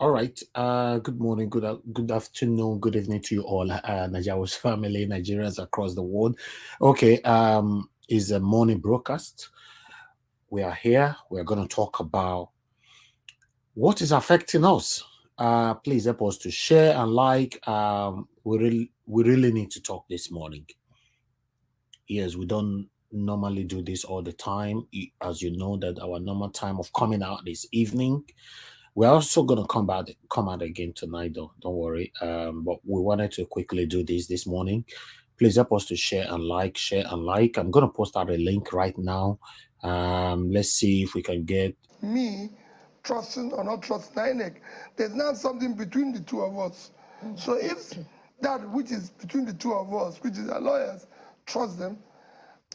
All right. Good morning, good afternoon, good evening to you all, Nigeria's family, Nigerians across the world. Okay. Is a morning broadcast. We are here. We are going to talk about what is affecting us. Please help us to share and like. We really need to talk this morning. Yes, we don't normally do this all the time. As you know, that our normal time of coming out this evening. We're also gonna come out again tonight, though. Don't worry. But we wanted to quickly do this morning. Please help us to share and like, share and like. I'm gonna post out a link right now. Let's see if we can get Me trusting or not trusting INEC. There's now something between the two of us. So if that which is between the two of us, which is our lawyers, trust them,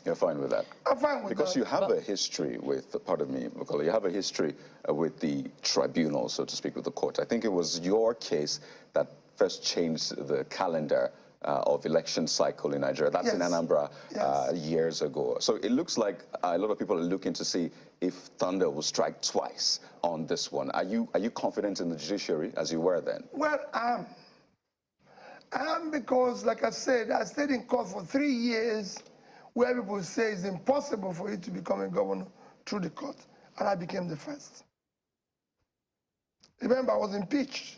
You're fine with that? I'm fine with Because that. you have a history with, pardon me, Bukola, you have a history with the tribunal, so to speak, with the court. I think it was your case that first changed the calendar of election cycle in Nigeria. That's in Yes. Anambra Yes. years ago. So it looks like a lot of people are looking to see if thunder will strike twice on this one. Are you confident in the judiciary as you were then? Well, I am because, like I said, I stayed in court for 3 years where people say it's impossible for you to become a governor through the court, and I became the first. Remember, I was impeached.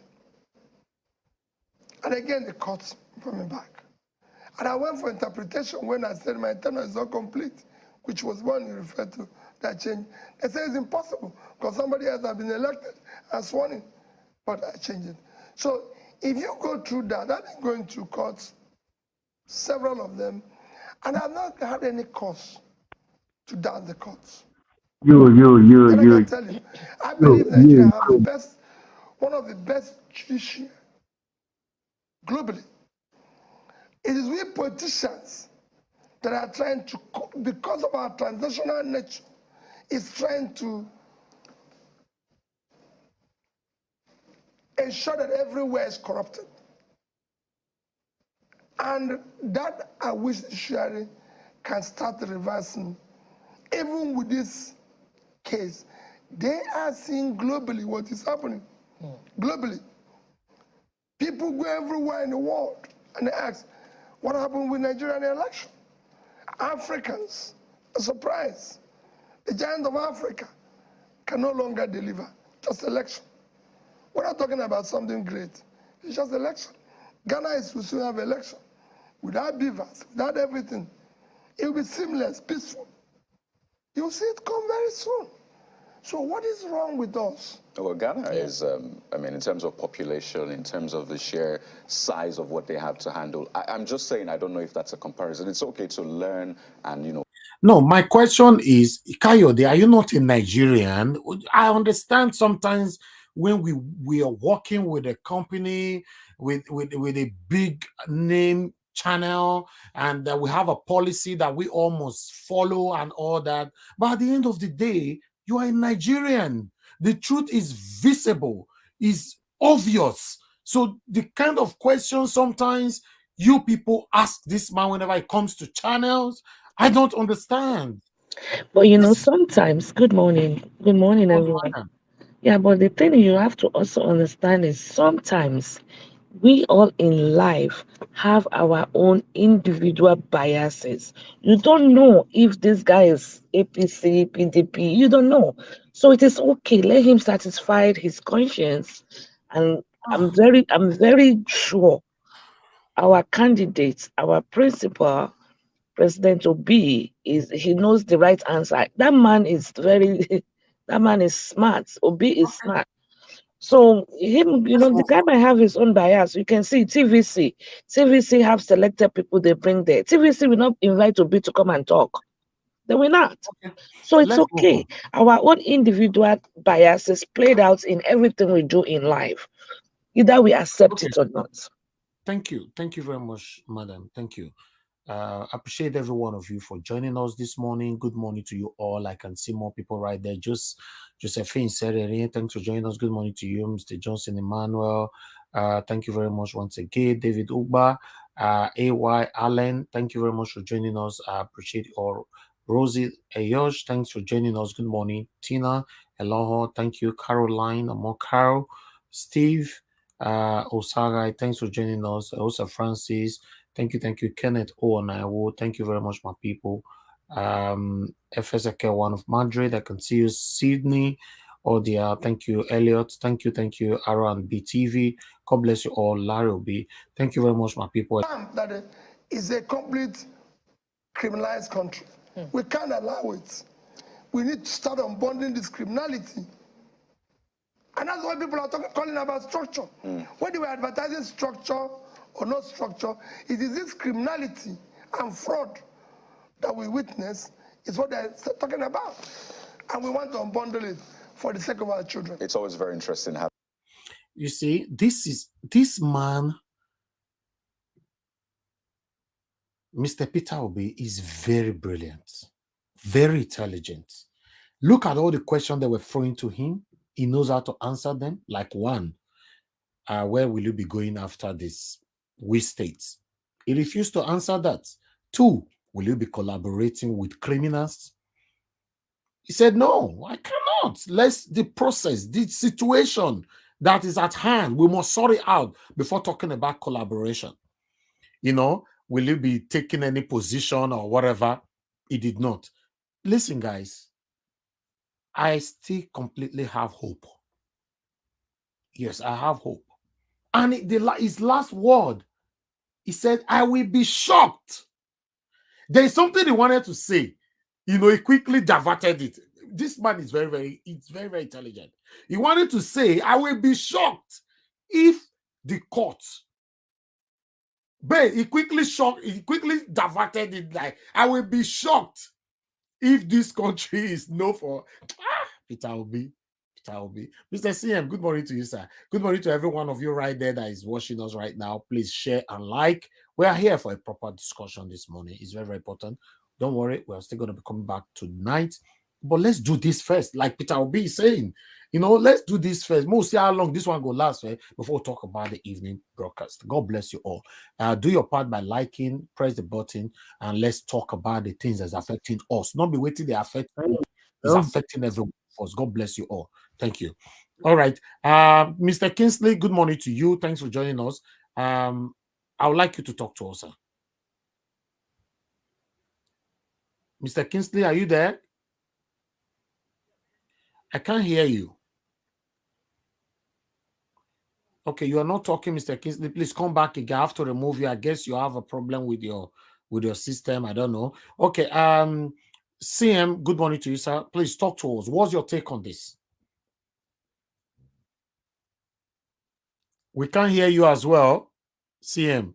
And again, the court brought me back. And I went for interpretation when I said my tenure is not complete, which was one you referred to, that change. They said it's impossible because somebody else has been elected and sworn in, but I changed it. So if you go through that, I've been going through courts, several of them, and I've not had any cause to doubt the courts. And I can tell you, I believe Nigeria have the best, one of the best judiciary globally. It is we politicians that are trying to, because of our transnational nature, is trying to ensure that everywhere is corrupted. And that I wish the judiciary can start reversing. Even with this case, they are seeing globally what is happening. Globally. People go everywhere in the world and they ask, what happened with Nigerian election? Africans are surprised. The giant of Africa can no longer deliver, just election. We're not talking about something great. It's just election. Ghana will soon have election. Without BVAS, without everything, it will be seamless, peaceful. You'll see it come very soon. So what is wrong with us? Well, Ghana is, I mean, in terms of population, in terms of the sheer size of what they have to handle, I'm just saying, I don't know if that's a comparison. It's okay to learn and, you know. No, my question is, Kayode, are you not a Nigerian? I understand sometimes when we are working with a company with a big name channel and that we have a policy that we almost follow and all that. But at the end of the day, you are a Nigerian. The truth is visible, is obvious. So the kind of questions sometimes you people ask this man whenever it comes to channels, I don't understand. But This is sometimes, good morning, good, everyone. madam. Yeah, but the thing you have to also understand is sometimes we all in life have our own individual biases. You don't know if this guy is APC, PDP, you don't know. So it is okay, let him satisfy his conscience. And I'm very sure our candidates, our principal, President Obi, is he knows the right answer. That man is very that man is smart. Obi is Okay, smart. So him, let's the move guy on. might have his own bias. You can see TVC. TVC have selected people they bring there. TVC will not invite Obi to come and talk. They will not. Okay, So it's let's move okay. on. Our own individual biases played out in everything we do in life. Either we accept Okay, it or not. thank you very much, madam. Thank you. Appreciate every one of you for joining us this morning. Good morning to you all. I can see more people right there. Just Josephine Serere, thanks for joining us. Good morning to you, Mr. Johnson Emmanuel. Thank you very much once again, David Ugba, AY Allen. Thank you very much for joining us. I appreciate all. Rosie Ayosh, thanks for joining us. Good morning, Tina Eloho. Thank you, Caroline, more Carol. Steve Osagai, thanks for joining us. Also, Francis, thank you. Kenneth Onaiwo, thank you very much, my people. FSK one of Madrid, I can see you. Sydney, Odia, thank you. Elliot, thank you. Aaron BTV, God bless you all. Larry Obi, thank you very much, my people. That is a complete criminalized country. We can't allow it. We need to start unbundling this criminality. And that's why people are calling about structure. When they were advertising structure or not structure, it is this criminality and fraud that we witness is what they're talking about. And we want to unbundle it for the sake of our children. It's always very interesting how. You see, this man, Mr. Peter Obi, is very brilliant, very intelligent. Look at all the questions that were thrown to him. He knows how to answer them. Like one, where will you be going after this? Which states? He refused to answer that. Two, will you be collaborating with criminals? He said, no, I cannot. Let's the process, the situation that is at hand, we must sort it out before talking about collaboration. You know, will you be taking any position or whatever? He did not. Listen, guys, I still completely have hope. Yes, I have hope. And his last word, he said, I will be shocked. There is something he wanted to say. You know, he quickly diverted it. This man is very intelligent. He wanted to say, I will be shocked if the court. But he quickly diverted it like, I will be shocked if this country is known for Peter Obi. Mr. CM, good morning to you, sir. Good morning to every one of you right there that is watching us right now. Please share and like. We are here for a proper discussion this morning. It's very important. Don't worry, we're still going to be coming back tonight. But let's do this first, like Peter Obi is saying. You know, let's do this first. We'll see how long this one go last before we talk about the evening broadcast. God bless you all. Do your part by liking, press the button, and let's talk about the things that's affecting us. Not be waiting, they affect you. It's affecting everyone of us. God bless you all. Thank you. All right. Mr. Kingsley, good morning to you. Thanks for joining us. I would like you to talk to us, sir. Mr. Kingsley, are you there? I can't hear you. Okay, you are not talking, Mr. Kingsley. Please come back again. I have to remove you. I guess you have a problem with your system. I don't know. Okay. CM, good morning to you, sir. Please talk to us. What's your take on this? We can't hear you as well, CM.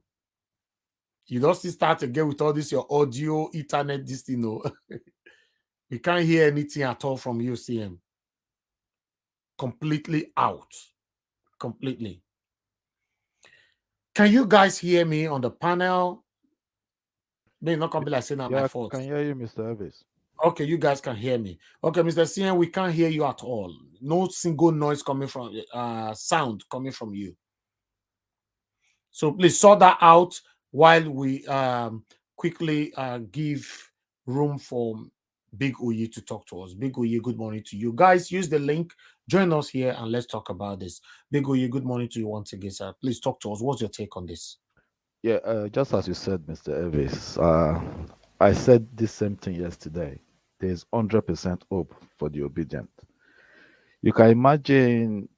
You don't still start again with all this, your audio, internet, this, you know. We can't hear anything at all from you, CM. Completely out. Completely. Can you guys hear me on the panel? Maybe not gonna be like saying that my fault. I can hear you, Mr. Elvis. Okay, you guys can hear me. Okay, Mr. CM, we can't hear you at all. No single noise coming from sound coming from you. So please sort that out while we quickly give room for Big Uyi to talk to us. Big Uyi, good morning to you. Guys, use the link. Join us here and let's talk about this. Big Uyi, good morning to you once again, sir. Please talk to us. What's your take on this? Yeah, just as you said, Mr. Elvis, I said this same thing yesterday. There's 100% hope for the obedient. You can imagine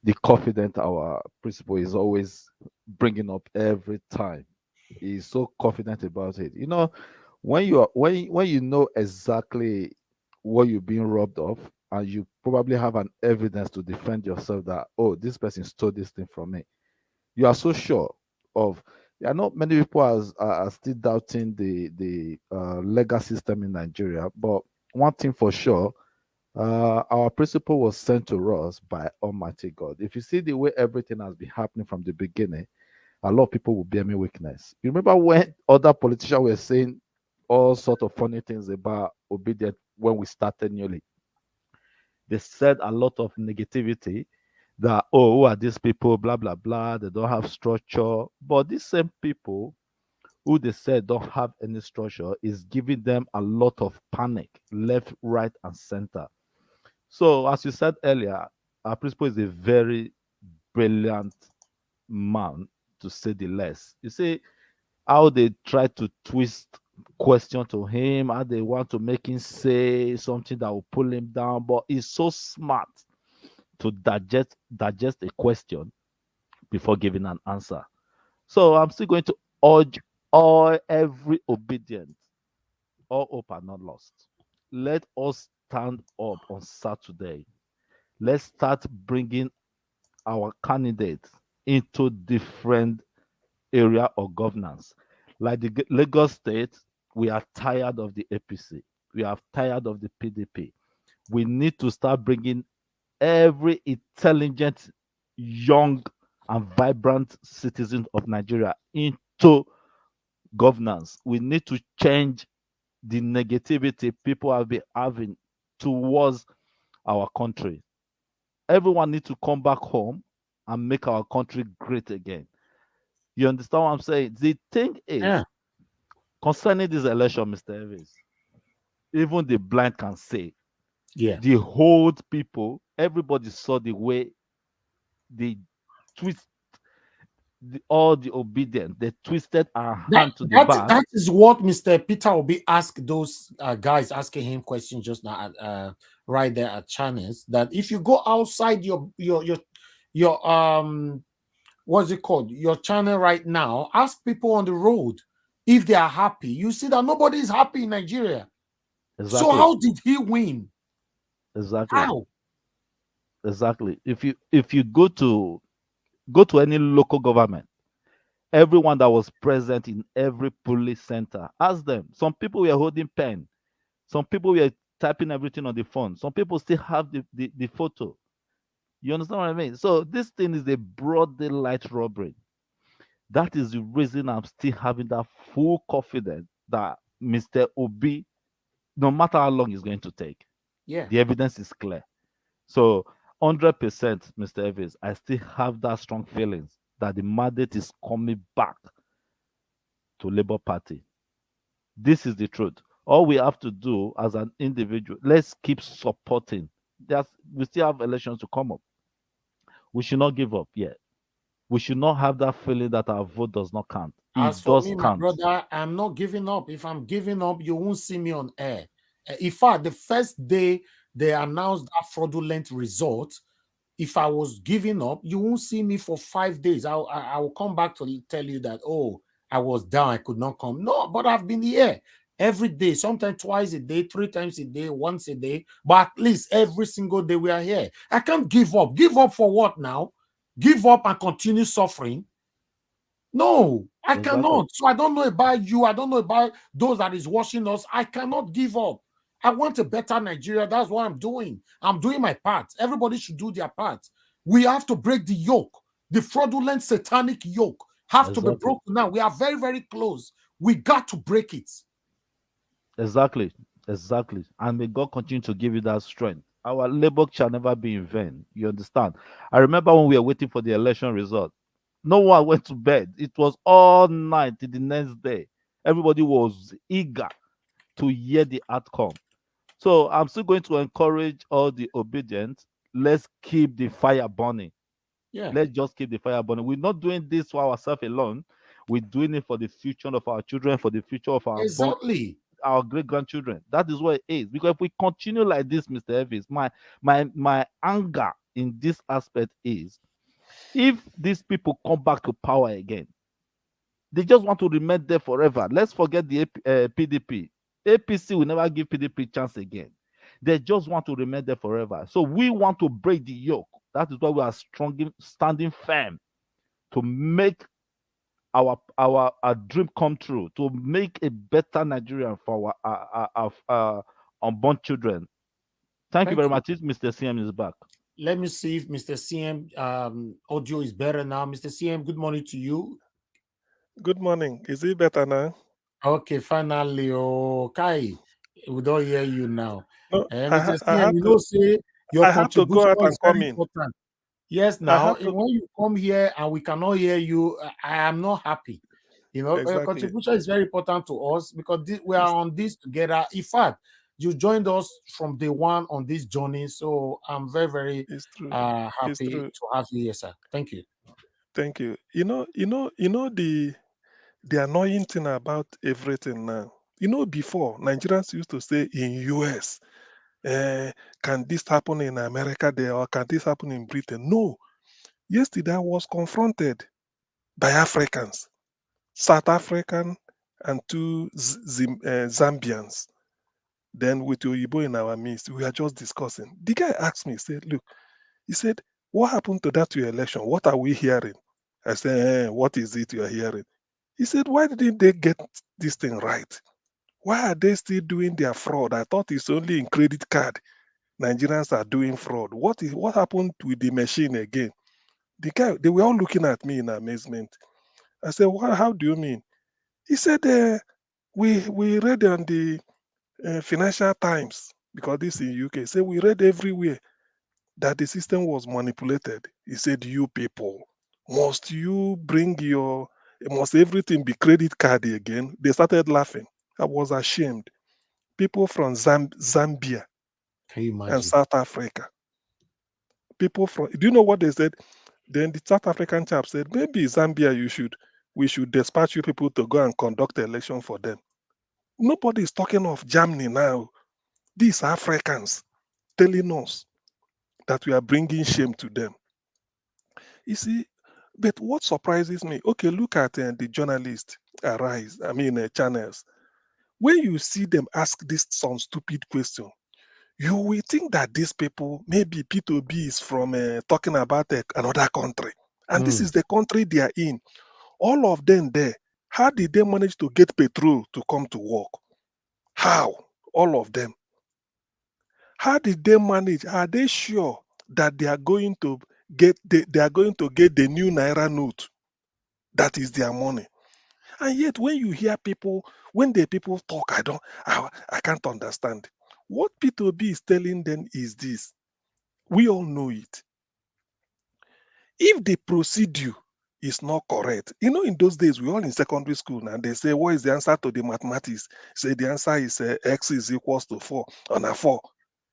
the confident our principal is always bringing up every time. He's so confident about it. You know, when you know exactly what you're being robbed of, and you probably have an evidence to defend yourself that, oh, this person stole this thing from me, you are so sure of. I know many people are still doubting the legal system in Nigeria, but one thing for sure, our principal was sent to us by Almighty God. If you see the way everything has been happening from the beginning, a lot of people will bear me witness. You remember when other politicians were saying all sort of funny things about obedience when we started newly? They said a lot of negativity that, oh, who are these people, blah, blah, blah, they don't have structure. But these same people who they said don't have any structure is giving them a lot of panic, left, right, and center. So, as you said earlier, our principal is a very brilliant man, to say the less. You see how they try to twist question to him, how they want to make him say something that will pull him down, but he's so smart to digest a question before giving an answer. So I'm still going to urge every obedient, all hope are not lost. Let us stand up on Saturday. Let's start bringing our candidates into different area of governance. Like the Lagos State, we are tired of the APC. We are tired of the PDP. We need to start bringing every intelligent, young, and vibrant citizen of Nigeria into governance. We need to change the negativity people have been having towards our country. Everyone needs to come back home and make our country great again. You understand what I'm saying? The thing is, Yeah. concerning this election, Mr. Evans, even the blind can say Yeah. the whole people, everybody saw the way they twist all the obedient, they twisted our That hand to the that back. that is what Mr. Peter will be asked those guys asking him questions just now right there at channels. That if you go outside your what's it called, your channel right now, ask people on the road if they are happy. You see that nobody is happy in Nigeria. So Exactly, how did he win? exactly, How? exactly. If you go to any local government, everyone that was present in every police center, ask them. Some people were holding pen, some people were typing everything on the phone, some people still have the photo. You understand what I mean? So this thing is a broad daylight robbery. That is the reason I'm still having that full confidence that Mr. Obi, no matter how long it's going to take, Yeah. the evidence is clear. So 100%, Mr. Evans, I still have that strong feelings that the mandate is coming back to Labour Party. This is the truth. All we have to do as an individual, let's keep supporting. We still have elections to come up. We should not give up yet. We should not have that feeling that our vote does not count. As It for does me, my count. brother, I'm not giving up. If I'm giving up, you won't see me on air. In fact, the first day they announced that fraudulent result, if I was giving up, you won't see me for 5 days. I will come back to tell you that, oh, I was down, I could not come. No, but I've been here every day, sometimes twice a day, 3 times a day, once a day, but at least every single day we are here. I can't give up. Give up for what now? Give up and continue suffering? No, I Exactly. cannot. So I don't know about you. I don't know about those that is watching us. I cannot give up. I want a better Nigeria. That's what I'm doing. I'm doing my part. Everybody should do their part. We have to break the yoke. The fraudulent satanic yoke have to be Exactly. broken now. We are very, very close. We got to break it. Exactly. Exactly. And may God continue to give you that strength. Our labor shall never be in vain. You understand? I remember when we were waiting for the election result, no one went to bed. It was all night till the next day. Everybody was eager to hear the outcome. So I'm still going to encourage all the obedient. Let's keep the fire burning. Yeah, Let's just keep the fire burning. We're not doing this for ourselves alone. We're doing it for the future of our children, for the future of exactly. our great grandchildren. That is what it is. Because if we continue like this, Mr. Evans, my anger in this aspect is if these people come back to power again, they just want to remain there forever. Let's forget the PDP. APC will never give PDP chance again. They just want to remain there forever. So we want to break the yoke. That is why we are standing firm to make our dream come true, to make a better Nigeria for our unborn children. Thank you Thank very you. much. Mr. CM is back. Let me see if Mr. CM audio is better now. Mr. CM, good morning to you. Good morning. Is it better now? Okay, finally, oh, Kai, we don't hear you now. No, Mr. I CM, had you to know, say your I had to go contribution out and is come very in. important. Yes, I now, had to when you come here and we cannot hear you, I am not happy. You know, your exactly. contribution is very important to us because we are It's, on this together. In fact, You joined us from day one on this journey, so I'm very, very It's true. It's happy true. to have you here, sir. Thank you. Thank you. The annoying thing about everything now. Before Nigerians used to say in US, can this happen in America there, or can this happen in Britain? No. Yesterday I was confronted by Africans, South African and two Zambians. Then with Oyibo in our midst, we are just discussing. The guy asked me, he said, look, he said, what happened to that your election? What are we hearing? I said, what is it you are hearing? He said, why didn't they get this thing right? Why are they still doing their fraud? I thought it's only in credit card. Nigerians are doing fraud. What happened with the machine again? The guy, they were all looking at me in amazement. I said, how do you mean? He said, we read on the Financial Times, because this in UK. Say we read everywhere that the system was manipulated. He said, you people, must everything be credit card again? They started laughing. I was ashamed. People from Zambia Can you and imagine? South Africa. Do you know what they said? Then the South African chap said, maybe Zambia, we should dispatch you people to go and conduct election for them. Nobody is talking of Germany now. These Africans telling us that we are bringing shame to them. You see, but what surprises me, okay, look at the journalists channels. When you see them ask this some stupid question, you will think that these people, maybe P2B is from talking about another country. And this Mm. is the country they are in. All of them there, how did they manage to get petrol to come to work? How? All of them. How did they manage? Are they sure that they are going to they are going to get the new naira note? That is their money. And yet, when you hear people, when the people talk, I can't understand. What P2B is telling them is this. We all know it. If the procedure is not correct, in those days we all in secondary school and they say, what is the answer to the mathematics? Say the answer is x is equals to 4 on a 4.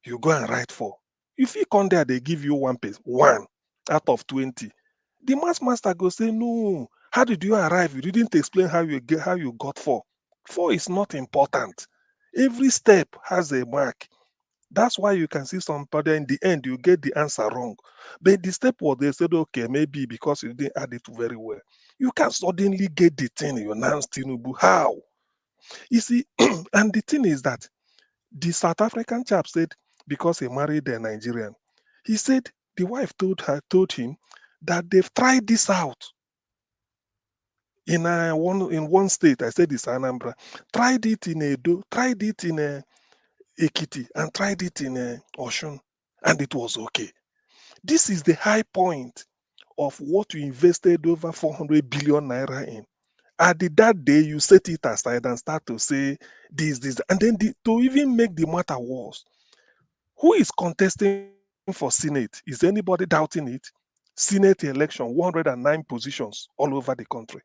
You go and write 4. If you come there, they give you 1 out of 20. The maths master go say, no, how did you arrive? You didn't explain how you got 4. 4 is not important. Every step has a mark. That's why you can see somebody in the end you get the answer wrong. But the step was they said, okay, maybe because you didn't add it very well. You can suddenly get the thing you announce Tinubu. How? You see, and the thing is that the South African chap said because he married a Nigerian, he said the wife told him that they've tried this out in one state. I said it's Anambra. Tried it in Edo, tried it in Ekiti, and tried it in Oshun, and it was okay. This is the high point of what you invested over 400 billion naira in. At that day, you set it aside and start to say this, and then to even make the matter worse, who is contesting for Senate? Is anybody doubting it? Senate election, 109 positions all over the country.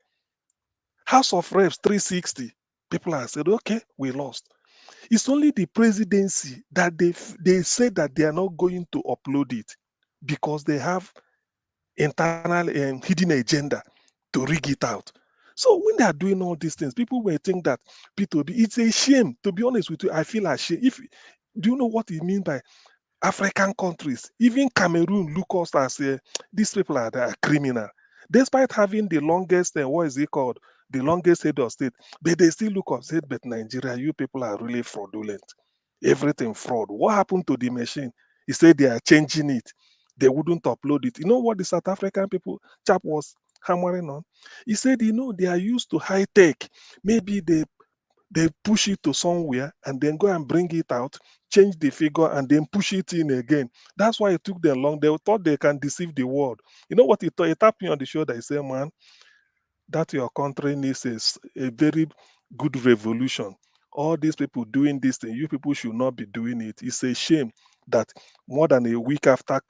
House of Reps, 360. People have said, okay, we lost. It's only the presidency that they say that they are not going to upload it because they have internal hidden agenda to rig it out. So when they are doing all these things, people may think that P2B, it's a shame. To be honest with you, I feel ashamed. Do you know what it means by African countries? Even Cameroon look us as these people are criminal. Despite having the longest, what is it called? The longest head of state, but they still look us, said, but Nigeria, you people are really fraudulent. Everything fraud. What happened to the machine? He said they are changing it. They wouldn't upload it. You know what the South African people chap was hammering on? He said, they are used to high tech. Maybe they push it to somewhere and then go and bring it out, change the figure, and then push it in again. That's why it took them long. They thought they can deceive the world. You know what he thought? He tapped me on the shoulder. He said, man, that your country needs a very good revolution. All these people doing this thing, you people should not be doing it. It's a shame that more than a week after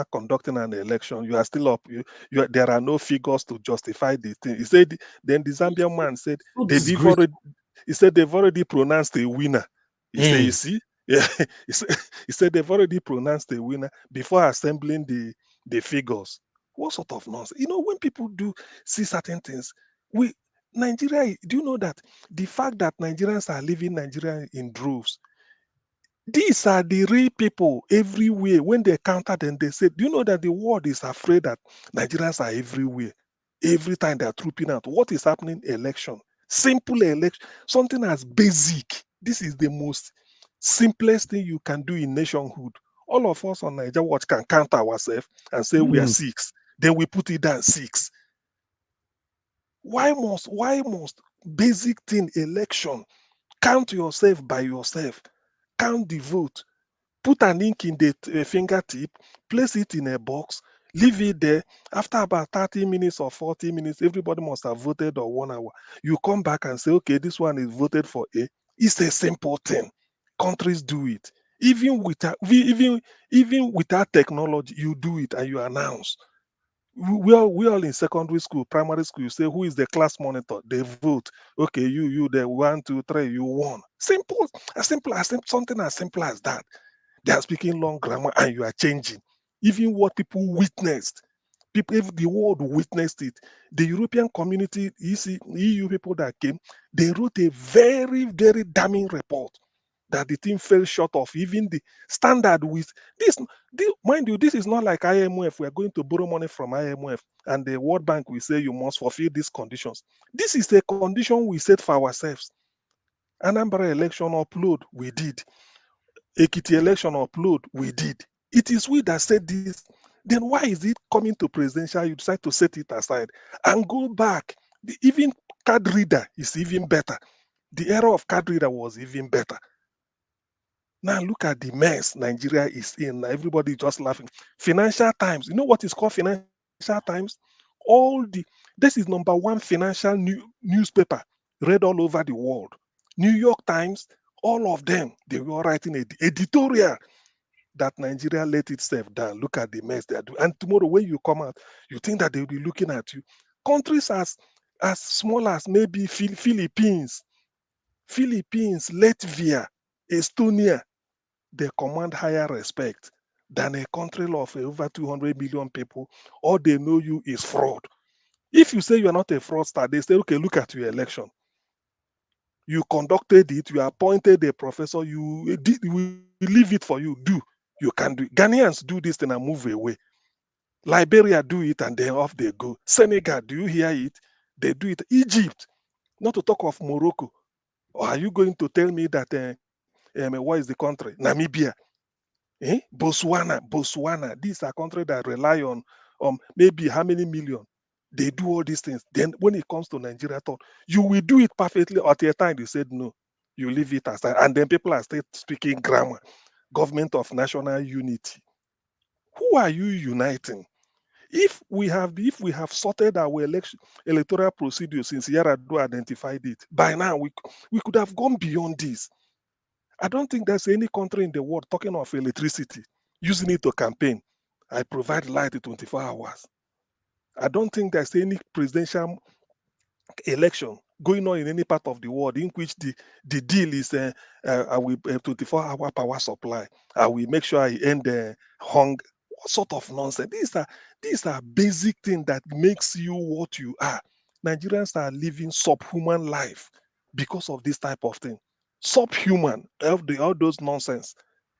conducting an election, you are still up. There are no figures to justify the thing. He said, then the Zambian man said, So they've even disgraceful. He said they've already pronounced a winner. He said, you Hey, see? Yeah, he said they've already pronounced a winner before assembling the figures. What sort of nonsense? When people do see certain things, we Nigeria, do you know that the fact that Nigerians are leaving Nigeria in droves, these are the real people everywhere. When they counter them, they say, do you know that the world is afraid that Nigerians are everywhere? Every time they're trooping out. What is happening? Election. Simple election. Something as basic. This is the most simplest thing you can do in nationhood. All of us on Nigeria Watch can count ourselves and say we are mm, 6. Then we put it down 6. Why must basic thing election? Count yourself by yourself. Count the vote. Put an ink in the fingertip, place it in a box, leave it there. After about 30 minutes or 40 minutes, everybody must have voted or 1 hour. You come back and say, okay, this one is voted for A. It's a simple thing. Countries do it. Even without technology, you do it and you announce. We all in secondary school, primary school. You say who is the class monitor? They vote. Okay, you the 1, 2, 3, you won. Simple, something as simple as that. They are speaking long grammar and you are changing. Even what people witnessed, people, if the world witnessed it, the European community, EU people that came, they wrote a very, very damning report that the thing fell short of even the standard with this. Mind you, this is not like IMF. We are going to borrow money from IMF and the World Bank will say you must fulfill these conditions. This is a condition we set for ourselves. Anambra election upload, we did. Ekiti election upload, we did. It is we that said this. Then why is it coming to presidential? You decide to set it aside and go back. Even card reader is even better. The era of card reader was even better. Now look at the mess Nigeria is in. Everybody just laughing. Financial Times. You know what is called Financial Times? This is #1 financial newspaper read all over the world. New York Times, all of them, they were writing editorial that Nigeria let itself down. Look at the mess they are doing. And tomorrow, when you come out, you think that they'll be looking at you. Countries as small as maybe Philippines, Latvia, Estonia, they command higher respect than a country of over 200 million people. All they know you is fraud. If you say you are not a fraudster, they say, okay, look at your election. You conducted it, you appointed a professor, we leave it for you, you can do it. Ghanaians do this thing and move away. Liberia do it and then off they go. Senegal, do you hear it? They do it. Egypt, not to talk of Morocco. Or are you going to tell me that, what is the country? Namibia. Botswana. These are countries that rely on maybe how many million. They do all these things. Then when it comes to Nigeria, thought you will do it perfectly. At a time, they said no. You leave it aside. And then people are still speaking grammar. Government of national unity. Who are you uniting? If we have sorted our electoral procedure since Yar'Adua identified it, by now we could have gone beyond this. I don't think there's any country in the world talking of electricity, using it to campaign. I provide light 24 hours. I don't think there's any presidential election going on in any part of the world in which the deal is I will 24-hour power supply. I will make sure I end the hunger. What sort of nonsense? These are basic things that makes you what you are. Nigerians are living subhuman life because of this type of thing. Subhuman, all those nonsense.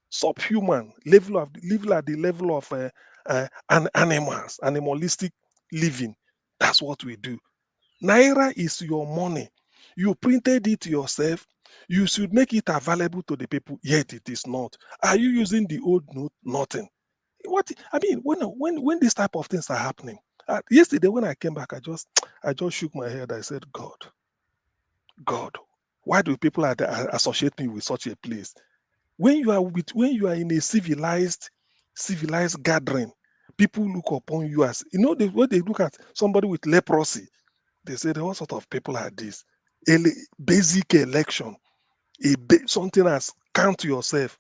Subhuman level at the level of animalistic living. That's what we do. Naira is your money. You printed it yourself. You should make it available to the people, yet it is not. Are you using the old note? Nothing. What I mean, when these type of things are happening. Yesterday when I came back, I just shook my head. I said, God, why do people associate me with such a place? When you are in a civilized gathering, people look upon you as when they look at somebody with leprosy, they say, what sort of people are these? Basic election, something as count yourself,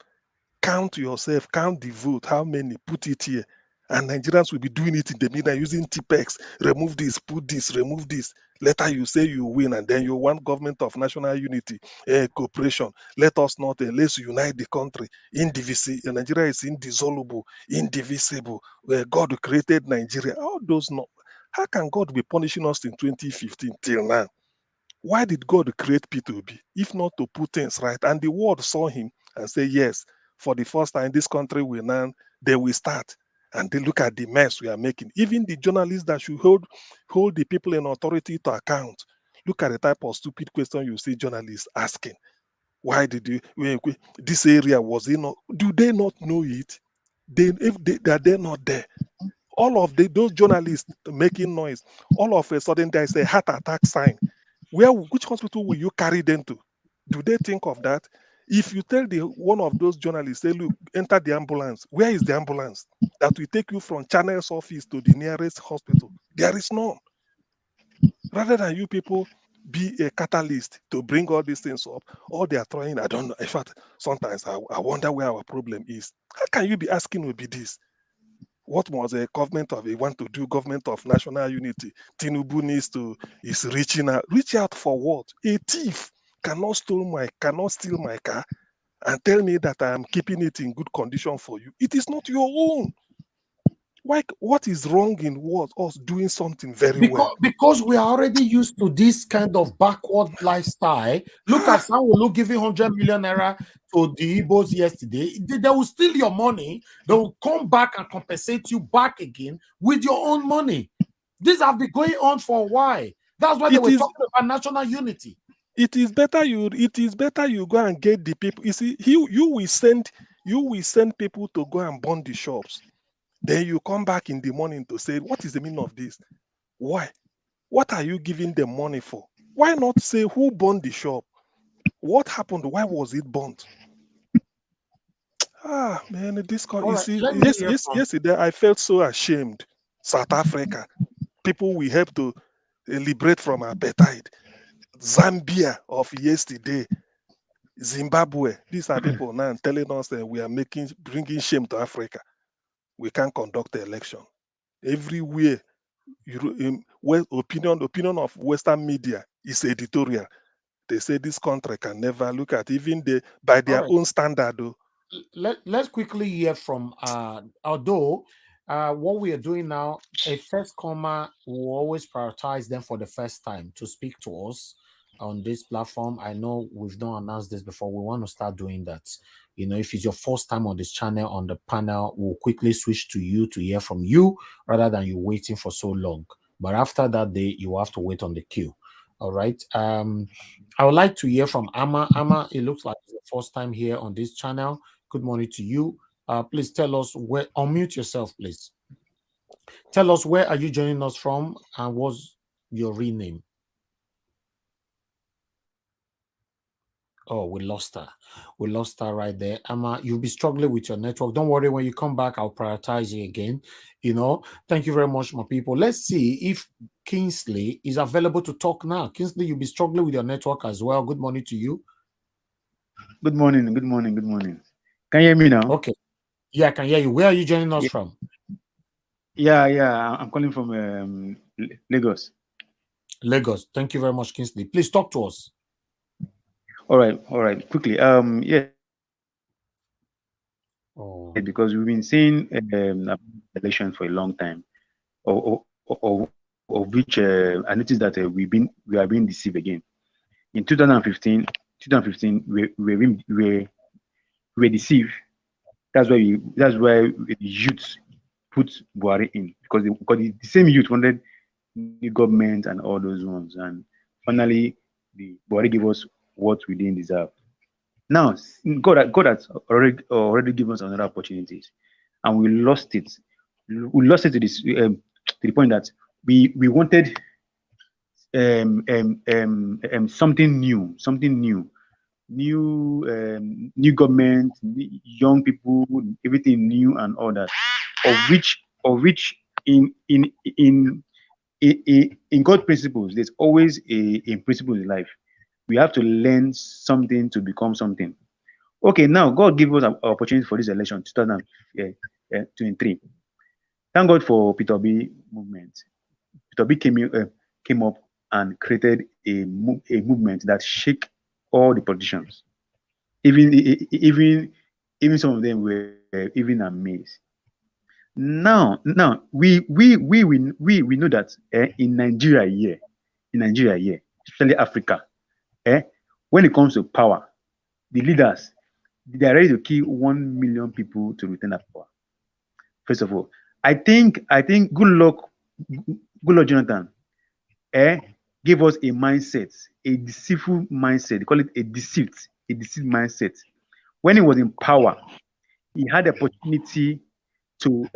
count the vote, how many, put it here. And Nigerians will be doing it in the media using TPEX, remove this, put this, remove this. Later you say you win, and then you want government of national unity, cooperation. Let us not, let's unite the country. Indivisible. Nigeria is indissoluble, indivisible. God created Nigeria. All those no. How can God be punishing us in 2015 till now? Why did God create P2B if not to put things right? And the world saw him and say, yes, for the first time, this country will now, they will start. And they look at the mess we are making. Even the journalists that should hold the people in authority to account. Look at the type of stupid question you see journalists asking. Why did you, this area was it not, do they not know it? If they're not there. All of those journalists making noise, all of a sudden there is a heart attack sign. Which hospital will you carry them to? Do they think of that? If you tell one of those journalists, say, look, enter the ambulance. Where is the ambulance that will take you from Channel's office to the nearest hospital? There is none. Rather than you people be a catalyst to bring all these things up, all they are trying, I don't know. In fact, sometimes I wonder where our problem is. How can you be asking will be this? What was a government of, want to do government of national unity? Tinubu is reaching out. Reach out for what? A thief cannot steal my car and tell me that I am keeping it in good condition for you. It is not your own. What is wrong in us doing something very well? Because we are already used to this kind of backward lifestyle. Look at Sanwo-Olu giving 100 million naira to the Igbos yesterday. They will steal your money. They will come back and compensate you back again with your own money. These have been going on for a while. That's why they were talking about national unity. It is better you go and get the people. You see, you will send people to go and burn the shops. Then you come back in the morning to say, what is the meaning of this? Why? What are you giving them money for? Why not say who burned the shop? What happened? Why was it burnt? Ah, man, yesterday I felt so ashamed. South Africa, people we help to liberate from apartheid. Zambia of yesterday, Zimbabwe. These are people now telling us that we are bringing shame to Africa. We can't conduct the election. Everywhere, opinion of Western media is editorial. They say this country can never look at even by their own standard. Though. Let's quickly hear from although what we are doing now, a first comer will always prioritize them for the first time to speak to us on this platform. I know we've not announced this before. We want to start doing that. You know, if it's your first time on this channel, on the panel, we'll quickly switch to you to hear from you rather than you waiting for so long. But after that day, you have to wait on the queue. All right. I would like to hear from Amma. Amma, it looks like it's the first time here on this channel. Good morning to you. Please tell us where, unmute yourself, please. Tell us where are you joining us from and what's your real name? Oh, we lost her. We lost her right there. Amma, you'll be struggling with your network. Don't worry, when you come back, I'll prioritize you again. You know, thank you very much, my people. Let's see if Kingsley is available to talk now. Kingsley, you'll be struggling with your network as well. Good morning to you. Good morning, good morning, good morning. Can you hear me now? Okay. Yeah, I can hear you. Where are you joining us from? Yeah, I'm calling from Lagos. Lagos. Thank you very much, Kingsley. Please talk to us. All right, quickly. Yeah. Oh. Because we've been seeing elections for a long time, of which I noticed that we are being deceived again. In 2015, we were deceived. That's why the youth put Buhari in because the same youth wanted the government and all those ones, and finally the Buhari gave us what we didn't deserve. Now God has already given us another opportunities, and we lost it. We lost it to this to the point that we wanted something new, new government, young people, everything new and all that. Of which in God principles, there's always a principle in life. We have to learn something to become something. Okay, now God gave us an opportunity for this election, 2023. thank God for Peter B movement. Peter B came up and created a movement that shake all the politicians. Even some of them were even amazed. Now we know that in Nigeria here, especially Africa, when it comes to power, the leaders, they are ready to kill 1 million people to retain that power. First of all, I think good luck Jonathan gave us a mindset, a deceitful mindset. They call it a deceived mindset. When he was in power, he had the opportunity to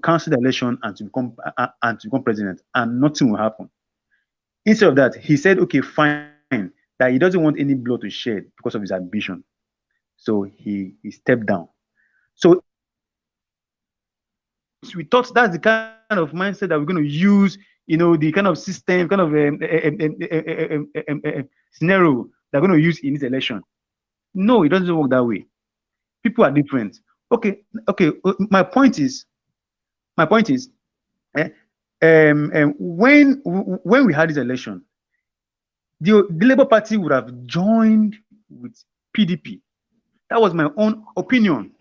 cancel the election and to become president, and nothing will happen. Instead of that, he said, okay, fine, that he doesn't want any blood to shed because of his ambition. So he stepped down. So we thought that's the kind of mindset that we're going to use, the kind of system, kind of scenario they're going to use in this election. No, it doesn't work that way. People are different. Okay. My point is, when we had this election, the Labour Party would have joined with PDP. That was my own opinion.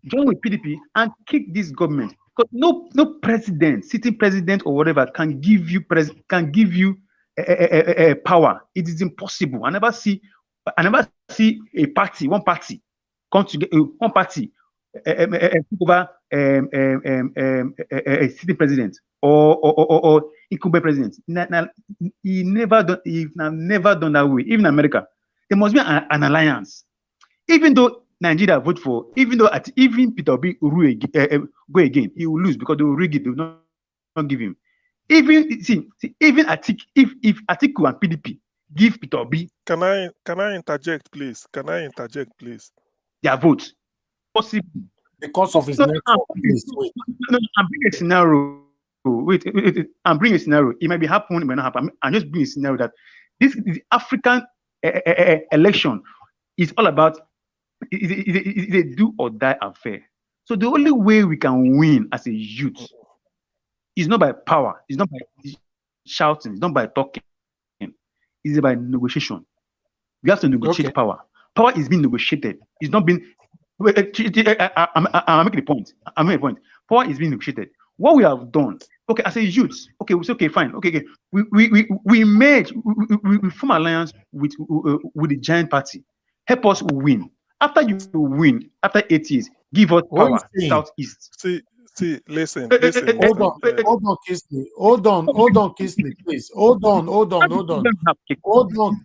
Join with PDP and kick this government, because no president, sitting president or whatever, can give you power. It is impossible. I never see one party come together, one party over a sitting president or incumbent president. He never done that way. Even America, there must be an alliance. Even though Nigeria vote for, even Peter Obi go again, he will lose because they will rig it. They will not give him. Even Atiku, if Atiku and PDP give Peter Obi, can I interject, please? Their vote possible because of his network. I'm bringing a scenario. Wait. I'm bringing a scenario. It might be happening, it might not happen. I'm just bringing a scenario that this African election is all about. It's a do or die affair. So the only way we can win as a youth is not by power, it's not by shouting, it's not by talking, it's by negotiation. We have to negotiate power. Power is being negotiated. It's not being. I'm making a point. Power is being negotiated. What we have done, okay, as a youth, okay, we say, okay, fine, okay. We merge, we form alliance with the giant party. Help us win. After you win, after 8 years, give us power. Southeast. See, listen. Hold on, Kisley. Hold on, Kisley, please. Hold on,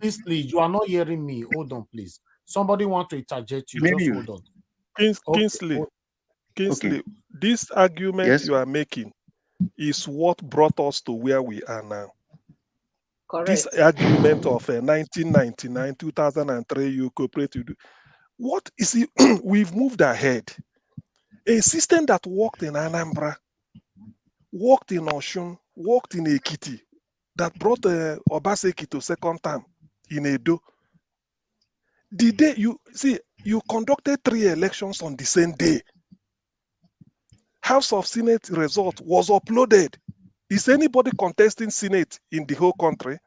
Kisley. You are not hearing me. Hold on, please. Somebody want to interject you. Just hold on. Kingsley, this argument you are making is what brought us to where we are now. Correct. This argument of 1999, 2003, you cooperated. What is it? We've moved ahead. A system that worked in Anambra, worked in Osun, worked in Ekiti, that brought Obaseki to second term in Edo. The day you conducted 3 elections on the same day. House of Senate result was uploaded. Is anybody contesting Senate in the whole country?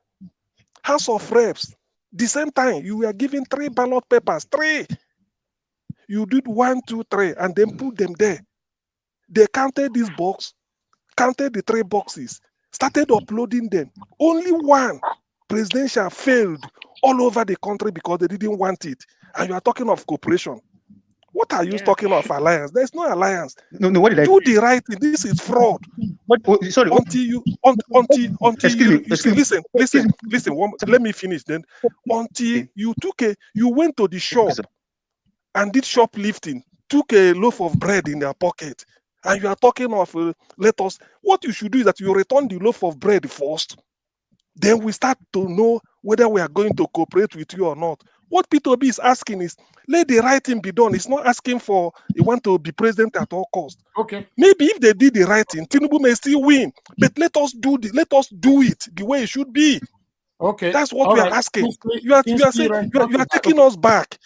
House of Reps, the same time, you were given 3 ballot papers, 3. You did 1, 2, 3, and then put them there. They counted this box, counted the 3 boxes, started uploading them. Only one presidential failed all over the country because they didn't want it. And you are talking of cooperation. What are you talking of alliance? There's no alliance. No. What did I do? The right thing. This is fraud. Sorry. Until you listen. Let me finish then. Until you went to the shop and did shoplifting, took a loaf of bread in their pocket, and you are talking of let us. What you should do is that you return the loaf of bread first. Then we start to know whether we are going to cooperate with you or not. What P2B is asking is, let the right thing be done. It's not asking for you want to be president at all costs. Okay. Maybe if they did the right thing, Tinubu may still win. But let us do it the way it should be. Okay. That's what we are asking. You are taking us back.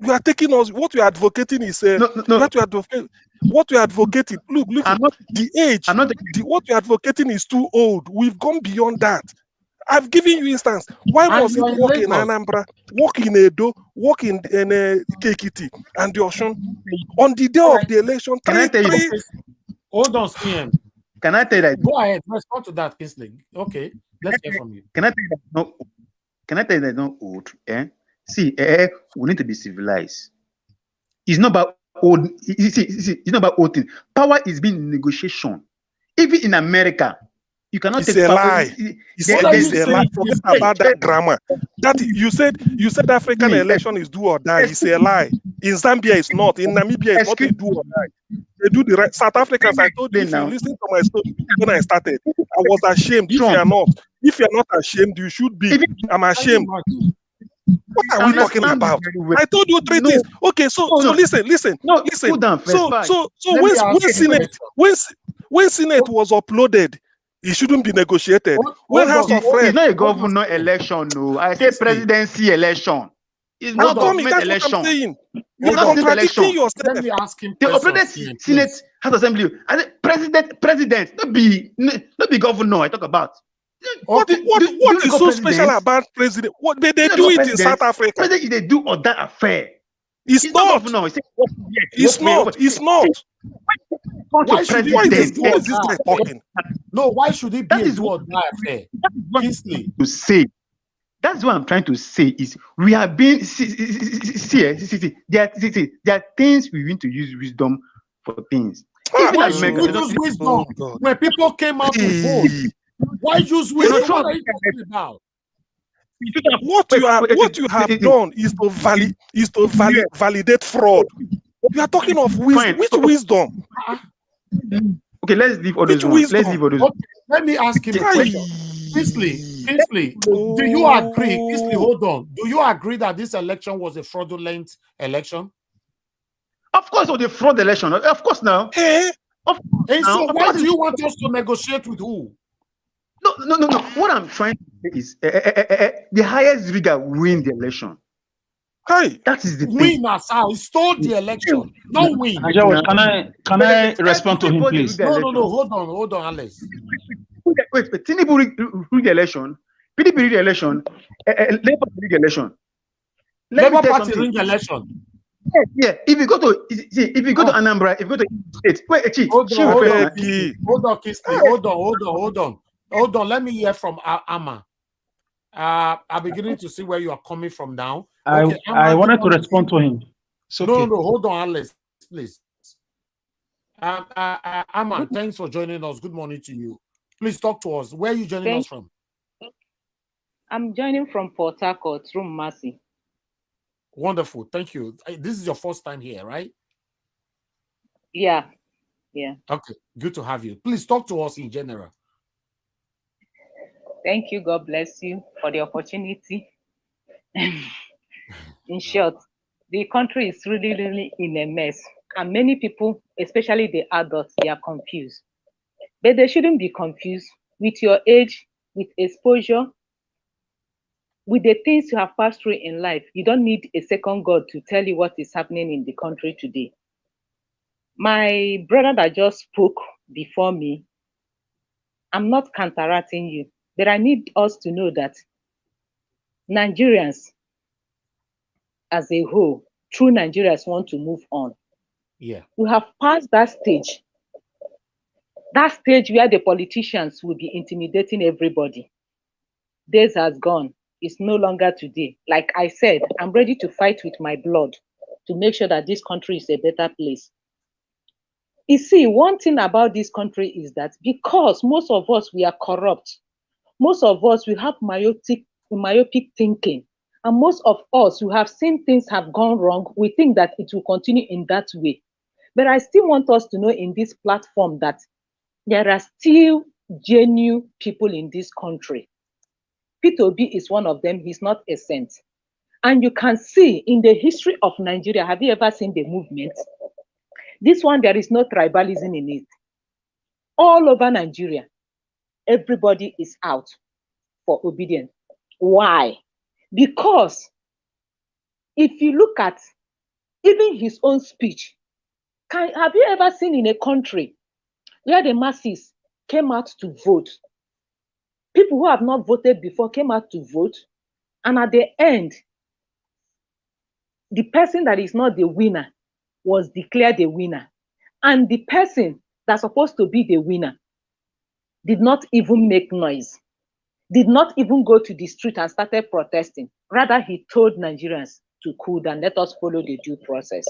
You are taking us. What you are advocating is No, what you are advocating. Look, I'm not. the age. I'm not. What you are advocating is too old. We've gone beyond that. I've given you instance. Why And must you it are in work in Lagos. Anambra, work in Edo, work in Kekiti and the Osun? On the day All of right. the election, Can I tell you? Okay. Hold on, CM. Can I tell you that? Go ahead. Respond to that, Kingsley. Okay. Let's hear from you. Can I tell you that? No. Can I tell you that? Not old. See, we need to be civilized. It's not about old. It's not about old thing. Power is being in negotiation. Even in America, you cannot it's take a power. lie. It's What are you a lie. saying? Forget about that grammar. That you said African election is do or die. It's a lie. In Zambia, it's not. In Namibia, it's not a do or die. They do the right. South Africans, I told you, if you listen to my story when I started, I was ashamed. If you're not ashamed, you should be. I'm ashamed. What are we talking about? I told you three things. Okay, so listen. Cool down first. So Let me ask you a question. when Senate was uploaded, it shouldn't be negotiated. When House of It's Reps, not a governor election, no. I say presidency election. It's not government that's election. what I'm saying. You're You're contradicting yourself. Let me ask him. The operated Senate House Assembly. I say president, not be governor. I talk about. What is so special about president? What they do it in South Africa? President, they do or that affair. It's not. Governor. It's not. Why should Why is this guy talking? No, why should it be a do or die affair? Kingsley. To say. That's what I'm trying to say is we are being there are things we need to use wisdom for things. Why should we use wisdom when people came out to vote? Why use wisdom? What are you talking about? What you have done is to validate fraud. You are talking of wisdom. Which wisdom? Okay, let's leave all those ones. Let's leave all those. Okay, let me ask him a question. Kingsley, do you agree? Kingsley, hold on. Do you agree that this election was a fraudulent election? Of course, it was a fraud election. Of course, now. So why do you want us to negotiate with who? No. What I'm trying to say is the highest rigor win the election. Hey, that is the win as how he stole the election. Not win. Can I respond to him, please? No. Hold on, Alex. Wait. Tinubu rig the election. PDP rig the election. Labour rig the election. Labour Party rig the election. Yeah. If you go to Anambra, if you go to State, wait, Chief. Hold on, Kingsley. Hold on. Let me hear from Amma. I'm beginning to see where you are coming from now. Okay, I wanted to respond to him. No. Hold on, Alex, please. Amma, thanks for joining us. Good morning to you. Please talk to us. Where are you joining us from? I'm joining from Port Harcourt, Room Mercy. Wonderful. Thank you. This is your first time here, right? Yeah. Okay. Good to have you. Please talk to us in general. Thank you. God bless you for the opportunity. In short, the country is really, really in a mess. And many people, especially the adults, they are confused. But they shouldn't be confused. With your age, with exposure, with the things you have passed through in life, you don't need a second God to tell you what is happening in the country today. My brother that just spoke before me, I'm not counteracting you, but I need us to know that Nigerians as a whole, true Nigerians want to move on. Yeah. We have passed that stage. That stage where the politicians will be intimidating everybody. Days has gone. It's no longer today. Like I said, I'm ready to fight with my blood to make sure that this country is a better place. You see, one thing about this country is that because most of us, we are corrupt, most of us, we have myopic thinking, and most of us who have seen things have gone wrong, we think that it will continue in that way. But I still want us to know in this platform that there are still genuine people in this country. Peter Obi is one of them. He's not a saint. And you can see in the history of Nigeria, have you ever seen the movement? This one, there is no tribalism in it. All over Nigeria, everybody is out for obedience. Why? Because if you look at Even his own speech. Have you ever seen in a country where the masses came out to vote? People who have not voted before came out to vote, and at the end, the person that is not the winner was declared the winner. And the person that's supposed to be the winner did not even make noise, did not even go to the street and started protesting. Rather, he told Nigerians to cool down, let us follow the due process.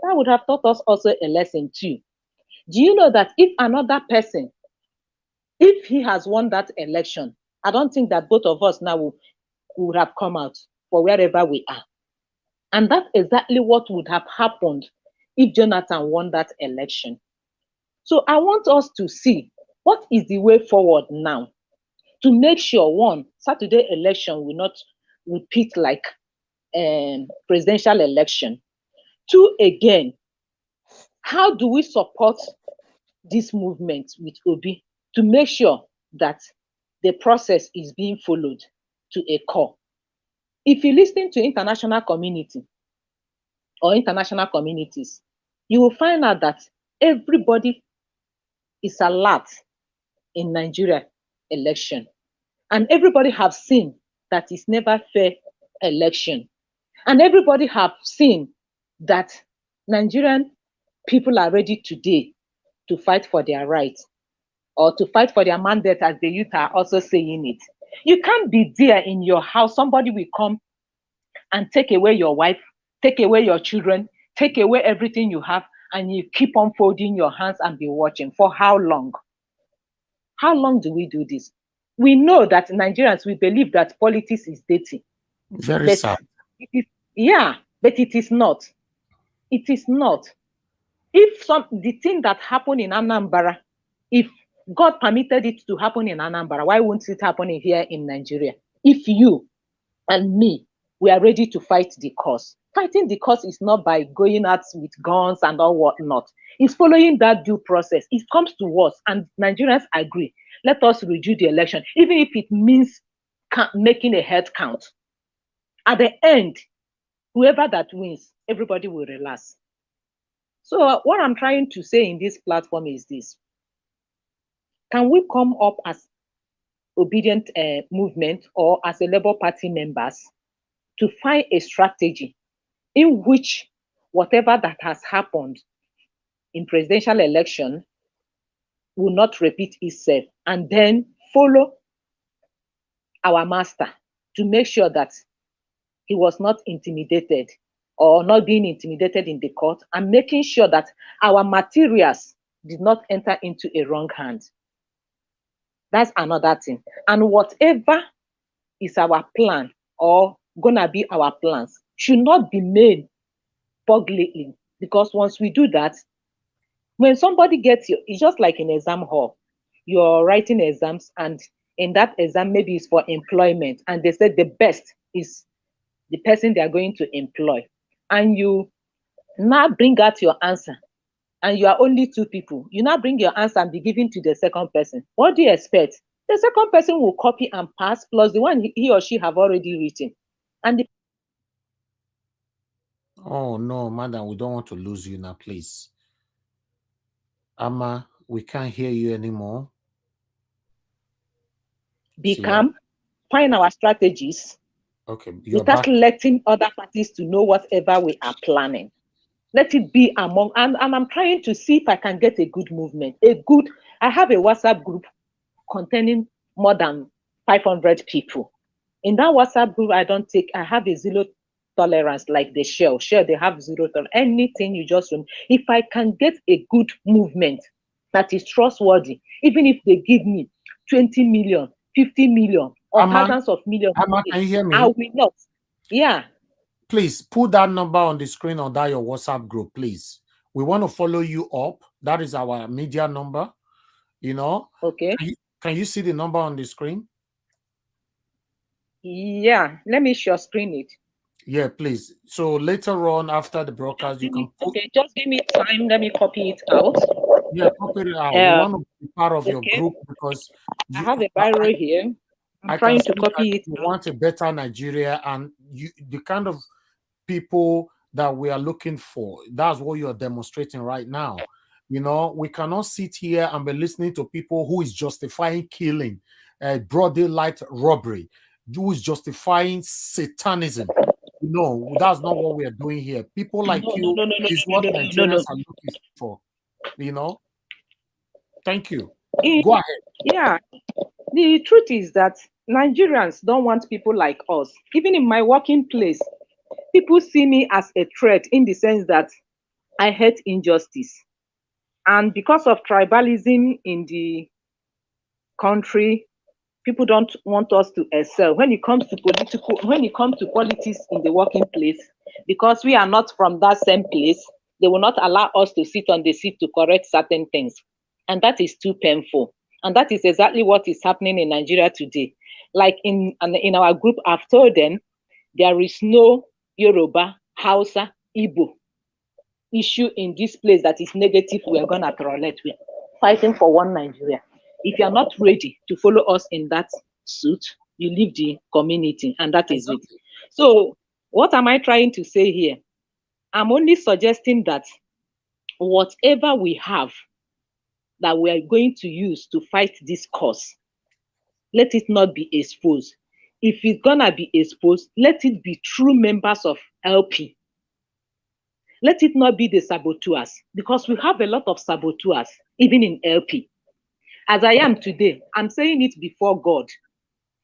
That would have taught us also a lesson too. Do you know that if another person, if he has won that election, I don't think that both of us now would have come out for wherever we are. And that's exactly what would have happened if Jonathan won that election. So I want us to see what is the way forward now to make sure, one, Saturday election will not repeat like presidential election. Two, again, how do we support this movement with Obi to make sure that the process is being followed to a core? If you listen to international community or international communities, you will find out that everybody is alert in Nigeria election. And everybody have seen that it's never fair election. And everybody have seen that Nigerian people are ready today to fight for their rights or to fight for their mandate, as the youth are also saying it. You can't be there in your house. Somebody will come and take away your wife, take away your children, take away everything you have, and you keep on folding your hands and be watching. For how long? How long do we do this? We know that Nigerians, we believe that politics is dirty. Very sad. Yeah, but it is not. It is not. If the thing that happened in Anambra, if God permitted it to happen in Anambra, why won't it happen here in Nigeria? If you and me, we are ready to fight the cause. Fighting the cause is not by going out with guns and all whatnot. It's following that due process. It comes to us, and Nigerians agree. Let us redo the election, even if it means making a head count. At the end, whoever that wins, everybody will relax. So what I'm trying to say in this platform is this. Can we come up as obedient movement or as a Labour Party members to find a strategy in which whatever that has happened in presidential election will not repeat itself, and then follow our master to make sure that he was not intimidated or not being intimidated in the court, and making sure that our materials did not enter into a wrong hand. That's another thing. And whatever is our plan or gonna be our plans should not be made publicly, because once we do that, when somebody gets you, it's just like in exam hall. You're writing exams, and in that exam, maybe it's for employment, and they said the best is the person they are going to employ. And you now bring out your answer, and you are only two people. You now bring your answer and be given to the second person. What do you expect? The second person will copy and pass, plus the one he or she have already written. And Oh no, madam, we don't want to lose you now, please. Amma, we can't hear you anymore. Become, find our strategies. Okay, without letting other parties to know whatever we are planning. Let it be among, and I'm trying to see if I can get a good movement. I have a WhatsApp group containing more than 500 people. In that WhatsApp group, I have a zero tolerance, like the Shell, they have zero tolerance. Anything you just, if I can get a good movement that is trustworthy, even if they give me 20 million, 50 million, or thousands of millions, Amma, can you hear me? I will not. Yeah. Please put that number on the screen on that your WhatsApp group, please. We want to follow you up. That is our media number. You know. Okay. Can you see the number on the screen? Yeah. Let me share screen it. Yeah, please. So later on, after the broadcast, you can put... Okay, just give me time. Let me copy it out. Yeah, copy it out. We want to be part of your group, because I have a biro here. I'm trying to copy it. You want a better Nigeria, and the kind of people that we are looking for. That's what you are demonstrating right now. You know, we cannot sit here and be listening to people who is justifying killing, broad daylight robbery, who is justifying satanism. No, that's not what we are doing here. People like you is what Nigerians are looking for. You know. Thank you. Go ahead. Yeah, the truth is that Nigerians don't want people like us. Even in my working place, people see me as a threat in the sense that I hate injustice. And because of tribalism in the country, people don't want us to excel. When it comes to politics in the working place, because we are not from that same place, they will not allow us to sit on the seat to correct certain things. And that is too painful. And that is exactly what is happening in Nigeria today. Like in our group, I've told them there is no Yoruba, Hausa, Igbo issue in this place that is negative. We are going to tolerate. We're fighting for one Nigeria. If you are not ready to follow us in that suit, you leave the community, and that is it. So what am I trying to say here? I'm only suggesting that whatever we have that we are going to use to fight this cause, let it not be exposed. If it's gonna be exposed, let it be true members of LP. Let it not be the saboteurs, because we have a lot of saboteurs, even in LP. As I am today, I'm saying it before God.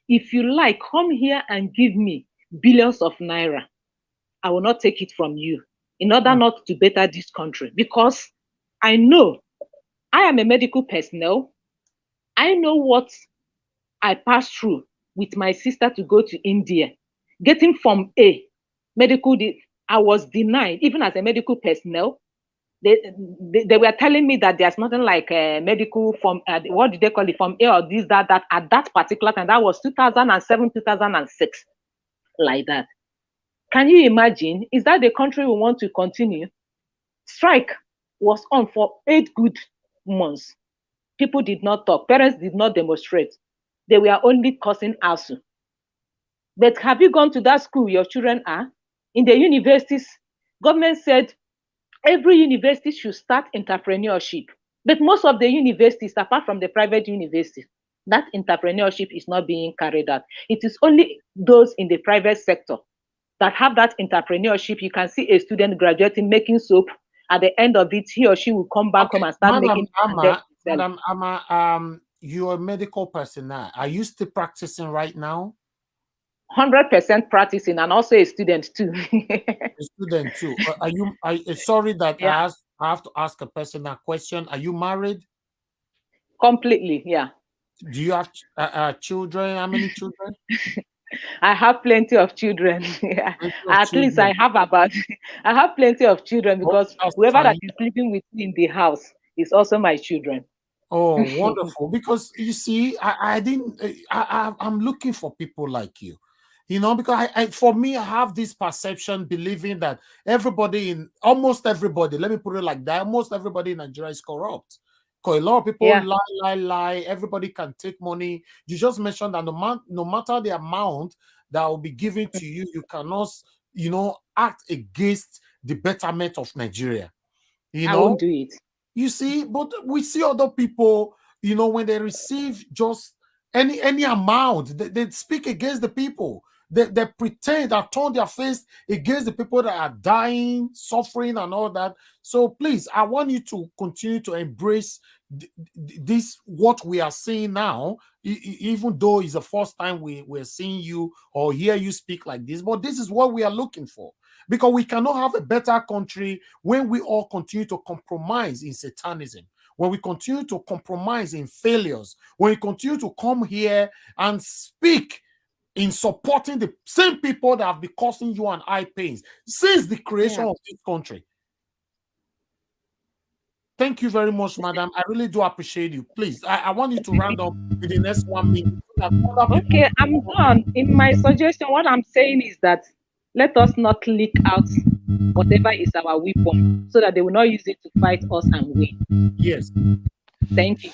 If you like, come here and give me billions of naira. I will not take it from you in order not to better this country, because I know I am a medical personnel. I know what I passed through with my sister to go to India, getting from A medical. I was denied, even as a medical personnel. They were telling me that there's nothing like a medical from what did they call it, from A or this, that at that particular time. That was 2007, 2006, like that. Can you imagine? Is that the country we want to continue? Strike was on for 8 good months. People did not talk. Parents did not demonstrate. They were only causing ASU. But have you gone to that school your children are? In the universities, government said every university should start entrepreneurship. But most of the universities, apart from the private universities, that entrepreneurship is not being carried out. It is only those in the private sector that have that entrepreneurship. You can see a student graduating, making soap. At the end of it, he or she will come back home and start making. Madam Amma, you're a medical personnel. Are you still practicing right now? 100% practicing, and also a student too. A student too. Sorry that I have to ask a personal question. Are you married? Completely, yeah. Do you have children? How many children? I have plenty of children. At least I have plenty of children, because whoever that is living with me in the house is also my children. Oh, wonderful. Because you see, I'm looking for people like you. You know, because for me, I have this perception, believing that almost everybody, let me put it like that, almost everybody in Nigeria is corrupt. Because a lot of people lie. Everybody can take money. You just mentioned that no matter the amount that will be given to you, you cannot, act against the betterment of Nigeria. I won't do it. You see, but we see other people, when they receive just any amount, they speak against the people. They pretend that turn their face against the people that are dying, suffering, and all that. So please, I want you to continue to embrace this, what we are seeing now, even though it's the first time we're seeing you or hear you speak like this. But this is what we are looking for. Because we cannot have a better country when we all continue to compromise in satanism, when we continue to compromise in failures, when we continue to come here and speak in supporting the same people that have been causing you and I pains since the creation of this country. Thank you very much, madam. I really do appreciate you. Please, I want you to round up in the next 1 minute. Okay, I'm done. In my suggestion, what I'm saying is that let us not leak out whatever is our weapon, so that they will not use it to fight us and win. Yes. Thank you.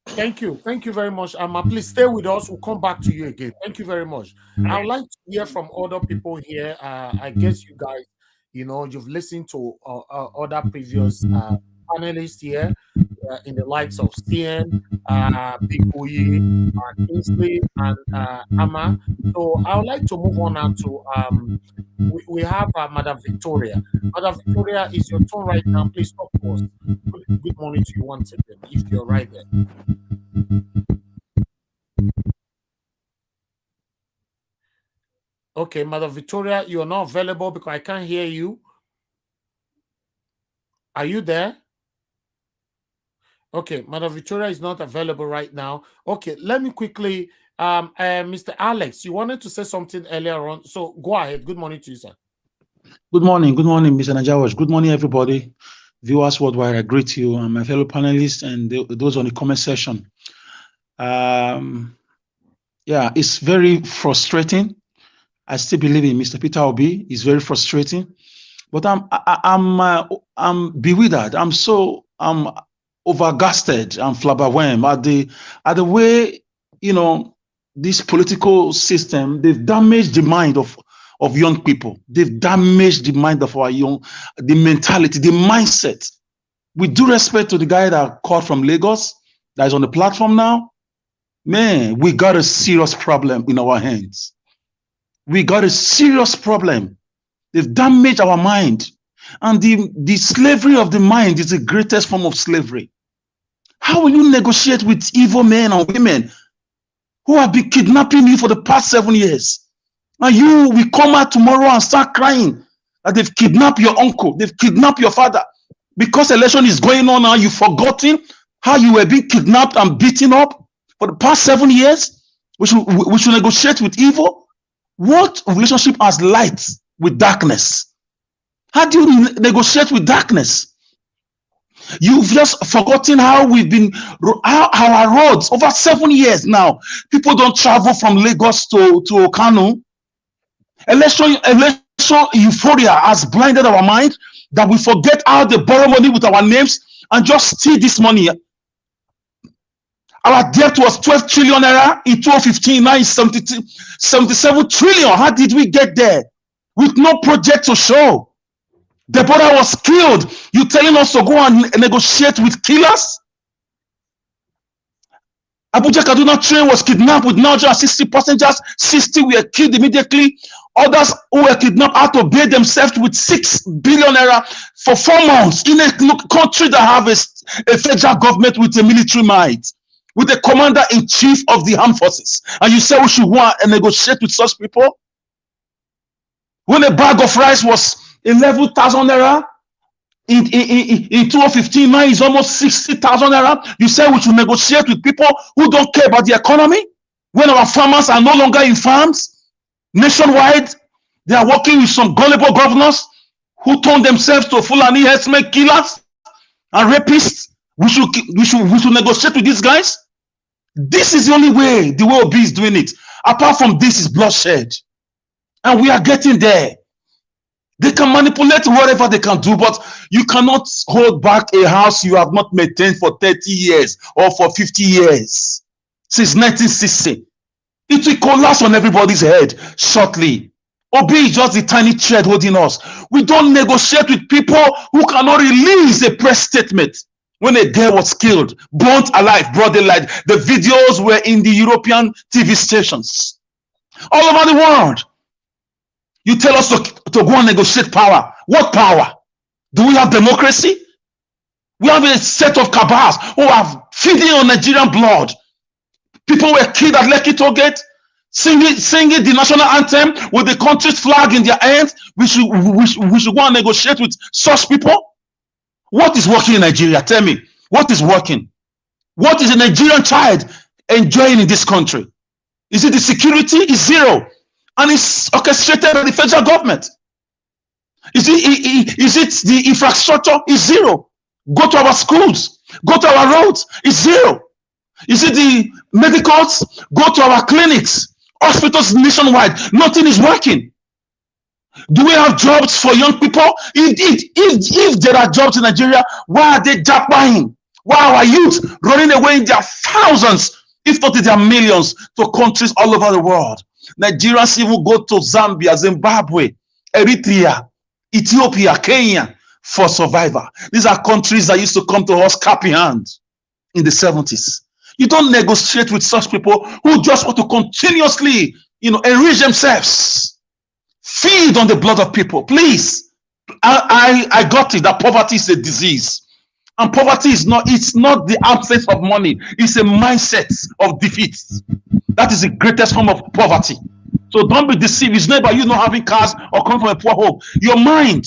Thank you. Thank you very much, Amma. Please stay with us. We'll come back to you again. Thank you very much. I would like to hear from other people here. I guess you guys, You know, you've listened to other previous panelists here in the likes of CN, Big Oye, Kingsley, and Amma. So I would like to move on now to we have Madam Victoria. Madam Victoria, is your turn right now. Please talk to us. Good morning to you once again, if you're right there. Okay, Madam Victoria, you're not available because I can't hear you. Are you there? Okay, Madam Victoria is not available right now. Okay, let me quickly, Mr. Alex, you wanted to say something earlier on, so go ahead. Good morning to you, sir. Good morning, Mr. Najawash. Good morning, everybody. Viewers worldwide, I greet you and my fellow panelists and those on the comment section. Yeah, it's very frustrating. I still believe in Mr. Peter Obi. It's very frustrating, but I'm bewildered. I'm overgasted and flabbergasted at the way, you know, this political system, they've damaged the mind of young people. They've damaged the mind of our the mentality, the mindset. With due respect to the guy that called from Lagos, that is on the platform now, man, we got a serious problem in our hands. We got a serious problem. They've damaged our mind. And the slavery of the mind is the greatest form of slavery. How will you negotiate with evil men and women who have been kidnapping you for the past 7 years? And you will come out tomorrow and start crying that they've kidnapped your uncle, they've kidnapped your father. Because election is going on now, you've forgotten how you were being kidnapped and beaten up for the past 7 years? We should negotiate with evil? What relationship has light with darkness? How do you negotiate with darkness? You've just forgotten how how our roads over 7 years now, people don't travel from Lagos to Kano. Election euphoria has blinded our mind that we forget how they borrow money with our names and just steal this money. Our debt was 12 trillion naira in 2015, now it's 77 trillion. How did we get there? With no project to show. The brother was killed. You telling us to go and negotiate with killers? Abuja Kaduna train was kidnapped with 960 passengers. 60 were killed immediately. Others who were kidnapped had to pay themselves with 6 billion naira for 4 months in a country that has a federal government with a military might, with the commander-in-chief of the armed forces. And you say we should go and negotiate with such people? When a bag of rice was 11,000 naira in 2015, now it's almost 60,000 naira. You say we should negotiate with people who don't care about the economy? When our farmers are no longer in farms nationwide, they are working with some gullible governors who turn themselves to Fulani herdsmen killers and rapists. We should negotiate with these guys. This is the only way the way Obi is doing it. Apart from this is bloodshed, and we are getting there. They can manipulate whatever they can do, but you cannot hold back a house you have not maintained for 30 years or for 50 years. Since 1960. It will collapse on everybody's head shortly. Obi is just the tiny thread holding us. We don't negotiate with people who cannot release a press statement. When a girl was killed, burnt alive, broad daylight, the videos were in the European TV stations. All over the world. You tell us to go and negotiate power. What power? Do we have democracy? We have a set of cabals who are feeding on Nigerian blood. People were killed at Lekki Toll Gate, singing the national anthem with the country's flag in their hands. We should go and negotiate with such people. What is working in Nigeria? Tell me. What is working? What is a Nigerian child enjoying in this country? Is it the security? It's zero. And it's orchestrated by the federal government. Is it the infrastructure? It's zero. Go to our schools. Go to our roads. It's zero. Is it the medicals? Go to our clinics. Hospitals nationwide. Nothing is working. Do we have jobs for young people? If there are jobs in Nigeria, why are they jackpying? Why are our youth running away in their thousands, if not in their millions, to countries all over the world? Nigerians even go to Zambia, Zimbabwe, Eritrea, Ethiopia, Kenya for survival. These are countries that used to come to us cap in hand in the 70s. You don't negotiate with such people who just want to continuously, enrich themselves, feed on the blood of people. Please, I got it that poverty is a disease, and poverty it's not the absence of money. It's a mindset of defeat. That is the greatest form of poverty. So don't be deceived. It's not about you not having cars or coming from a poor home. Your mind.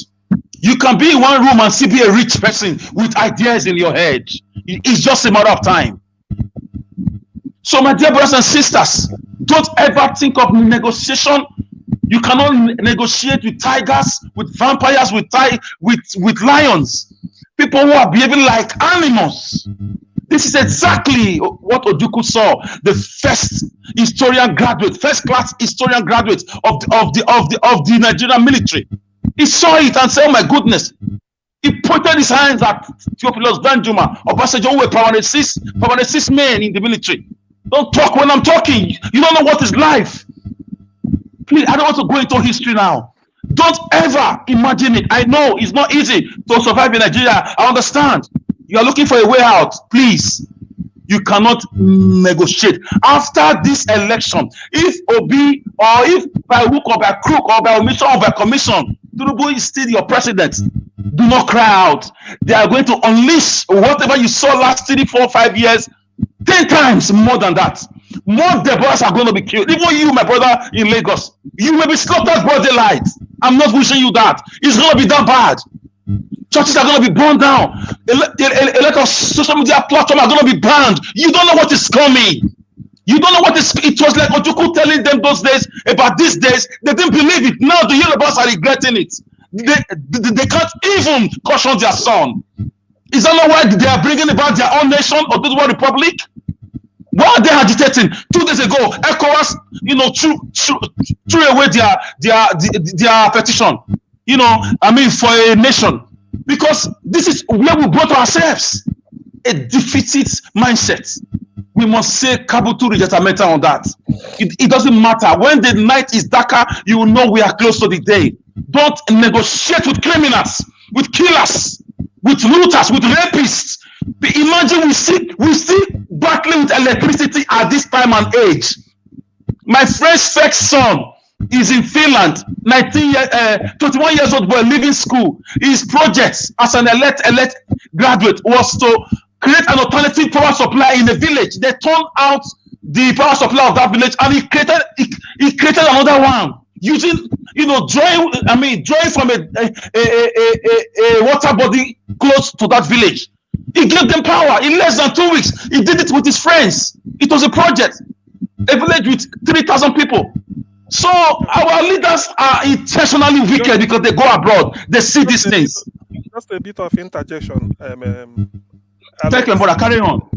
You can be in one room and still be a rich person with ideas in your head. It's just a matter of time. So, my dear brothers and sisters, don't ever think of negotiation. You cannot negotiate with tigers, with vampires, with lions. People who are behaving like animals. This is exactly what Ojukwu saw, the first class historian graduate of the Nigerian military. He saw it and said, "Oh my goodness." He pointed his hands at Theophilus Danjuma, Obasanjo, who were permanent men in the military. Don't talk when I'm talking. You don't know what is life. Please, I don't want to go into history now. Don't ever imagine it. I know it's not easy to survive in Nigeria. I understand. You are looking for a way out. Please, you cannot negotiate. After this election, if Obi, or if by hook or by crook or by omission or by commission, Tinubu is still your president, do not cry out. They are going to unleash whatever you saw last 3, 4, 5 years, 10 times more than that. More Deborahs are going to be killed. Even you, my brother in Lagos, you may be slaughtered broad daylight. I'm not wishing you that. It's going to be that bad. Churches are going to be burned down. A lot of social media platforms are going to be banned. You don't know what is coming. You don't know what is. It was like Ojukwu telling them those days about these days. They didn't believe it. Now the Yorubas are regretting it. They can't even caution their son. Is that not why they are bringing about their own nation or this world republic? Why are they agitating? 2 days ago, ECOWAS, threw away their petition. For a nation, because this is where we brought ourselves. A defeated mindset. We must say Kabutu Rejatameta on that. It doesn't matter. When the night is darker, you will know we are close to the day. Don't negotiate with criminals, with killers, with looters, with rapists. Imagine we see Backlinked Electricity at this time and age. My friend's first son is in Finland, 21 years old boy, leaving school. His project as an elect graduate was to create an alternative power supply in the village. They turned out the power supply of that village, and he created another one using, drawing from a water body close to that village. He gave them power in less than 2 weeks. He did it with his friends. It was a project, a village with 3,000 people. So our leaders are intentionally wicked because they go abroad. They see these things. Just a bit of interjection. Thank you, brother. Carry on.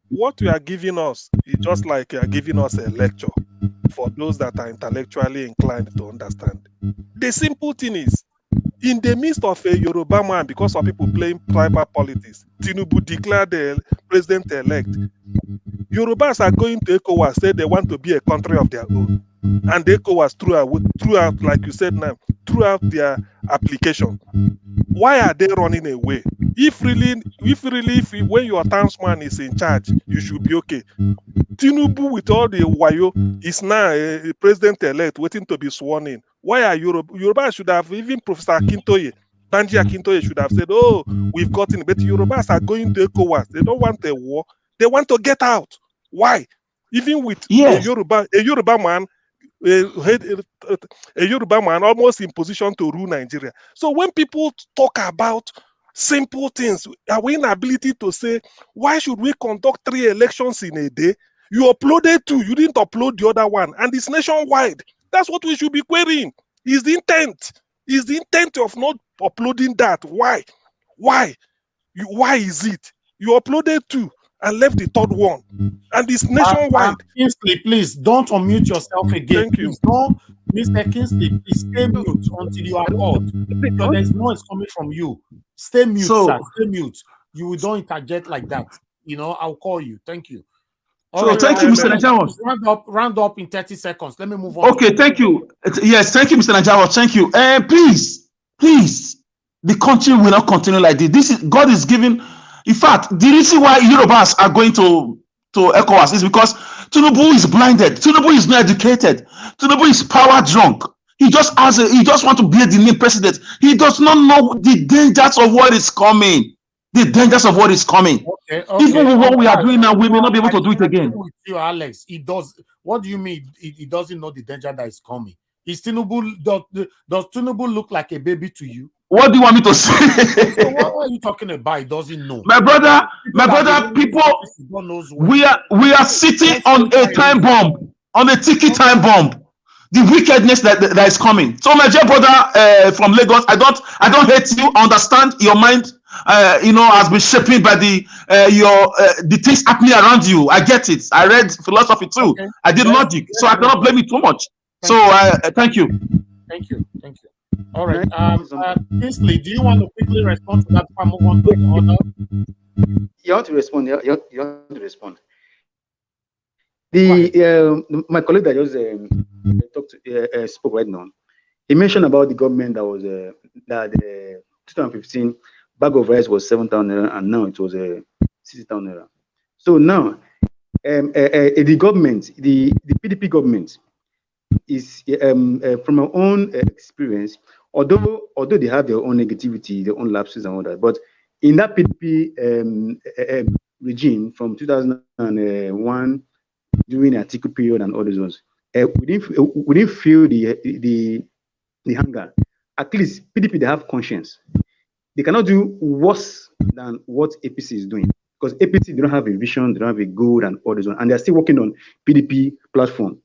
What you are giving us is just like you are giving us a lecture for those that are intellectually inclined to understand. The simple thing is, in the midst of a Yoruba man, because of people playing tribal politics, Tinubu declared the president-elect. Yorubas are going to ECOWAS, say they want to be a country of their own. And ECOWAS throughout, like you said now, throughout their application. Why are they running away? If when your townsman is in charge, you should be okay. Tinubu, with all the wayo, is now a president-elect waiting to be sworn in. Why are Yoruba should have, even Professor Akintoye, Banji Akintoye should have said, "Oh, we've gotten," but Yorubas are going to ECOWAS. They don't want a war. They want to get out. Why? Even with a Yoruba man, a Yoruba man almost in position to rule Nigeria. So when people talk about simple things, our inability to say, why should we conduct 3 elections in a day? You uploaded 2, you didn't upload the other one, and it's nationwide. That's what we should be querying. Is the intent? Is the intent of not uploading that? Why? Why is it? You uploaded 2 and left the 3rd one, and it's nationwide. Kingsley, please don't unmute yourself again. Thank you. Please don't, Mr. Kingsley, please stay mute until you are called. So there's noise coming from you. Stay mute, sir. Stay mute. You don't interject like that. I'll call you. Thank you. So thank you, Mr. Najawas. Round up in 30 seconds. Let me move on. Okay, thank you. Yes, thank you, Mr. Najawas. Thank you. Please, the country will not continue like this. God is giving. In fact, the reason why Yorubas are going to ECOWAS is because Tinubu is blinded. Tinubu is not educated. Tinubu is power drunk. He just want to be the new president. He does not know the dangers of what is coming. The dangers of what is coming. Okay. Even with what we are doing now, we may not be able to do it again. With you, Alex. He does. What do you mean? He doesn't know the danger that is coming. Is Tinubu does Tinubu look like a baby to you? What do you want me to say? So what are you talking about? He doesn't know. My brother, people, we are sitting on a time bomb, on a ticky time bomb. The wickedness that is coming. So, my dear brother from Lagos, I don't hate you. I understand your mind, has been shaped by the things happening around you. I get it. I read philosophy too. Okay. I did logic, so I cannot blame you too much. Thank you. Thank you. All right. Kingsley, do you want to quickly respond to that before I move on to the order? You have to respond. You have to respond. My colleague that just spoke right now, he mentioned about the government that was that 2015 bag of rice was 7,000 naira and now it was 60,000 naira. So now the government, the PDP government, is from our own experience, although they have their own negativity, their own lapses and all that, but in that PDP regime from 2001 during the Atiku period and all those ones, we didn't feel the hunger. At least PDP, they have conscience. They cannot do worse than what APC is doing, because APC, they don't have a vision, they don't have a goal and all those ones, and they're still working on PDP platform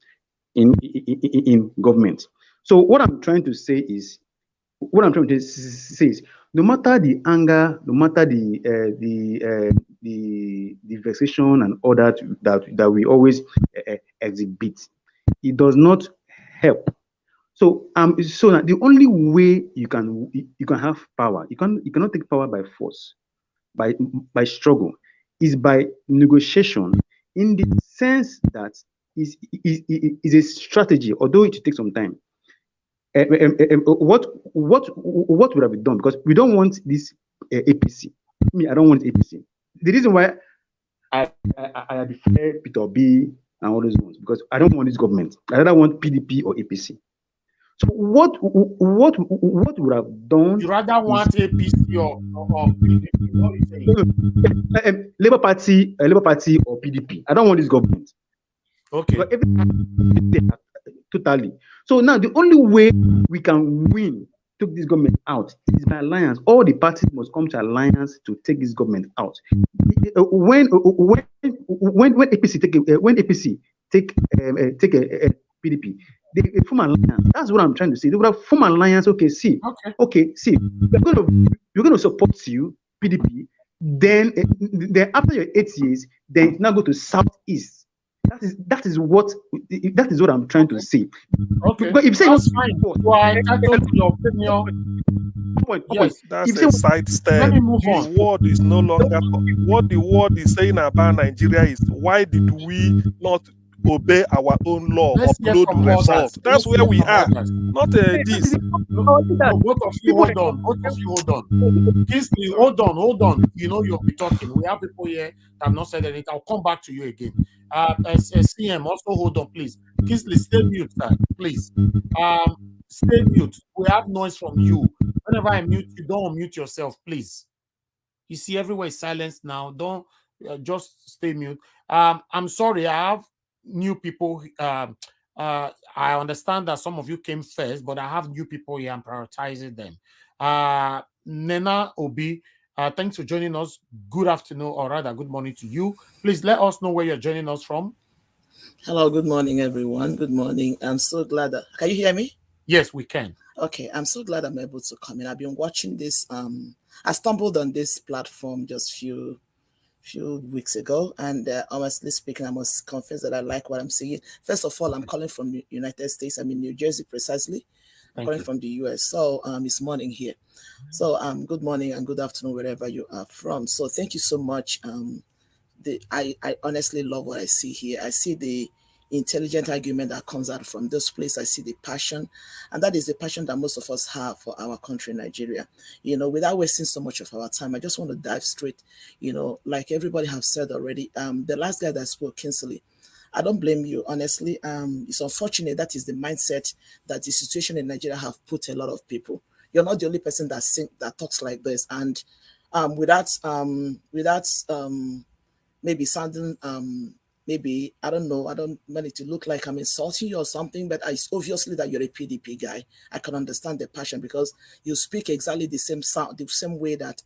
in government. So what I'm trying to say is, no matter the anger, no matter the vexation and all that we always exhibit, it does not help. So so the only way you can have power, you cannot take power by force, by struggle, is by negotiation, in the sense that is a strategy, although it takes some time. What would have been done? Because we don't want this APC. I don't want APC. The reason why I prefer Peter B and all those ones, because I don't want this government. I rather want PDP or APC. So what would have done? You rather want APC or PDP? What are you saying? Labour Party or PDP. I don't want this government. Okay. Totally. So now the only way we can win to take this government out is by alliance. All the parties must come to alliance to take this government out. When APC take a PDP, they form an alliance. That's what I'm trying to say. They would have formed an alliance. Okay, see, we're going to support you, PDP. Then after your 8 years, then now go to Southeast. That is what I'm trying to say. Okay, but if you say that's fine. You are entitled to your opinion. Yes, that's a side step. Let me move His on. word is no longer what the word is saying about Nigeria is, why did we not obey our own law, upload the result? That's where we are. Not this. No, both of you hold on. Kingsley, hold on. You know you'll be talking. We have people here that have not said anything. I'll come back to you again. As CM, also hold on, please. Kingsley, stay mute, sir, please. Stay mute. We have noise from you. Whenever I mute you, don't unmute yourself, please. You see, everywhere is silence now. Don't just stay mute. I'm sorry, I have new people. I understand that some of you came first, but I have new people here and prioritizing them. Nena Obi, thanks for joining us. Good afternoon, or rather, good morning to you. Please let us know where you're joining us from. Hello, good morning, everyone. Good morning. I'm so glad that, can you hear me? Yes, we can. Okay, I'm so glad I'm able to come in. I've been watching this. I stumbled on this platform just few weeks ago, and honestly speaking, I must confess that I like what I'm seeing. First of all, I'm calling from the United States. I'm in New Jersey, precisely. I'm calling from the US. So it's morning here. So good morning and good afternoon wherever you are from. So thank you so much, I honestly love what I see here. I see the intelligent argument that comes out from this place. I see the passion, and that is the passion that most of us have for our country, Nigeria. Without wasting so much of our time, I just want to dive straight. Like everybody have said already, the last guy that spoke, Kinsley, I don't blame you, honestly. It's unfortunate that is the mindset that the situation in Nigeria have put a lot of people. You're not the only person that talks like this, and without maybe sounding maybe I don't know, I don't want it to look like I'm insulting you or something, but it's obviously that you're a PDP guy. I can understand the passion because you speak exactly the same sound, the same way that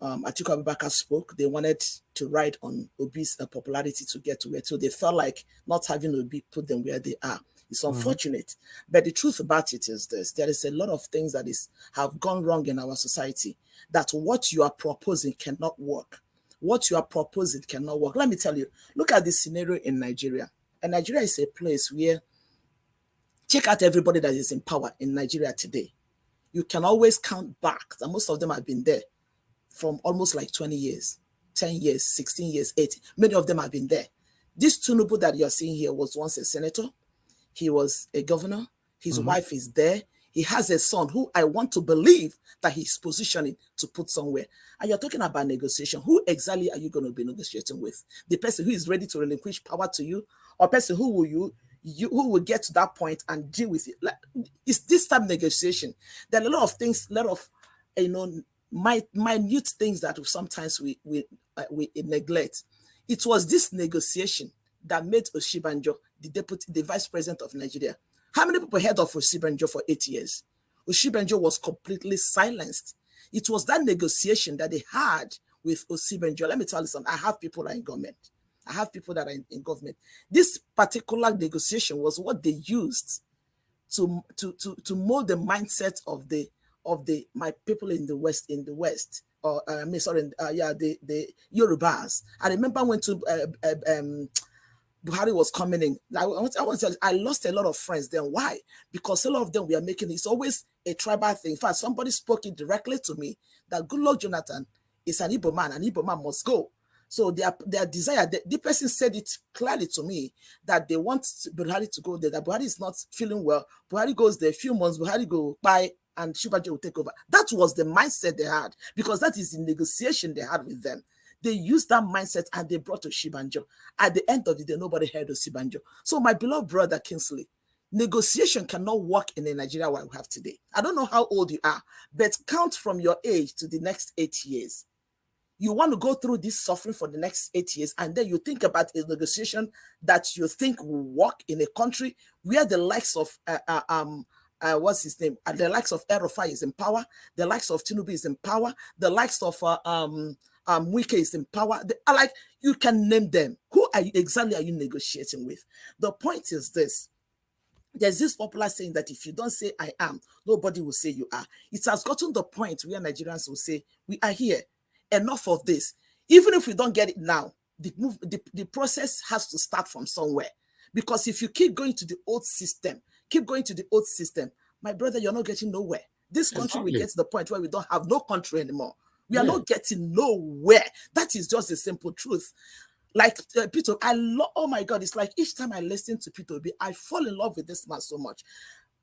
Atiku Abubakar spoke. They wanted to ride on Obi's popularity to get to where, so they felt like not having Obi put them where they are. It's unfortunate, but the truth about it is this: there is a lot of things that have gone wrong in our society. That what you are proposing cannot work. What you are proposing cannot work. Let me tell you. Look at the scenario in Nigeria. And Nigeria is a place where, check out everybody that is in power in Nigeria today. You can always count back, and most of them have been there from almost like 20 years, 10 years, 16 years, 18. Many of them have been there. This Tinubu that you're seeing here was once a senator. He was a governor. His wife is there. He has a son who I want to believe that he's positioning to put somewhere. And you're talking about negotiation. Who exactly are you going to be negotiating with? The person who is ready to relinquish power to you, or person who will get to that point and deal with it? Like, it's this type of negotiation. There are a lot of things, a lot of minute things that sometimes we neglect. It was this negotiation that made Oshibanjo the vice president of Nigeria. How many people heard of Oshibanjo for 8 years? Oshibanjo was completely silenced. It was that negotiation that they had with Oshibanjo. Let me tell you something. I have people that are in government. I have people that are in government. This particular negotiation was what they used to mold the mindset of my people in the West, or the Yorubas. I remember when Buhari was coming in. I lost a lot of friends then. Why? Because a lot of them we are making it's always a tribal thing. In fact, somebody spoke it directly to me that Goodluck Jonathan is an Igbo man, and Igbo man must go. So their desire, the person said it clearly to me that they want Buhari to go there, that Buhari is not feeling well. Buhari goes there a few months, Buhari go by and Shibajo will take over. That was the mindset they had, because that is the negotiation they had with them. They used that mindset and they brought Oshibanjo. At the end of the day, nobody heard Oshibanjo. So my beloved brother Kingsley, negotiation cannot work in the Nigeria we have today. I don't know how old you are, but count from your age to the next 8 years. You want to go through this suffering for the next 8 years, and then you think about a negotiation that you think will work in a country where the likes of what's his name? The likes of Erofai is in power. The likes of Tinubu is in power. The likes of Wike is in power. You can name them. Who exactly are you negotiating with? The point is this. There's this popular saying that if you don't say I am, nobody will say you are. It has gotten the point where Nigerians will say, we are here. Enough of this. Even if we don't get it now, the process has to start from somewhere. Because if you keep going to the old system, my brother, you're not getting nowhere. This country will get to the point where we don't have no country anymore. We are not getting nowhere. That is just the simple truth. Like Peter, oh my God, it's like each time I listen to Peter B, I fall in love with this man so much.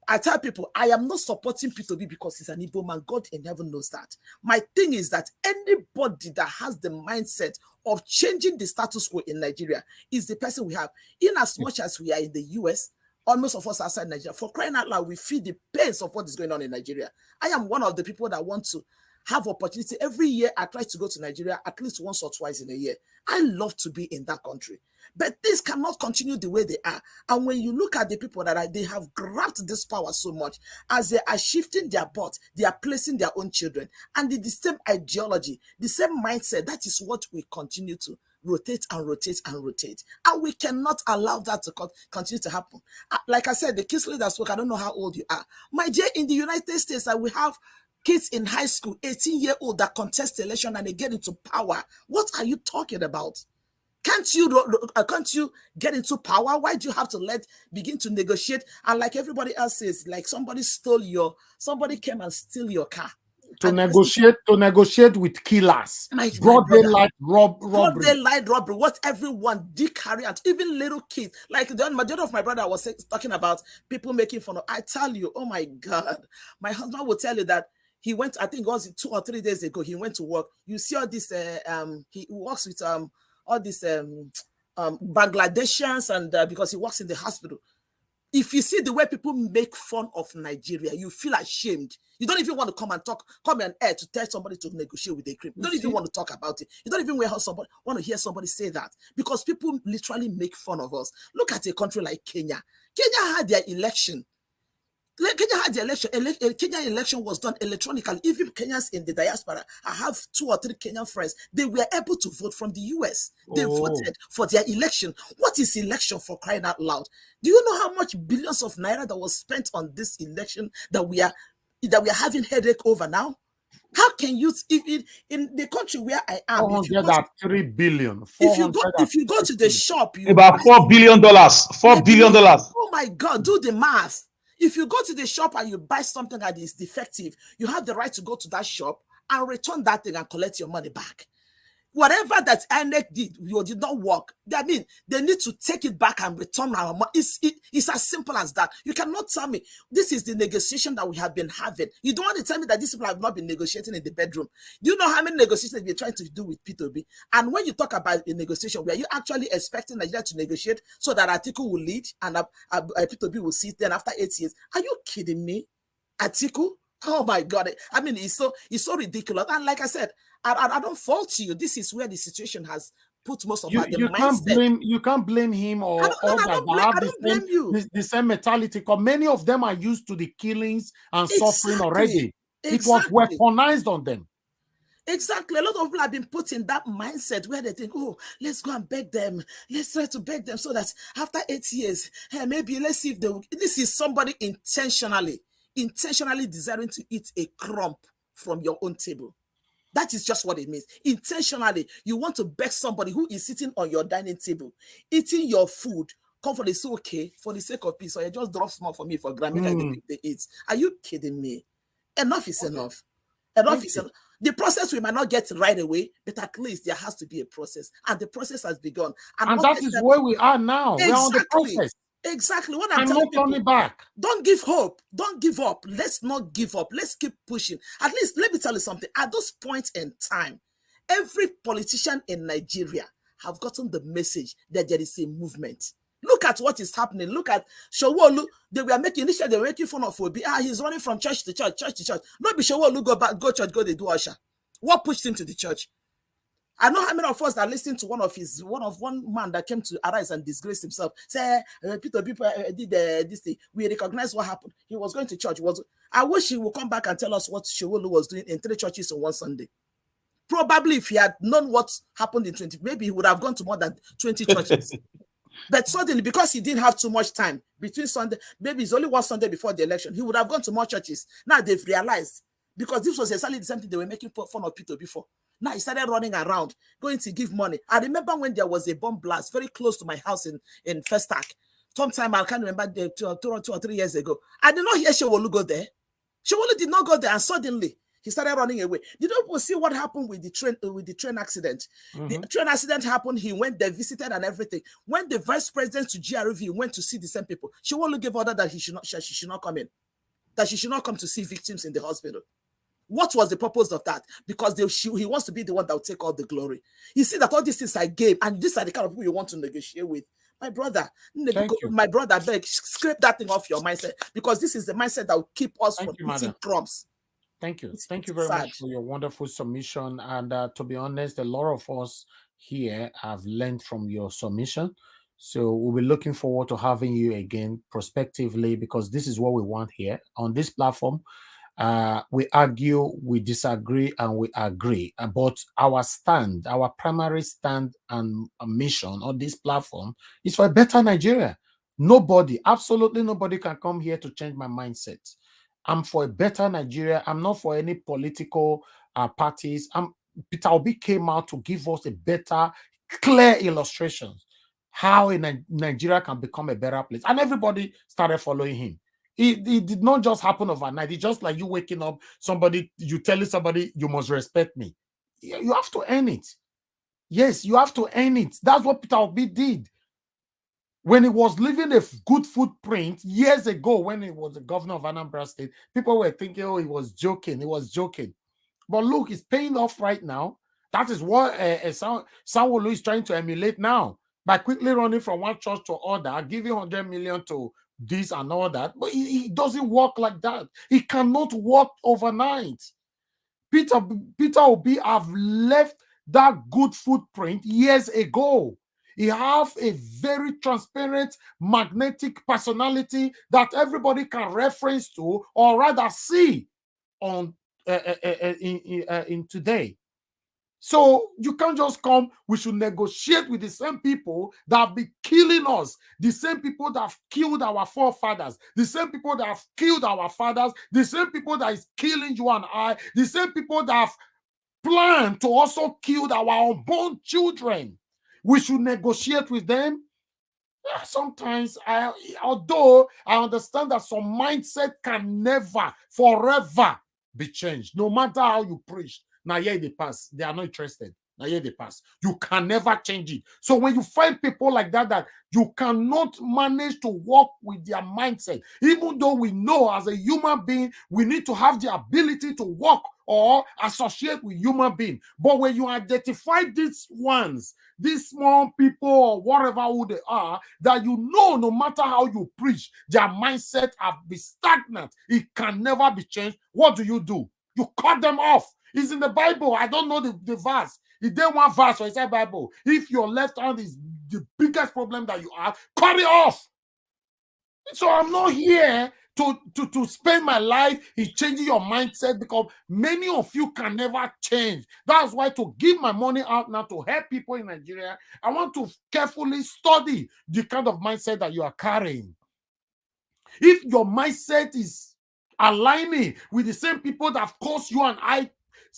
I tell people, I am not supporting Peter B because he's an Igbo man. God in heaven knows that. My thing is that anybody that has the mindset of changing the status quo in Nigeria is the person we have. In as much as we are in the US, almost of us outside Nigeria, for crying out loud, we feel the pains of what is going on in Nigeria. I am one of the people that want to have opportunity. Every year, I try to go to Nigeria at least once or twice in a year. I love to be in that country. But things cannot continue the way they are. And when you look at the people they have grabbed this power so much, as they are shifting their butt, they are placing their own children. And the same ideology, the same mindset, that is what we continue to rotate and rotate and rotate. And we cannot allow that to continue to happen. Like I said, the kids that spoke, I don't know how old you are. My dear, in the United States, we have kids in high school, 18-year-old that contest election and they get into power. What are you talking about? Can't you get into power? Why do you have to begin to negotiate? And like everybody else says, like somebody came and steal your car. To negotiate with killers. Broad daylight robbery. Daylight robbery. What everyone did carry out, even little kids. Like the majority of my brother was talking about people making fun of. I tell you, oh my God, my husband will tell you that he went. I think it was 2 or 3 days ago. He went to work. You see all this. He works with all these Bangladeshis, and because he works in the hospital. If you see the way people make fun of Nigeria, you feel ashamed. You don't even want to come and air to tell somebody to negotiate with a criminal. You don't even want to talk about it. You don't even want to hear somebody say that, because people literally make fun of us. Look at a country like Kenya. Kenya had their election. Kenya election was done electronically. Even Kenyans in the diaspora, I have 2 or 3 Kenyan friends, they were able to vote from the US. They voted for their election. What is election, for crying out loud? Do you know how much billions of naira that was spent on this election that we are having headache over now? How can you, in the country where I am, $403 billion. If you go to the shop, about $4 billion. $4 billion. Oh my God, do the math. If you go to the shop and you buy something that is defective, you have the right to go to that shop and return that thing and collect your money back. Whatever that INEC did not work. I mean, they need to take it back and return our money. It's as simple as that. You cannot tell me this is the negotiation that we have been having. You don't want to tell me that these people have not been negotiating in the bedroom. Do you know how many negotiations we're trying to do with P2B? And when you talk about a negotiation, were you actually expecting Nigeria to negotiate so that Atiku will lead and P2B will sit then after 8 years? Are you kidding me? Atiku? Oh my God. I mean, it's so ridiculous. And like I said, I don't fault you. This is where the situation has put most of our mindset. You can't blame him or others that have the same mentality, because many of them are used to the killings and suffering already. It was weaponized on them. Exactly. A lot of people have been put in that mindset where they think, oh, let's go and beg them. Let's try to beg them so that after 8 years, maybe let's see if they will. This is somebody intentionally desiring to eat a crumb from your own table. That is just what it means. Intentionally, you want to beg somebody who is sitting on your dining table, eating your food. Comfort is okay for the sake of peace. So you just drop small for me for granted they eat. Are you kidding me? Enough is enough. Enough is enough. The process we might not get right away, but at least there has to be a process, and the process has begun. And that is where we are now. Exactly. We're on the process. Exactly what I'm telling people. Turning back. Don't give hope. Don't give up. Let's not give up. Let's keep pushing. At least let me tell you something. At this point in time, every politician in Nigeria have gotten the message that there is a movement. Look at what is happening. Look at Shawolu. They were making fun of Obi. He's running from church to church, church to church. Not be Shawolu go church, go they do usher. What pushed him to the church? I know how many of us are listening to one man that came to Arise and disgrace himself. Say, people did this thing. We recognize what happened. He was going to church. I wish he would come back and tell us what Shewolu was doing in 3 churches on one Sunday. Probably if he had known what happened in 20, maybe he would have gone to more than 20 churches. But suddenly, because he didn't have too much time between Sunday, maybe it's only one Sunday before the election, he would have gone to more churches. Now they've realized, because this was exactly the same thing they were making fun of Peter before. Now he started running around, going to give money. I remember when there was a bomb blast very close to my house in Festac. Sometime I can't remember, 2 or 3 years ago. I did not hear Shewolu go there. Shewolu did not go there, and suddenly he started running away. Did you see what happened with the train accident? The train accident happened. He went there, visited and everything. When the vice president to GRV went to see the same people, Shewolu gave order that she should not come in, that she should not come to see victims in the hospital. What was the purpose of that? Because he wants to be the one that will take all the glory. You see that all these things are game, and these are the kind of people you want to negotiate with. My brother, beg, scrape that thing off your mindset, because this is the mindset that will keep us from eating crumbs. Thank you. Thank you very much for your wonderful submission. And to be honest, a lot of us here have learned from your submission. So we'll be looking forward to having you again prospectively, because this is what we want here on this platform. We argue, we disagree, and we agree. But our primary stand and mission on this platform is for a better Nigeria. Nobody, absolutely nobody can come here to change my mindset. I'm for a better Nigeria. I'm not for any political parties. Peter Obi came out to give us a better, clear illustration how Nigeria can become a better place. And everybody started following him. It did not just happen overnight. It's just like you waking up, you telling somebody you must respect me. You have to earn it. Yes, you have to earn it. That's what Peter Obi did. When he was leaving a good footprint years ago, when he was the governor of Anambra State, people were thinking, oh, he was joking. He was joking. But look, it's paying off right now. That is what Sanwo-Olu is trying to emulate now by quickly running from one church to other, giving 100 million to this and all that. But it doesn't work like that. It cannot work overnight. Peter Obi have left that good footprint years ago. He have a very transparent, magnetic personality that everybody can reference to or rather see on in today. So you can't just come, we should negotiate with the same people that have been killing us, the same people that have killed our forefathers, the same people that have killed our fathers, the same people that is killing you and I, the same people that have planned to also kill our unborn children. We should negotiate with them. Sometimes, although I understand that some mindset can never, forever be changed, no matter how you preach. Now, here they pass. They are not interested. Now, here they pass. You can never change it. So when you find people like that you cannot manage to work with their mindset, even though we know as a human being, we need to have the ability to work or associate with human beings. But when you identify these ones, these small people or whatever who they are, that you know no matter how you preach, their mindset have been stagnant. It can never be changed. What do? You cut them off. It's in the Bible. I don't know the verse. If they want verse or it's a Bible, if your left hand is the biggest problem that you have, cut it off. So I'm not here to spend my life in changing your mindset, because many of you can never change. That's why to give my money out now to help people in Nigeria, I want to carefully study the kind of mindset that you are carrying. If your mindset is aligning with the same people that have caused you and I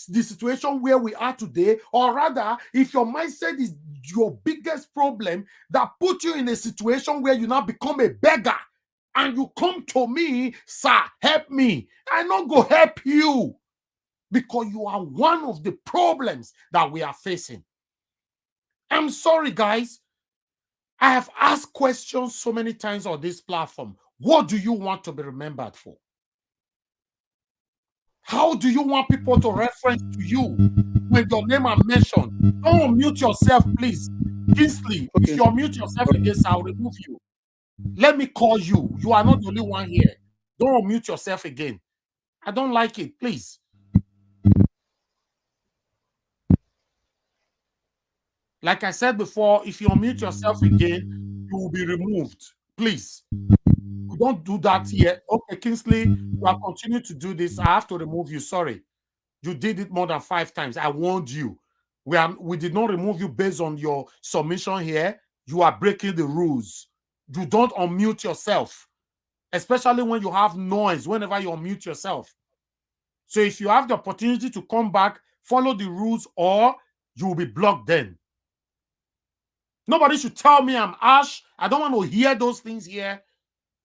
the situation where we are today, or rather, if your mindset is your biggest problem that put you in a situation where you now become a beggar and you come to me, sir, help me, I not go help you, because you are one of the problems that we are facing. I'm sorry, guys. I have asked questions so many times on this platform. What do you want to be remembered for? How do you want people to reference to you when your name are mentioned? Don't unmute yourself, please. Kingsley, if you unmute yourself again, I'll remove you. Let me call you. You are not the only one here. Don't unmute yourself again. I don't like it, please. Like I said before, if you unmute yourself again, you will be removed. Please. We don't do that here. Okay, Kingsley, you are continuing to do this. I have to remove you. Sorry. You did it more than 5 times. I warned you. We did not remove you based on your submission here. You are breaking the rules. You don't unmute yourself, especially when you have noise, whenever you unmute yourself. So if you have the opportunity to come back, follow the rules, or you will be blocked then. Nobody should tell me I'm harsh. I don't want to hear those things here,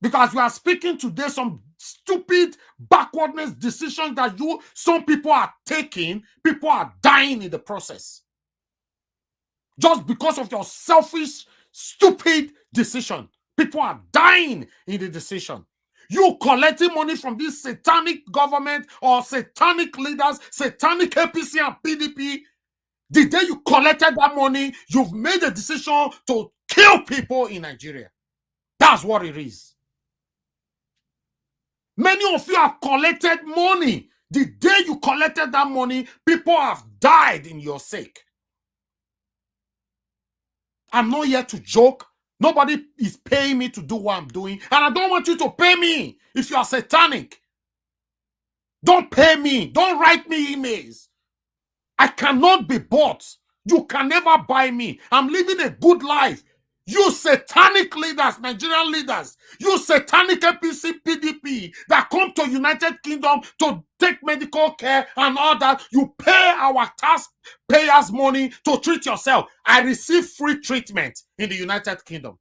because we are speaking today some stupid backwardness decisions that some people are taking. People are dying in the process just because of your selfish, stupid decision. People are dying in the decision. You collecting money from this satanic government or satanic leaders, satanic APC and PDP. The day you collected that money, you've made a decision to kill people in Nigeria. That's what it is. Many of you have collected money. The day you collected that money, people have died in your sake. I'm not here to joke. Nobody is paying me to do what I'm doing. And I don't want you to pay me if you are satanic. Don't pay me. Don't write me emails. I cannot be bought. You can never buy me. I'm living a good life. You satanic leaders, Nigerian leaders, you satanic APC, PDP that come to United Kingdom to take medical care and all that, you pay our taxpayers' money to treat yourself. I receive free treatment in the United Kingdom.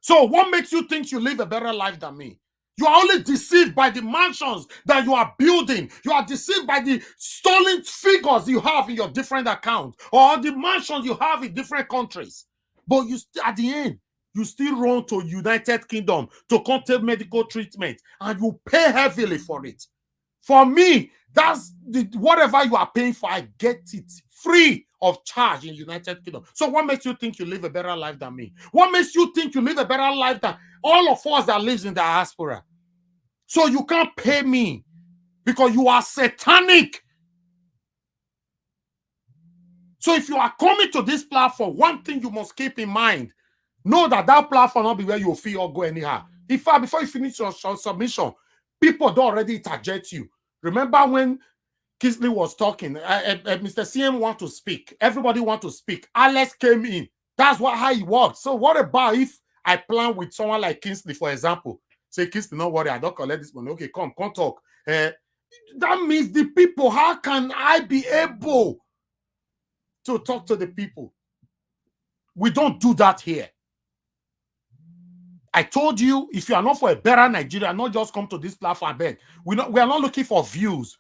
So what makes you think you live a better life than me? You are only deceived by the mansions that you are building. You are deceived by the stolen figures you have in your different accounts or the mansions you have in different countries. But you at the end, you still run to United Kingdom to contain medical treatment and you pay heavily for it. For me, that's whatever you are paying for, I get it free of charge in United Kingdom. So what makes you think you live a better life than me? What makes you think you live a better life than all of us that lives in the diaspora? So you can't pay me because you are satanic. So if you are coming to this platform, one thing you must keep in mind, know that that platform will not be where you feel or go anyhow. In fact, before you finish your submission, people don't already target you. Remember when Kisley was talking, Mr. CM want to speak. Everybody want to speak. Alex came in. That's how he works. So what about if I plan with someone like Kingsley, for example? Say, Kingsley, don't worry, I don't collect this money. Okay, come talk. That means the people, how can I be able to talk to the people? We don't do that here. I told you, if you are not for a better Nigeria, not just come to this platform, beg. We are not looking for views.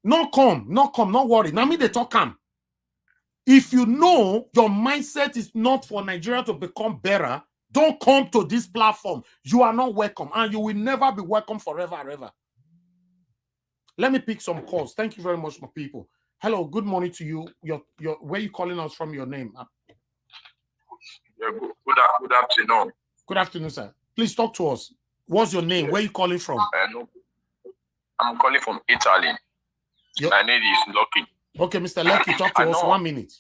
Not come, not worry. Now me they talk come. If you know your mindset is not for Nigeria to become better, don't come to this platform. You are not welcome, and you will never be welcome forever, ever. Let me pick some calls. Thank you very much, my people. Hello, good morning to you. Where are you calling us from? Your name? Yeah, good afternoon. Good afternoon, sir. Please talk to us. What's your name? Where are you calling from? I'm calling from Italy. My name is Lucky. Okay, Mr. Lucky, talk to us 1 minute.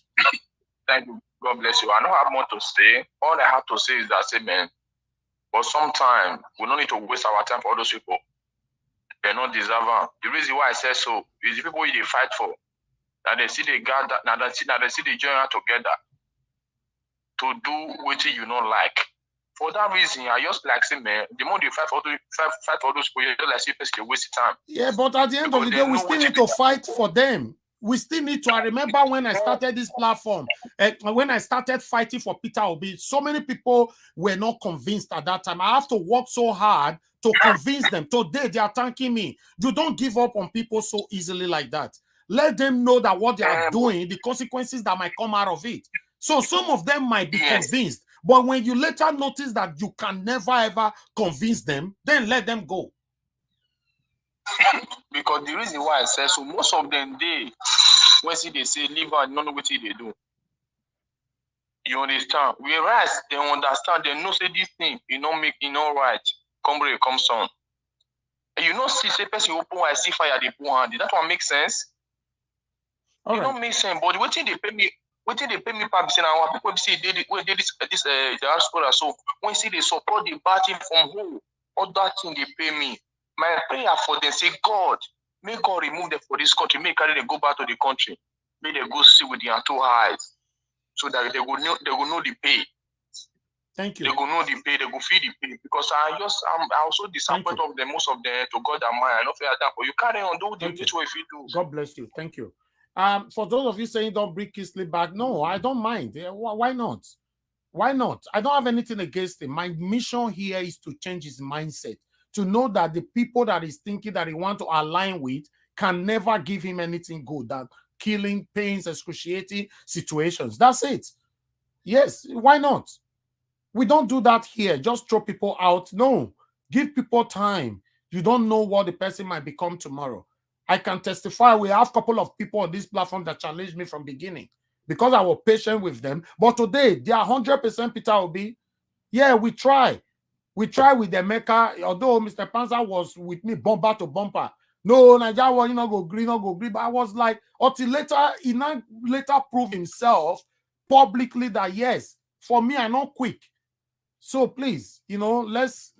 Thank you. God bless you. I don't have more to say. All I have to say is that, amen. But sometimes we don't need to waste our time for all those people. They're not deserving. The reason why I say so is the people they fight for. Now they see they gather, now they see they join together to do what you don't like. For that reason, I just like say, man, the more they fight for those people, you just like see people waste time. Yeah, but at the end of the day, we still need to fight for them. We still need to. I remember when I started this platform, when I started fighting for Peter Obi, so many people were not convinced at that time. I have to work so hard to convince them. Today, they are thanking me. You don't give up on people so easily like that. Let them know that what they are doing, the consequences that might come out of it. So some of them might be convinced. But when you later notice that you can never, ever convince them, then let them go. Because the reason why I say so, most of them, when they say leave out, don't know what they do. You understand? Whereas they understand, they know say this thing, right. Come son. And you know, see, say person open I see fire, they put hand. That one makes sense. It don't make sense. But what they pay me, per now people say they this diaspora. So when see they support the party from who, all that thing they pay me. My prayer for them say, God, may God remove them for this country, may carry them go back to the country, may they go see with their two eyes, so that they will know the pay. Thank you. They will know the pay, they will feel the pay. Because I'm also disappointed of them, most of them to God and mine. I don't feel that, but you carry on, do this way if you do. God bless you. Thank you. For those of you saying don't bring Kisley back, no, I don't mind. Why not? Why not? I don't have anything against him. My mission here is to change his mindset, to know that the people that he's thinking that he wants to align with can never give him anything good, that killing, pains, excruciating situations. That's it. Yes, why not? We don't do that here. Just throw people out. No, give people time. You don't know what the person might become tomorrow. I can testify. We have a couple of people on this platform that challenged me from beginning because I was patient with them. But today, they are 100% Peter Obi. Yeah, we try. We try with the Emeka, although Mr. Panzer was with me bumper to bumper. No, Nigeria, not go green, not go green. But I was like, until later, he not later proved himself publicly that yes, for me, I'm not quick. So please, let's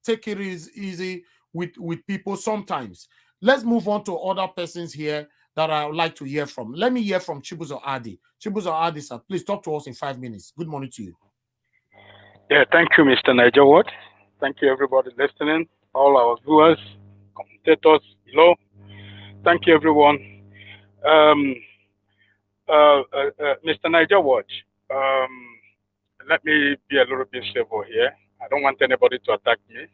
take it easy with people sometimes. Let's move on to other persons here that I would like to hear from. Let me hear from Chibuzo Adi. Chibuzo Adi, sir, please talk to us in 5 minutes. Good morning to you. Yeah, thank you, Mr. Niger. Thank you, everybody listening, all our viewers, commentators below. Thank you, everyone. Mr. Niger, let me be a little bit civil here. I don't want anybody to attack me.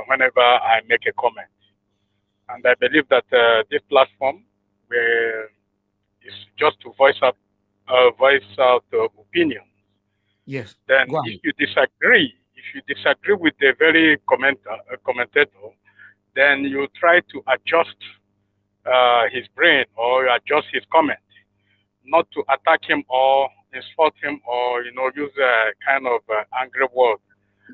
whenever I make a comment. And I believe that this platform is just to voice out opinion. Yes. Then Go if ahead. you disagree with the very commentator, then you try to adjust his brain or adjust his comment, not to attack him or insult him or use a kind of angry word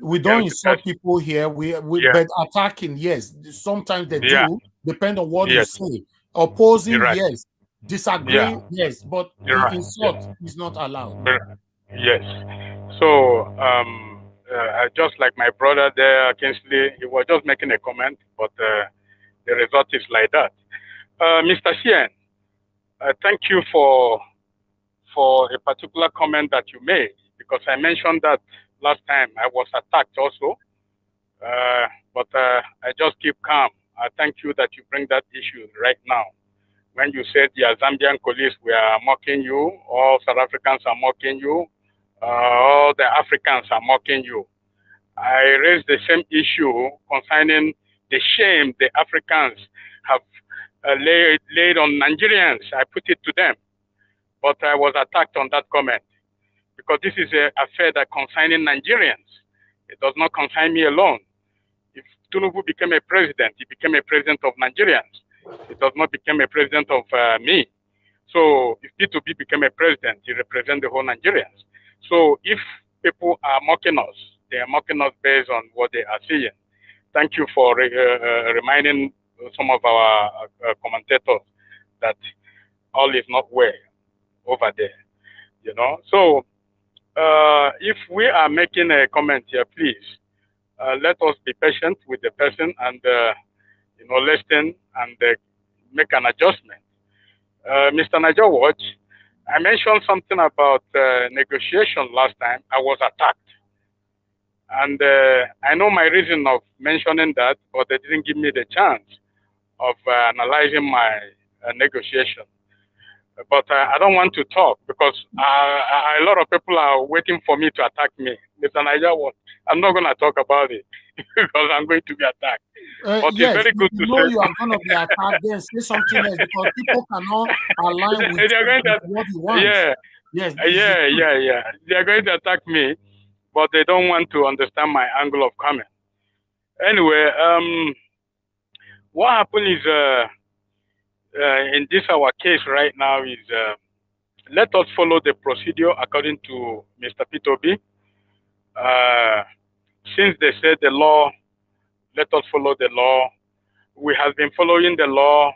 We don't against the insult person. people here. We Yeah, but attacking, yes. Sometimes they yeah, do, depend on what you yes, say. you're Opposing, right. yes. Yeah, Disagreeing, yes. But you're right. insult is not allowed. Yes. So, just like my brother there, Kingsley, he was just making a comment, but the result is like that. Mr. Cien, thank you for a particular comment that you made, because I mentioned that last time I was attacked also, but I just keep calm. I thank you that you bring that issue right now. When you said the Zambian police were mocking you, all South Africans are mocking you, all the Africans are mocking you. I raised the same issue concerning the shame the Africans have laid on Nigerians. I put it to them, but I was attacked on that comment because this is an affair that concerning Nigerians. It does not concern me alone. If Tinubu became a president, he became a president of Nigerians. It does not become a president of me. So if P2B became a president, he represents the whole Nigerians. So if people are mocking us, they are mocking us based on what they are seeing. Thank you for reminding some of our commentators that all is not well over there. So if we are making a comment here, please let us be patient with the person and listen and make an adjustment. Mr. Niger Watch, I mentioned something about negotiation last time. I was attacked. And I know my reason of mentioning that, but they didn't give me the chance of analyzing my negotiation. But I don't want to talk because a lot of people are waiting for me to attack me. Mr. Niger Watch, I'm not going to talk about it because I'm going to be attacked. But Yes, it's very good if to you know say. you are going to be attacked, then say something else because people cannot align with They're going to, what you want. yeah, Yes, yeah. They're going to attack me, but they don't want to understand my angle of comment. Anyway, what happened is in this our case right now is let us follow the procedure according to Mr. P2B. Since they said the law, let us follow the law. We have been following the law.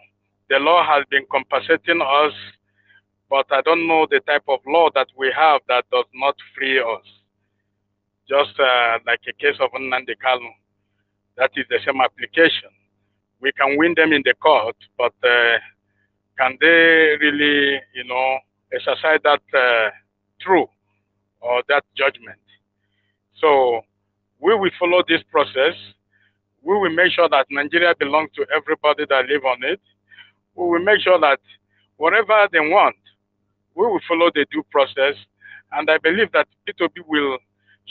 The law has been compensating us, but I don't know the type of law that we have that does not free us. Just like a case of Nnamdi Kanu, that is the same application. We can win them in the court, but can they really, exercise that truth or that judgment? So we will follow this process. We will make sure that Nigeria belongs to everybody that live on it. We will make sure that whatever they want, we will follow the due process. And I believe that P2B will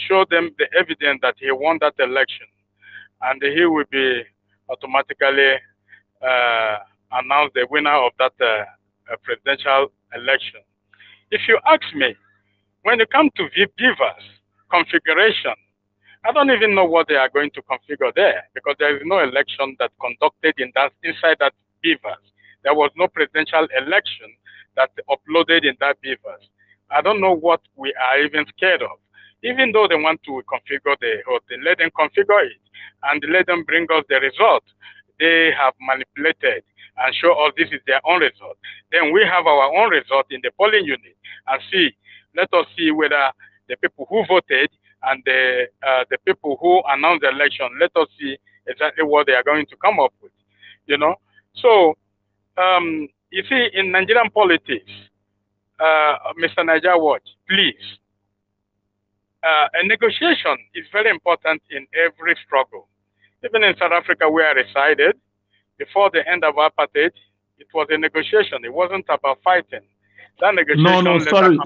show them the evidence that he won that election. And he will be automatically announced the winner of that presidential election. If you ask me, when it comes to BVAS configuration, I don't even know what they are going to configure there because there is no election that conducted inside that BVAS. There was no presidential election that uploaded in that BVAS. I don't know what we are even scared of. Even though they want to configure the whole thing, let them configure it and let them bring us the result they have manipulated and show us this is their own result. Then we have our own result in the polling unit and see. Let us see whether the people who voted and the people who announced the election, let us see exactly what they are going to come up with, So, you see, in Nigerian politics, Mr. Niger Watch, please, a negotiation is very important in every struggle. Even in South Africa, where I resided, before the end of apartheid, it was a negotiation. It wasn't about fighting. That negotiation. No,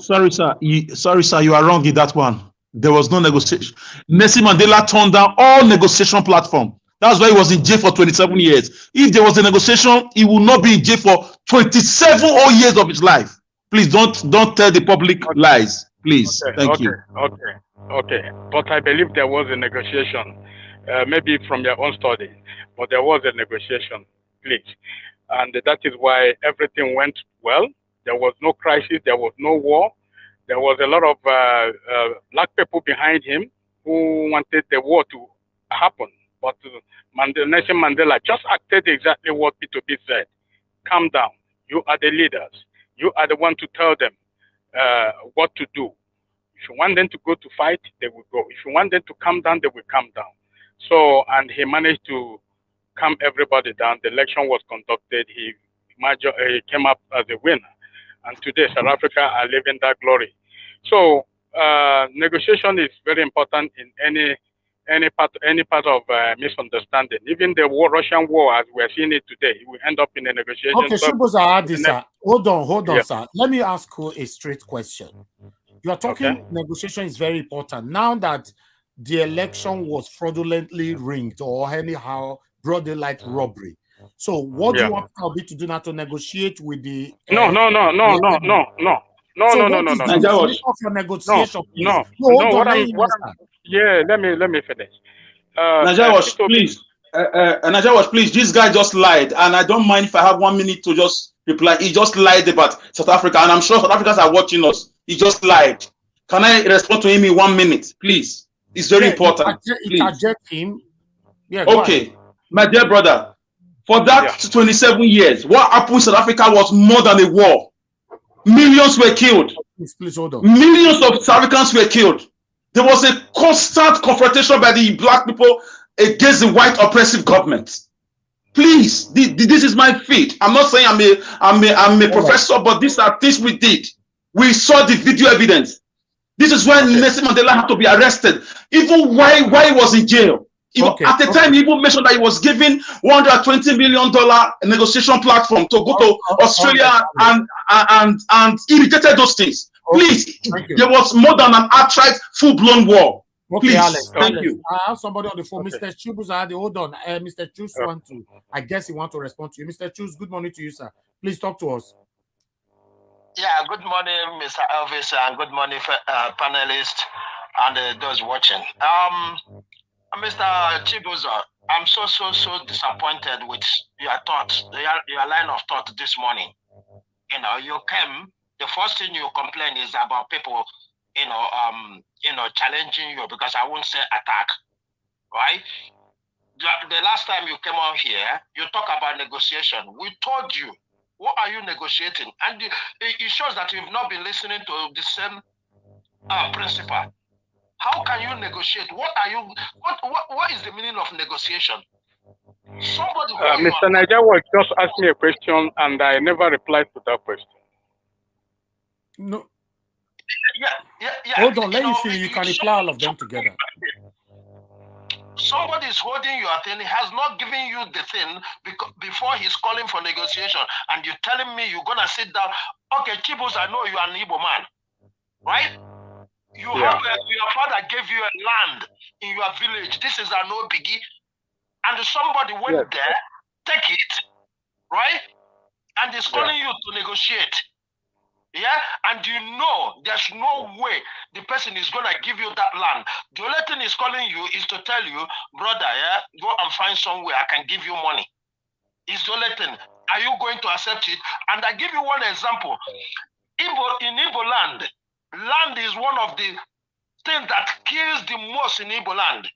sorry, sir. Sorry, sir. You are wrong in that one. There was no negotiation. Nelson Mandela turned down all negotiation platform. That's why he was in jail for 27 years. If there was a negotiation, he would not be in jail for 27 whole years of his life. Please don't tell the public lies. Please. Thank you. Okay. But I believe there was a negotiation, maybe from your own study, but there was a negotiation, please. And that is why everything went well. There was no crisis. There was no war. There was a lot of black people behind him who wanted the war to happen. But Nelson Mandela just acted exactly what P2P said. Calm down. You are the leaders. You are the one to tell them what to do. If you want them to go to fight, they will go. If you want them to calm down, they will calm down. So, and he managed to calm everybody down. The election was conducted. He came up as a winner. And today, South Africa are living that glory. So, negotiation is very important in any part of misunderstanding. Even the Russian war, as we are seeing it today, we end up in a negotiation. Okay, Shuboza, sir. Hold on, Yeah. sir. Let me ask you a straight question. You are talking negotiation is very important. Now that the election was fraudulently rigged or anyhow broad daylight robbery. So what do you want Obi to do now to negotiate with the No. So No. what is the definition of your negotiation, please? No. Hold on, Let me finish. Najawash, please. Najawash, please. This guy just lied, and I don't mind if I have 1 minute to just reply. He just lied about South Africa, and I'm sure South Africans are watching us. He just lied. Can I respond to him in 1 minute, please? It's very important. Him. Yeah, okay, my dear brother, for that 27 years, what happened in South Africa was more than a war. Millions were killed. Please hold on. Millions of South Africans were killed. There was a constant confrontation by the black people against the white oppressive government. Please, this is my feat. I'm not saying I'm a professor, but these are things we did. We saw the video evidence. This is when Nelson Mandela had to be arrested, even while he was in jail. At the time, he even mentioned that he was given $120 million negotiation platform to go to Australia, and he rejected those things. Please, there was more than an outright full-blown war. Please, Alex, thank you. I have somebody on the phone, Mr. Chubuza. Hold on, Mr. Chus I guess he want to respond to you. Mr. Chus, good morning to you, sir. Please talk to us. Yeah, good morning, Mr. Elvis, and good morning, panelists and those watching. Mr. Chibuza, I'm so disappointed with your thoughts, your line of thought this morning. You came, the first thing you complain is about people, challenging you, because I won't say attack, right? The last time you came on here, you talk about negotiation. We told you, what are you negotiating? And it shows that you've not been listening to the same principle. How can you negotiate? What is the meaning of negotiation? Somebody Mr. Najawa just asked me a question and I never replied to that question. No. Yeah. Hold on, let you finish. You can reply all of them together. Somebody is holding your thing. He has not given you the thing before he's calling for negotiation, and you're telling me you're gonna sit down. Okay, Chibos, I know you are an Igbo man, right? You have your father gave you a land in your village. This is an no biggie, and somebody went there, take it, right? And he's calling you to negotiate. Yeah, and there's no way the person is gonna give you that land. The only thing he's calling you is to tell you, brother, go and find somewhere I can give you money. It's the only thing. Are you going to accept it? And I give you one example. In Igbo land is one of the things that kills the most in Igbo land.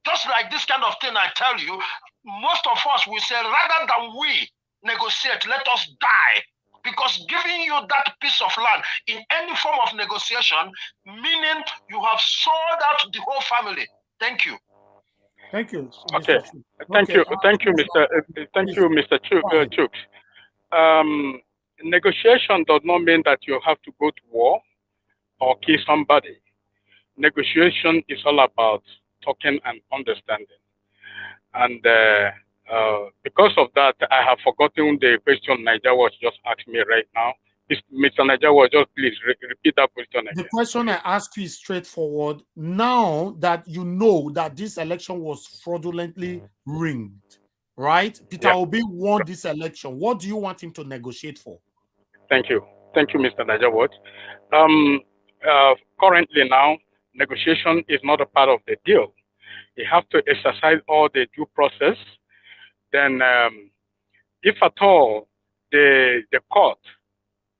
Just like this kind of thing I tell you, most of us will say, rather than we negotiate, let us die. Because giving you that piece of land in any form of negotiation, meaning you have sold out the whole family. Thank you. Thank you. Okay. Thank you, Mr. Chooks. Negotiation does not mean that you have to go to war or kill somebody. Negotiation is all about talking and understanding. And because of that, I have forgotten the question Niger was just asking me right now. Mr. Najawa, just please repeat that question again. The question I ask you is straightforward. Now that you know that this election was fraudulently rigged, right? Peter Obi won this election. What do you want him to negotiate for? Thank you. Thank you, Mr. Najawat. Currently now, negotiation is not a part of the deal. You have to exercise all the due process. Then, if at all, the court,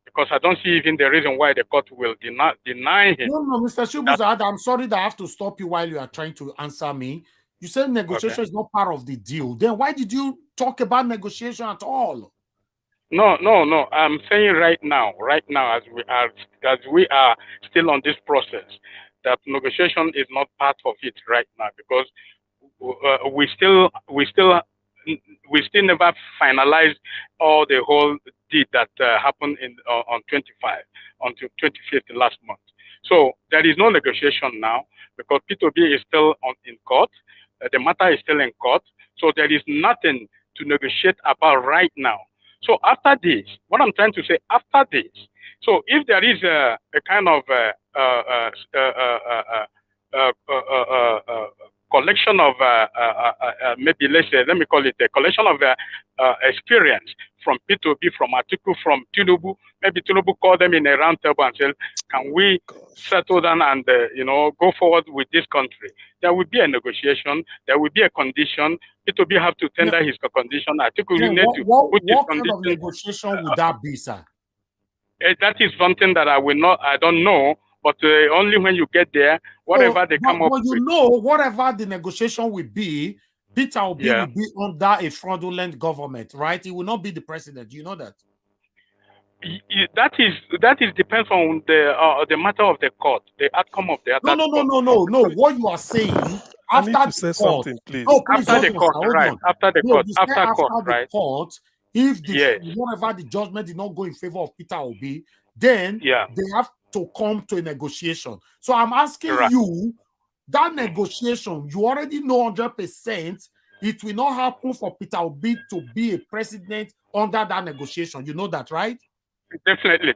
because I don't see even the reason why the court will deny him. No, Mr. Shibuzad, I'm sorry that I have to stop you while you are trying to answer me. You said negotiation is not part of the deal. Then why did you talk about negotiation at all? No. I'm saying right now, as we are still on this process, that negotiation is not part of it right now, because we still never finalized all the whole deed that happened on 25th last month. So there is no negotiation now because P2B is still in court. The matter is still in court. So there is nothing to negotiate about right now. So after this, what I'm trying to say, after this, so if there is a kind of collection of maybe let me call it a collection of experience from P2B, from Atiku, from Tinubu. Maybe Tinubu call them in a round table and say, can we settle down and go forward with this country? There will be a negotiation. There will be a condition. P2B have to tender his condition. Atiku will need to put his what condition. kind of negotiation would that be, sir? That is something that I don't know. But only when you get there, whatever they come up with. You know, whatever the negotiation will be, Peter Obi will be under a fraudulent government, right? He will not be the president. You know that? That is depends on the matter of the court, the outcome of the other. No. What you are saying after the court, please. No, please, after the court, right? After the court, after court, right? Court, if whatever the judgment did not go in favor of Peter Obi, then they have to come to a negotiation. So I'm asking you, that negotiation, you already know 100% it will not happen for Peter Obi to be a president under that negotiation. You know that, right? Definitely.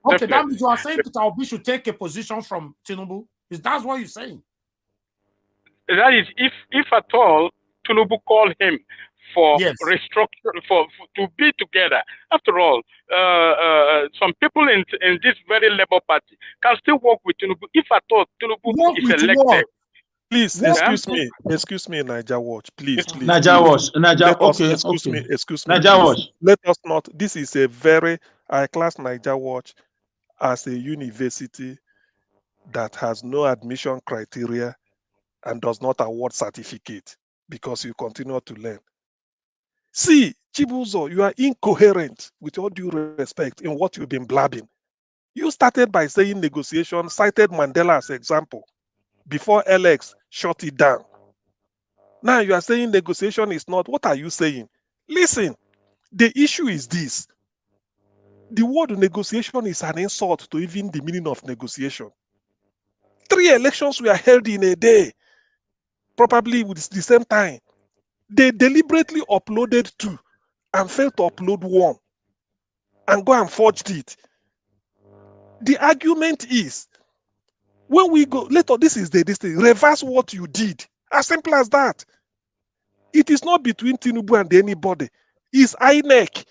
Okay, that means you are saying Peter Obi should take a position from Tinubu? That's what you're saying? That is, if at all, Tinubu call him for restructure, to be together. After all, some people in this very Labour Party can still work with Tinubu if at all Tinubu is elected. Please, excuse me, Naija Watch. Please. Naija Watch, excuse me. Naija Watch. Let us not. This is a very high-class Naija Watch as a university that has no admission criteria and does not award certificate because you continue to learn. See, Chibuzo, you are incoherent with all due respect in what you've been blabbing. You started by saying negotiation, cited Mandela as example before LX shut it down. Now you are saying negotiation is not. What are you saying? Listen, the issue is this. The word negotiation is an insult to even the meaning of negotiation. 3 elections were held in a day, probably with the same time. They deliberately uploaded 2 and failed to upload 1 and go and forged it. The argument is, when we go, this is this thing, reverse what you did. As simple as that. It is not between Tinubu and anybody. It's INEC.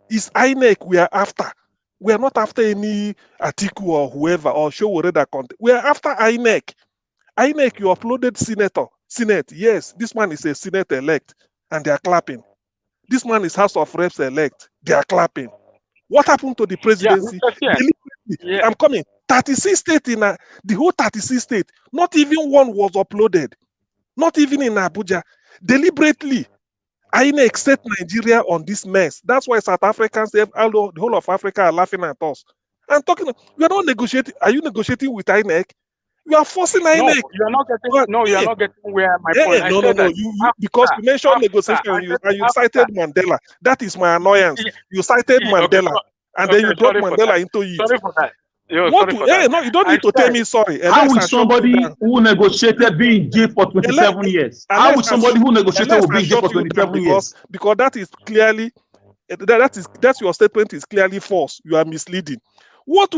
It's INEC we are after. We are not after any Atiku or whoever or Showore content. We are after INEC. INEC, you uploaded Senate. Yes, this man is a Senate elect and they are clapping. This man is House of Reps elect. They are clapping. What happened to the presidency? I'm coming. 36 states in the whole 36 states, not even one was uploaded. Not even in Abuja. Deliberately, INEC set Nigeria on this mess. That's why South Africans, the whole of Africa are laughing at us. I'm talking, we are not negotiating. Are you negotiating with INEC? You are forcing INEC. No, you're not getting where my point. No. Because you mentioned negotiation and you cited Mandela. That is my annoyance. You cited Mandela and then you brought Mandela into it. Sorry for that. No, you don't need to tell me sorry. How will somebody who negotiated be in jail for 27 years? How will somebody who negotiated will be in jail for 27 years? Because that is clearly that's your statement is clearly false. You are misleading. What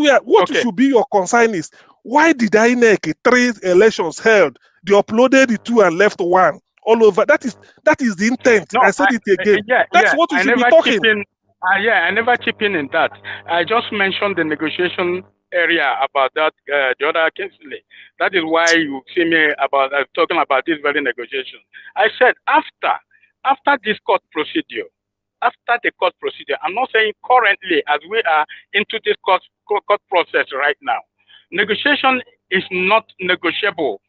should be your concern is, why did INEC 3 elections held? They uploaded the 2 and left 1 all over. That is the intent. No, I said it again. That's what you I should be never talking. chip in. I never chip in that. I just mentioned the negotiation area about that, the other Kingsley. That is why you see me about talking about this very negotiation. I said after this court procedure, I'm not saying currently as we are into this court process right now. Negotiation is not negotiable.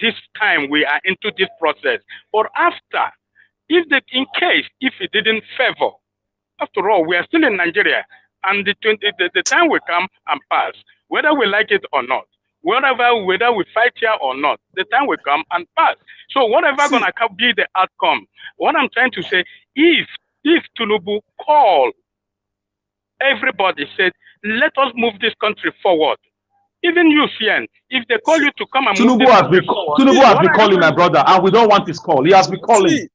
This time we are into this process. But after, if it didn't favor, after all, we are still in Nigeria, and the time will come and pass, whether we like it or not. Whether we fight here or not, the time will come and pass. So whatever gonna be the outcome, what I'm trying to say, if Tinubu call everybody, said, let us move this country forward. Even you, CN, if they call you to come and move this country forward, Tinubu has been calling, my brother, and we don't want his call. He has been calling.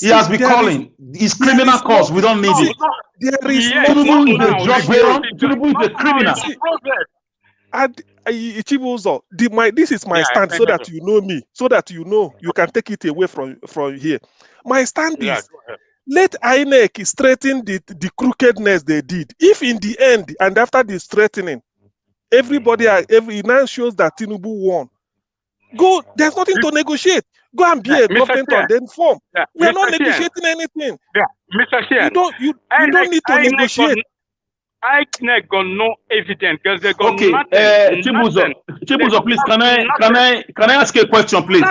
He has been calling. His criminal calls, we don't need it. Tinubu is a drug baron. Tinubu is a criminal. Ichibuzo, this is my stand, so that you know me, so that you know you can take it away from here. My stand is, let INEC straighten the crookedness they did. If in the end and after the straightening, it now shows that Tinubu won, go. There's nothing to negotiate. Go and be a government on then form. We are not negotiating anything. Yeah, Mr. Sien, You don't need to negotiate. INEC got no evidence because they got nothing. Chibuzo, please, can I ask you a question, please?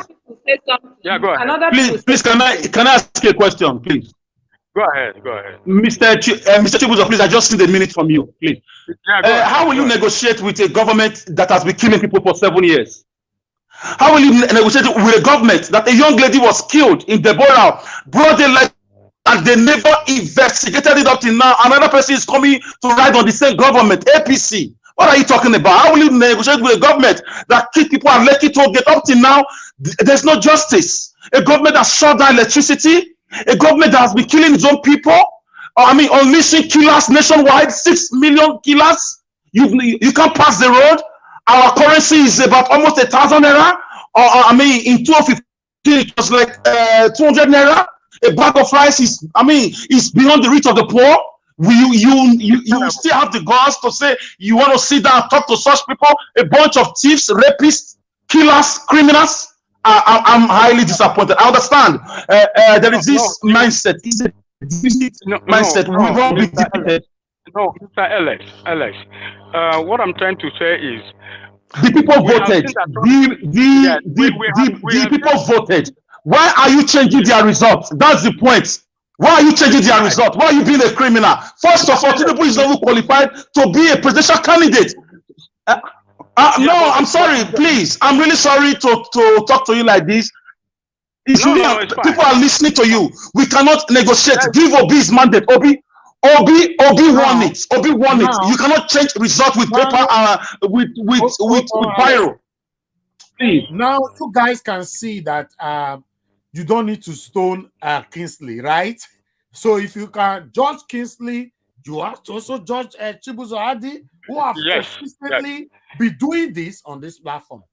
Yeah, go ahead. Please, can I ask you a question, please? Go ahead. Mr. Chibuzo, please, I just need a minute from you, please. Yeah, how will you negotiate with a government that has been killing people for 7 years? How will you negotiate with a government that a young lady was killed in Deborah, broad daylight, and they never investigated it up till now? Another person is coming to ride on the same government, APC. What are you talking about? How will you negotiate with a government that keep people and let it all get up till now? There's no justice. A government that shut down electricity, a government that has been killing its own people, unleashing killers nationwide, 6 million killers. You can't pass the road. Our currency is about almost 1,000 naira. In 2015, it was like 200 naira. A bag of rice is beyond the reach of the poor. You still have the guts to say you want to sit down and talk to such people? A bunch of thieves, rapists, killers, criminals. I'm highly disappointed. I understand. There is this mindset. It's a mindset. We won't be defeated. No, Mr. Alex. What I'm trying to say is, the people voted. The people voted. Why are you changing their results? That's the point. Why are you changing their result? Why are you being a criminal? First of all, Tinubu is not qualified to be a presidential candidate. No, I'm sorry, please. I'm really sorry to talk to you like this. People are listening to you. We cannot negotiate. Give Obi his mandate. Obi won it. Obi won it. You cannot change result with paper with viral. Please. Now you guys can see that you don't need to stone Kingsley, right? So if you can judge Kingsley, you have to also judge Chibuzo Adi, who have consistently been doing this on this platform.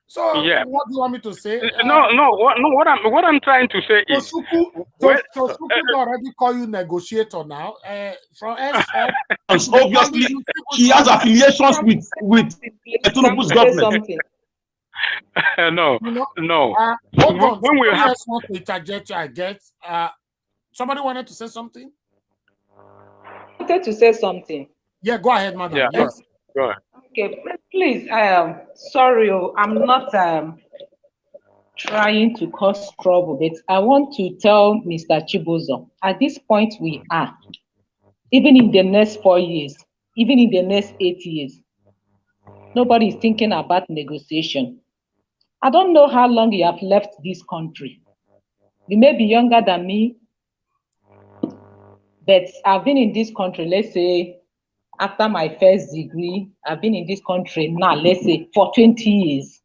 So what do you want me to say? What I'm trying to say is, Toshuku already call you negotiator now. From obviously he has affiliations with Tinubu's government. No. Hold on. When we have want to interject, I get. Somebody wanted to say something. Wanted to say something. Yeah, go ahead, madam. Yeah, yes. Go ahead. Okay, please. Sorry, I'm not trying to cause trouble, but I want to tell Mr. Chibuzo, at this point we are, even in the next 4 years, even in the next 8 years, nobody is thinking about negotiation. I don't know how long you have left this country. You may be younger than me, but I've been in this country, let's say, after my first degree, I've been in this country now, let's say, for 20 years.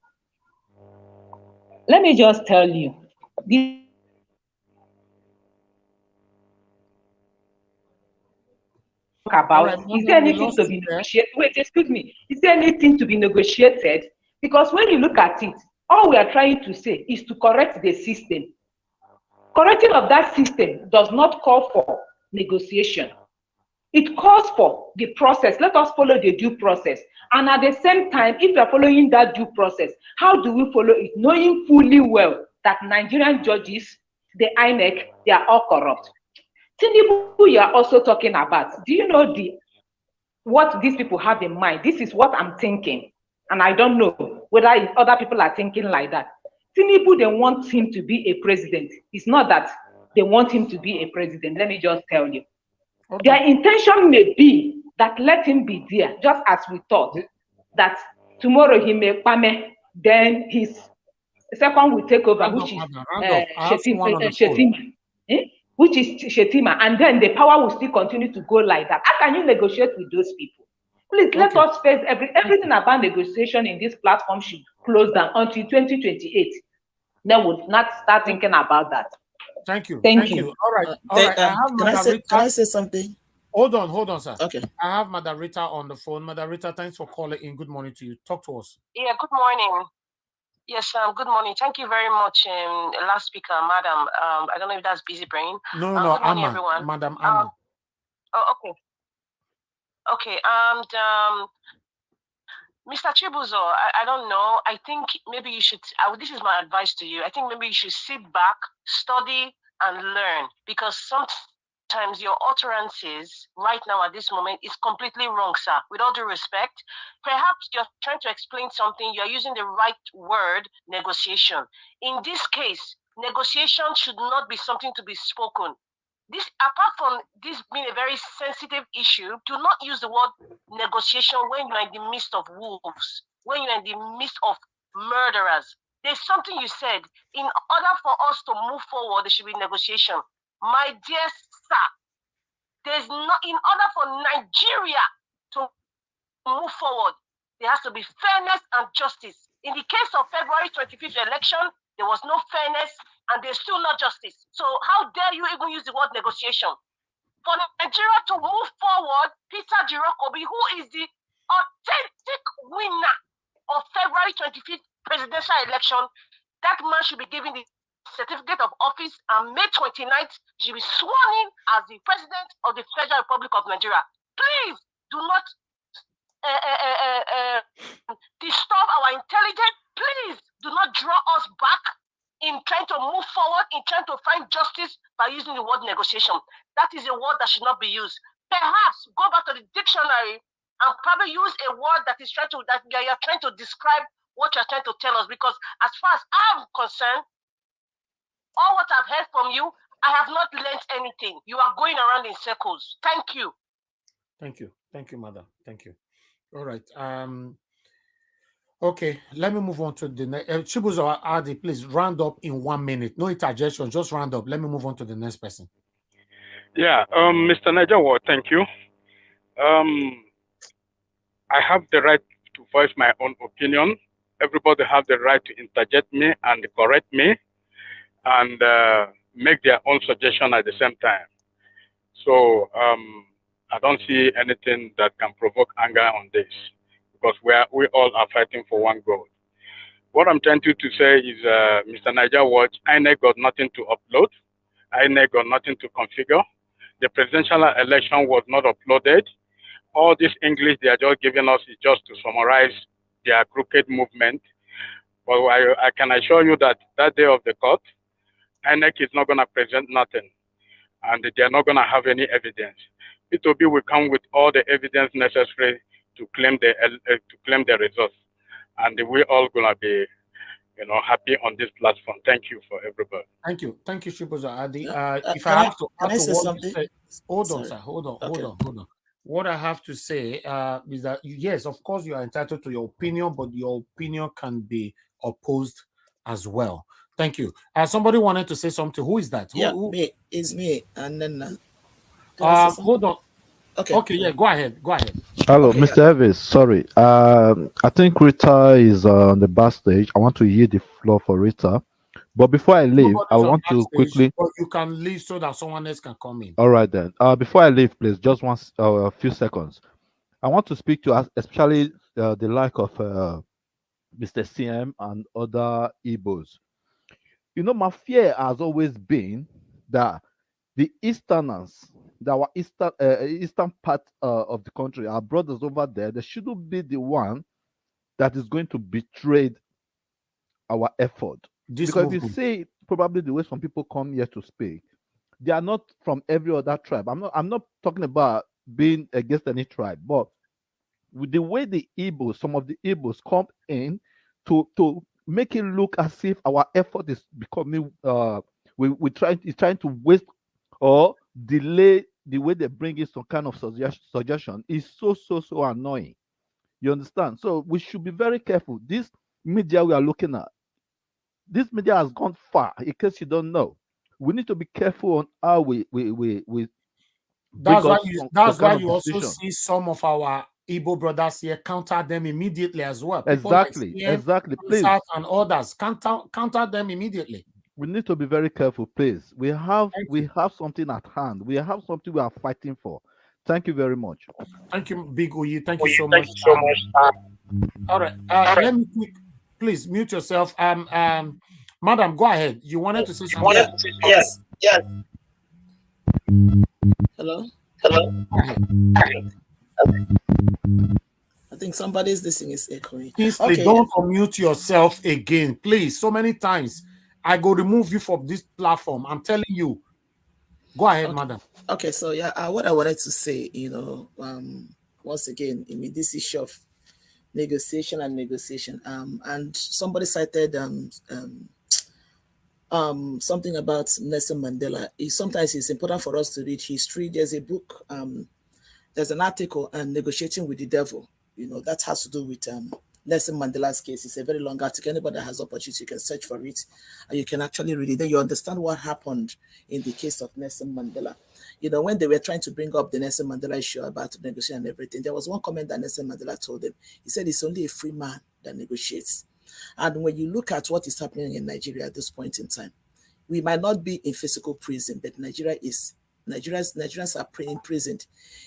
Let me just tell you, about? right, Is there we anything lost to you be there. negotiated? Wait, excuse me. Is there anything to be negotiated? Because when you look at it, all we are trying to say is to correct the system. Correcting of that system does not call for negotiation. It calls for the process. Let us follow the due process. And at the same time, if we are following that due process, how do we follow it? Knowing fully well that Nigerian judges, the INEC, they are all corrupt. Tinubu, you are also talking about. Do you know what these people have in mind? This is what I'm thinking. And I don't know whether other people are thinking like that. Tinubu, they want him to be a president. It's not that they want him to be a president. Let me just tell you. Okay. Their intention may be that let him be there, just as we thought that tomorrow he may pame, then his second will take over, which is Shetima, which is Shetima, and then the power will still continue to go like that. How can you negotiate with those people? Please let us face everything about negotiation in this platform should close down until 2028. Then we'll not start thinking about that. Thank you. Thank you. All right. All right. Can I say something? Hold on, sir. Okay. I have Madam Rita on the phone. Madam Rita, thanks for calling in. Good morning to you. Talk to us. Yeah, good morning. Yes, good morning. Thank you very much, last speaker, madam. I don't know if that's Busy Brain. No, good morning, Amma, everyone. Madam Amma. Okay. Okay, and Mr. Chibuzo, I don't know. I think maybe you should, this is my advice to you. I think maybe you should sit back, study, and learn, because sometimes your utterances right now at this moment is completely wrong, sir. With all due respect, perhaps you're trying to explain something, you're using the right word, negotiation. In this case, negotiation should not be something to be spoken. This, apart from this being a very sensitive issue, do not use the word negotiation when you're in the midst of wolves, when you're in the midst of murderers. There's something you said. In order for us to move forward, there should be negotiation. My dear sir, there's not, in order for Nigeria to move forward, there has to be fairness and justice. In the case of February 25th election, there was no fairness and there's still no justice. So how dare you even use the word negotiation? For Nigeria to move forward, Peter Jirokobi, who is the authentic winner of February 25th presidential election, that man should be given the certificate of office, and May 29th, he will be sworn in as the president of the Federal Republic of Nigeria. Please do not disturb our intelligence. Please do not draw us back in trying to move forward, in trying to find justice by using the word negotiation. That is a word that should not be used. Perhaps go back to the dictionary and probably use a word that is that you're trying to describe what you're trying to tell us. Because as far as I'm concerned, all what I've heard from you, I have not learned anything. You are going around in circles. Thank you. Thank you. Thank you, madam. Thank you. All right. Okay, let me move on to the next. Chibuzo Adi, please round up in 1 minute. No interjection, just round up. Let me move on to the next person. Yeah, Mr. Najawa, thank you. I have the right to voice my own opinion. Everybody have the right to interject me and correct me and make their own suggestion at the same time. So I don't see anything that can provoke anger on this, because we all are fighting for one goal. What I'm trying to say is, Mr. Niger Watch, INEC got nothing to upload. INEC got nothing to configure. The presidential election was not uploaded. All this English they are just giving us is just to summarize their crooked movement. But I can assure you that that day of the court, INEC is not going to present nothing, and they are not going to have any evidence. P2B will come with all the evidence necessary to claim the results, and we're all going to be, happy on this platform. Thank you for everybody. Thank you, Chibuzo Adi. If can I have to can I say something? Hold on, sir. Hold on. What I have to say is that yes, of course, you are entitled to your opinion, but your opinion can be opposed as well. Thank you. Somebody wanted to say something. Who is that? Me. It's me. And then hold on. Okay. Yeah, go ahead. Hello, Okay, Mr. Elvis. Sorry. I think Rita is on the backstage. I want to yield the floor for Rita But before I leave, I Nobody's on want that to stage, quickly. but you can leave so that someone else can come in. All right then. Before I leave, please, just a few seconds. I want to speak to us, especially the like of Mr. CM and other Igbos. You know, my fear has always been that the Easterners, our eastern part of the country, our brothers over there, they shouldn't be the one that is going to betray our effort. This Because if you movement. see probably the way some people come here to speak, they are not from every other tribe. I'm not talking about being against any tribe, but with the way the Igbos, some of the Igbos come in to make it look as if our effort is becoming trying to waste or delay the way they bring in some kind of suggestion is so annoying. You understand? So we should be very careful. This media we are looking at, this media has gone far. In case you don't know, we need to be careful on how we bring That's why us you. some That's why kind of you also decision. see some of our Igbo brothers here counter them immediately as well. People like Exactly, CM, exactly. Please, Ansat, and others counter them immediately. we need to be very careful, please. We have Thank we you. have something at hand. We have something we are fighting for. Thank you very much. Thank you, Big Oyi. Thank you Oye, so thank much. you so much. All right. All right. Let me please mute yourself. Madam, go ahead. You wanted to say You something. wanted to say something? Yes. Yes. Hello? Hello. Go ahead. I think somebody's this thing is echoing. Kingsley, Okay. don't unmute yourself again, please. So many times I go remove you from this platform. I'm telling you. Go ahead, Okay. madam. Okay, so yeah, what I wanted to say, once again, I mean, this issue of negotiation, and somebody cited something about Nelson Mandela. Sometimes it's important for us to read history. There's a book, there's an article, Negotiating with the Devil. That has to do with Nelson Mandela's case. It's a very long article. Anybody that has opportunity, you can search for it and you can actually read it. Then you understand what happened in the case of Nelson Mandela. When they were trying to bring up the Nelson Mandela issue about negotiation and everything, there was one comment that Nelson Mandela told them. He said, it's only a free man that negotiates. And when you look at what is happening in Nigeria at this point in time, we might not be in physical prison, but Nigerians are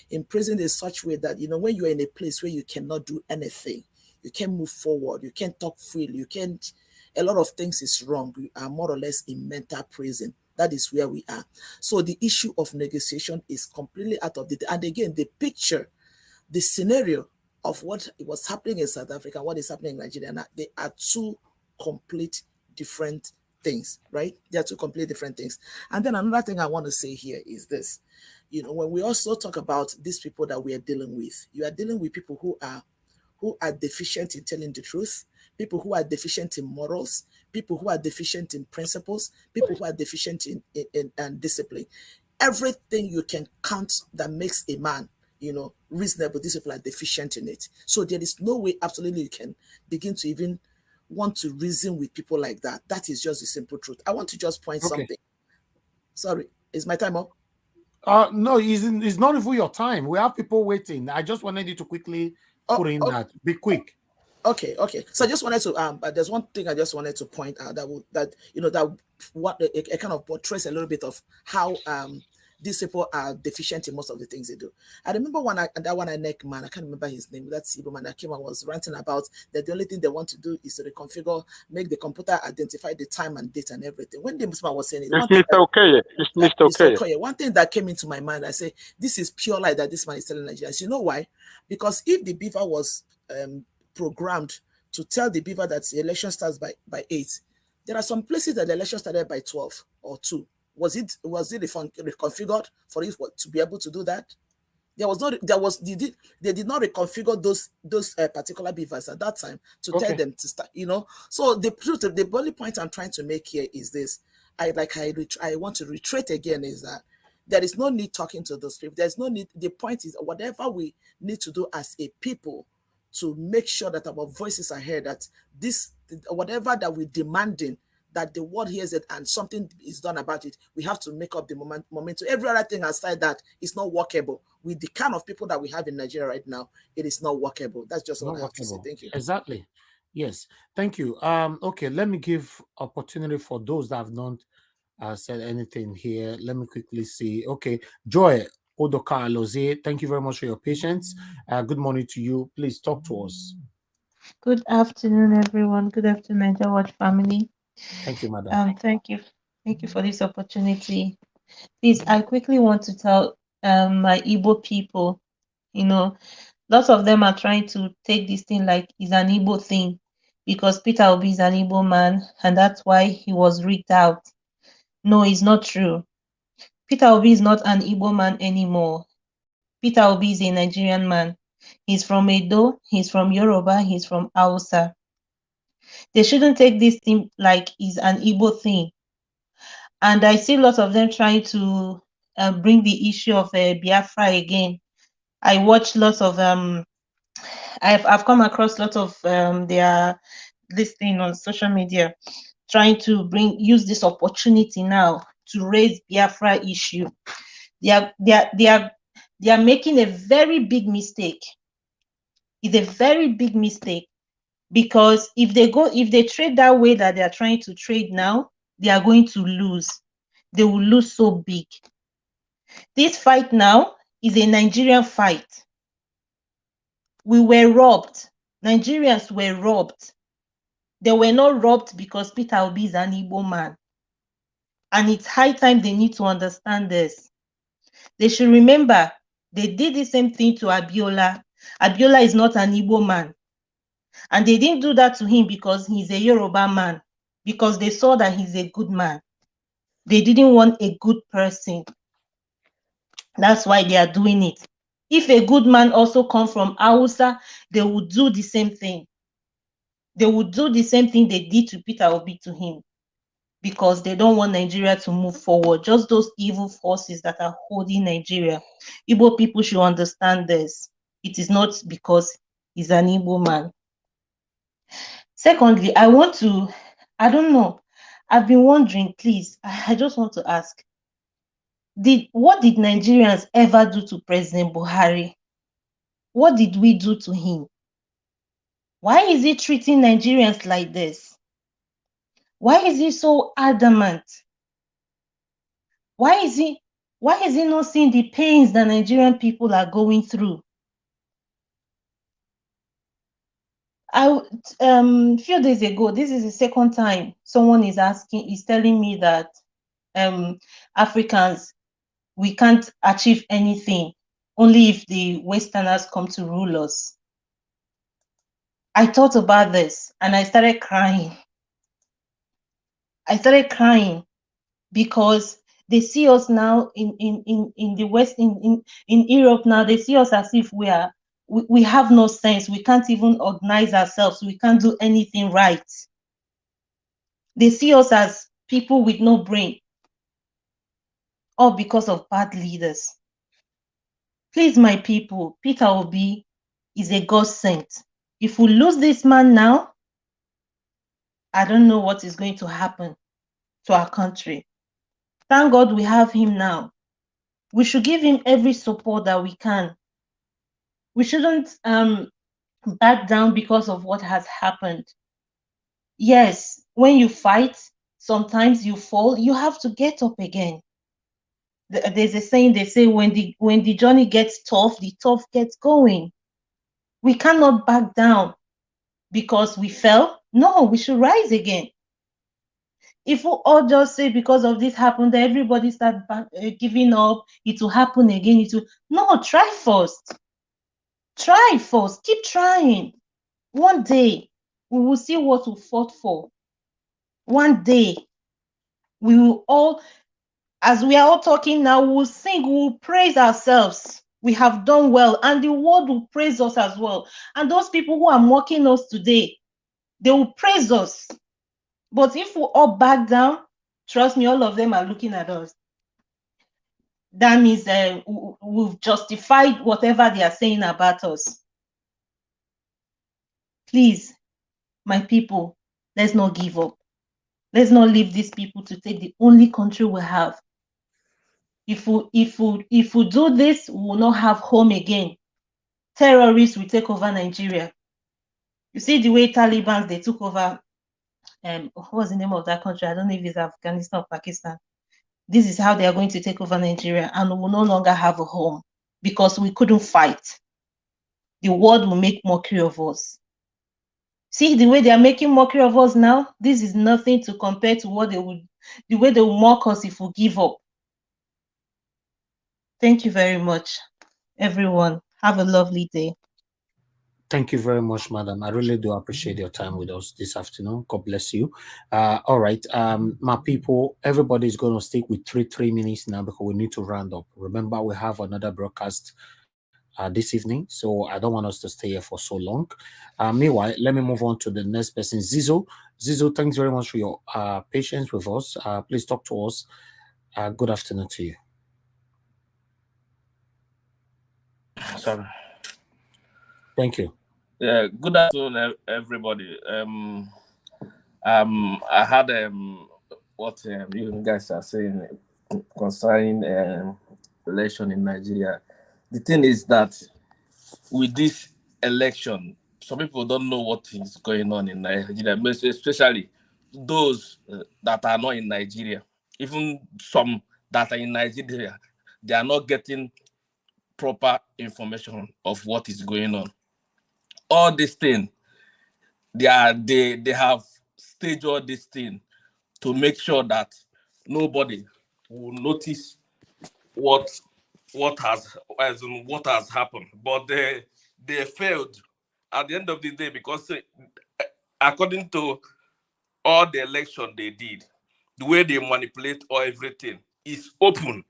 imprisoned in such way that, when you're in a place where you cannot do anything, you can't move forward, you can't talk freely, a lot of things is wrong. We are more or less in mental prison. That is where we are. So the issue of negotiation is completely out of the, and again, the scenario of what was happening in South Africa, what is happening in Nigeria, they are two complete different things, right? They are two completely different things. And then another thing I want to say here is this. When we also talk about these people that we are dealing with, you are dealing with people who are deficient in telling the truth, people who are deficient in morals, people who are deficient in principles, people who are deficient in discipline. Everything you can count that makes a man reasonable, these people are deficient in it. So there is no way absolutely you can begin to even want to reason with people like that. That is just the simple truth. I want to just point something. Sorry, is my time up? No, it's not even your time. We have people waiting. I just wanted you to quickly put in that. Be quick. Okay. So I just wanted to there's one thing I just wanted to point out that kind of portrays a little bit of how these people are deficient in most of the things they do. I remember that one I man, I can't remember his name. That Igbo man that came and was ranting about that the only thing they want to do is to reconfigure, make the computer identify the time and date and everything. When the Muslim was saying it, It's Mr. Okoye. One thing that came into my mind, I say, this is pure lie that this man is telling Nigerians. You know why? Because if the BVAS was programmed to tell the BVAS that the election starts by 8, there are some places that the election started by 12 or 2. Was it reconfigured for it to be able to do that? They did not reconfigure those particular BVAS at that time to tell them to start. So the only point I'm trying to make here is this. I want to reiterate again is that there is no need talking to those people. There's no need. The point is whatever we need to do as a people to make sure that our voices are heard, that whatever that we're demanding, that the world hears it and something is done about it, we have to make up the momentum. Every other thing aside that is not workable. With the kind of people that we have in Nigeria right now, it is not workable. That's just what I have to say. Thank you. Exactly. Yes, thank you. Okay, let me give opportunity for those that have not said anything here. Let me quickly see. Okay, Joy Odoka Alozie, thank you very much for your patience. Good morning to you. Please talk to us. Good afternoon, everyone. Good afternoon, Niger Watch family. Thank you, madam. Thank you for this opportunity. Please, I quickly want to tell my Igbo people, lots of them are trying to take this thing like it's an Igbo thing because Peter Obi is an Igbo man and that's why he was rigged out. No, it's not true. Peter Obi is not an Igbo man anymore. Peter Obi is a Nigerian man. He's from Edo, he's from Yoruba, he's from Hausa. They shouldn't take this thing like it's an Igbo thing. And I see lots of them trying to bring the issue of Biafra again. I watch lots of I've come across lots of their this thing on social media, trying to use this opportunity now to raise Biafra issue. They are making a very big mistake. It's a very big mistake because if they trade that way that they are trying to trade now, they are going to lose. They will lose so big. This fight now is a Nigerian fight. We were robbed. Nigerians were robbed. They were not robbed because Peter Obi is an Igbo man. And it's high time they need to understand this. They should remember they did the same thing to Abiola. Abiola is not an Igbo man. And they didn't do that to him because he's a Yoruba man, because they saw that he's a good man. They didn't want a good person. That's why they are doing it. If a good man also come from Hausa, they would do the same thing. They would do the same thing they did to Peter Obi to him because they don't want Nigeria to move forward. Just those evil forces that are holding Nigeria. Igbo people should understand this. It is not because he's an Igbo man. Secondly, I don't know. I've been wondering, please, I just want to ask, what did Nigerians ever do to President Buhari? What did we do to him? Why is he treating Nigerians like this? Why is he so adamant? Why is he not seeing the pains that Nigerian people are going through? Few days ago, this is the second time someone is telling me that Africans, we can't achieve anything only if the Westerners come to rule us. I thought about this and I started crying. Because they see us now in the West, in Europe now, they see us as if we have no sense. We can't even organize ourselves. We can't do anything right. They see us as people with no brain, all because of bad leaders. Please, my people, Peter Obi is a God sent. If we lose this man now, I don't know what is going to happen to our country. Thank God we have him now. We should give him every support that we can. We shouldn't back down because of what has happened. Yes, when you fight, sometimes you fall, you have to get up again. There's a saying they say when the journey gets tough, the tough gets going. We cannot back down because we fell. No, we should rise again. If we all just say because of this happened, everybody start giving up, it will happen again. No, try first. Try first. Keep trying. One day we will see what we fought for. One day we will all, as we are all talking now, we will sing, we will praise ourselves. We have done well, and the world will praise us as well. And those people who are mocking us today, they will praise us. But if we all back down, trust me, all of them are looking at us. That means we've justified whatever they are saying about us. Please, my people, let's not give up. Let's not leave these people to take the only country we have. If we do this, we will not have home again. Terrorists will take over Nigeria. You see the way Taliban, they took over, what was the name of that country? I don't know if it's Afghanistan or Pakistan. This is how they are going to take over Nigeria, and we will no longer have a home because we couldn't fight. The world will make mockery of us. See the way they are making mockery of us now? This is nothing to compare to what the way they will mock us if we give up. Thank you very much, everyone. Have a lovely day. Thank you very much, madam. I really do appreciate your time with us this afternoon. God bless you. All right, my people, everybody's going to stick with three minutes now because we need to round up. Remember, we have another broadcast this evening, so I don't want us to stay here for so long. Meanwhile, let me move on to the next person, Zizo. Zizo, thanks very much for your patience with us. Please talk to us. Good afternoon to you. Sorry. Thank you. Yeah, good afternoon, everybody. I had what you guys are saying concerning election in Nigeria. The thing is that with this election, some people don't know what is going on in Nigeria, especially those that are not in Nigeria. Even some that are in Nigeria, they are not getting proper information of what is going on. All this thing, they have staged all this thing to make sure that nobody will notice what has happened. But they failed at the end of the day because according to all the election they did, the way they manipulate or everything is open.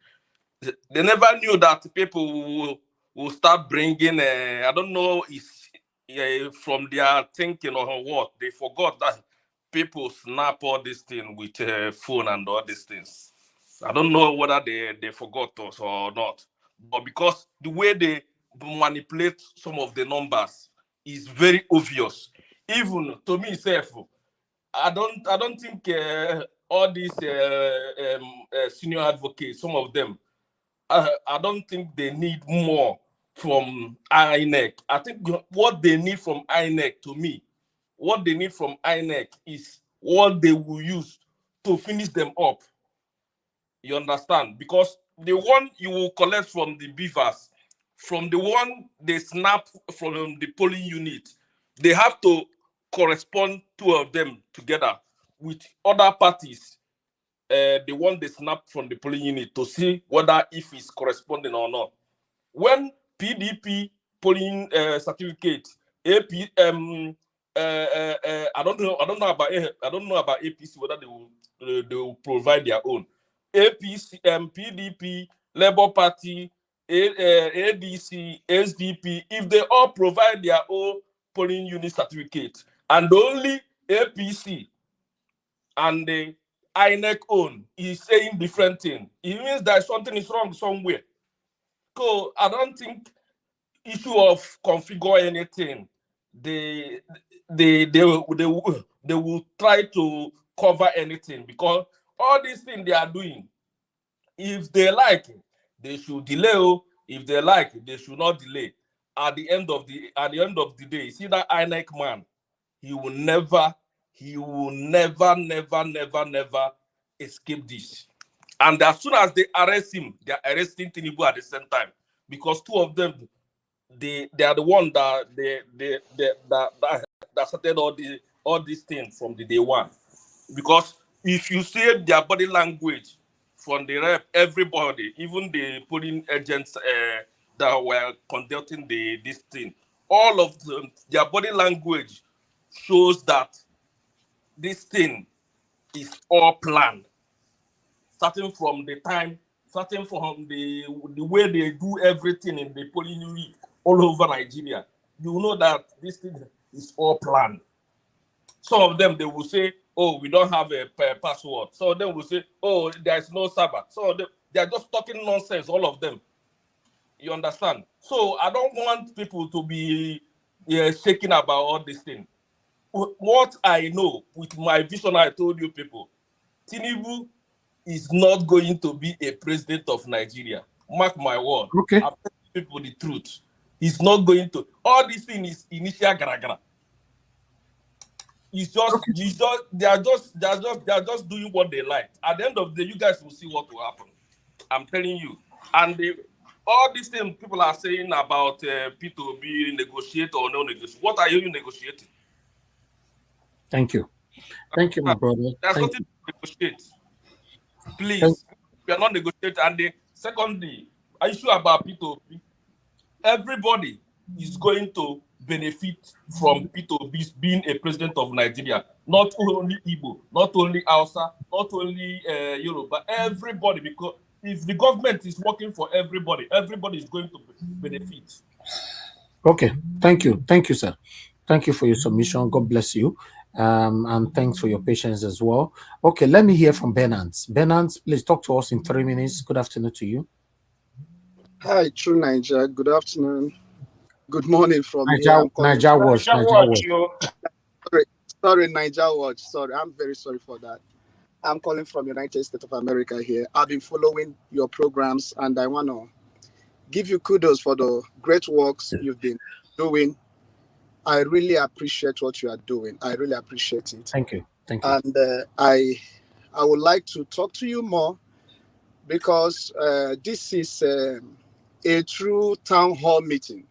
They never knew that people will start bringing, I don't know if from their thinking or what, they forgot that people snap all this thing with phone and all these things. I don't know whether they forgot us or not, but because the way they manipulate some of the numbers is very obvious. Even to me, self, I don't think all these senior advocates, some of them, I don't think they need more from INEC. I think what they need from INEC, to me, what they need from INEC is what they will use to finish them up. You understand? Because the one you will collect from the BVAS, from the one they snap from the polling unit, they have to correspond, two of them together with other parties, the one they snap from the polling unit, to see whether if it's corresponding or not. When PDP polling certificate, AP, I don't know about APC whether they will provide their own. APC, PDP, Labour Party, ADC, SDP, if they all provide their own polling unit certificate, and only APC and the INEC own is saying different thing, it means that something is wrong somewhere. So I don't think issue of configure anything. They will try to cover anything, because all these things they are doing, if they like, they should delay. If they like, they should not delay. At the end of the day, see that INEC man, he will never, never escape this. And as soon as they arrest him, they are arresting Tinubu at the same time, because two of them, they are the one that started all these things from the day one. Because if you see their body language from the rep, everybody, even the polling agents that were conducting this thing, all of them, their body language shows that this thing is all planned. Starting from the way they do everything in the polling unit all over Nigeria, you know that this thing is all planned. Some of them, they will say, oh, we don't have a password. Some of them will say, oh, there's no server. Some of them, they are just talking nonsense, all of them. You understand? So I don't want people to be shaking about all this thing. What I know with my vision, I told you people, Tinubu is not going to be a president of Nigeria. Mark my word. Okay. I'm telling people the truth. He's not going to. All this thing is initial gara-gara. It's just, they are just doing what they like. At the end of the day, you guys will see what will happen. I'm telling you. And all these things people are saying about P2B negotiate or no negotiate. What are you negotiating? Thank you. Thank you, my brother. There's Thank nothing to negotiate. Thank- Please, we are not negotiating. And secondly, are you sure about P2B? Everybody is going to benefit from P2B being a president of Nigeria. Not only Igbo, not only Hausa, not only Yoruba, everybody. Because if the government is working for everybody, everybody is going to benefit. Okay, thank you. Thank you, sir. Thank you for your submission. God bless you. And thanks for your patience as well. Okay, let me hear from Benance. Benance, please talk to us in 3 minutes. Good afternoon to you. Hi, True Niger. Good afternoon. Good morning from here. Niger, I'm calling. Niger Watch. Sorry, Niger Watch. Sorry, I'm very sorry for that. I'm calling from United States of America here. I've been following your programs, and I want to give you kudos for the great works you've been doing. I really appreciate what you are doing. I really appreciate it. Thank you. Thank you. And I would like to talk to you more because this is a true town hall meeting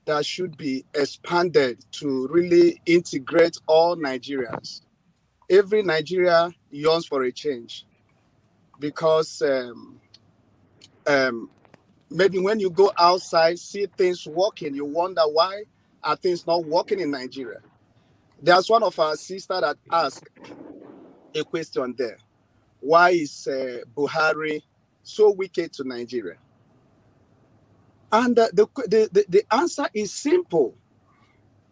that should be expanded to really integrate all Nigerians. Every Nigeria yearns for a change because maybe when you go outside, see things working, you wonder why are things not working in Nigeria. There's one of our sisters that asked a question there. Why is Buhari so wicked to Nigeria? And the answer is simple.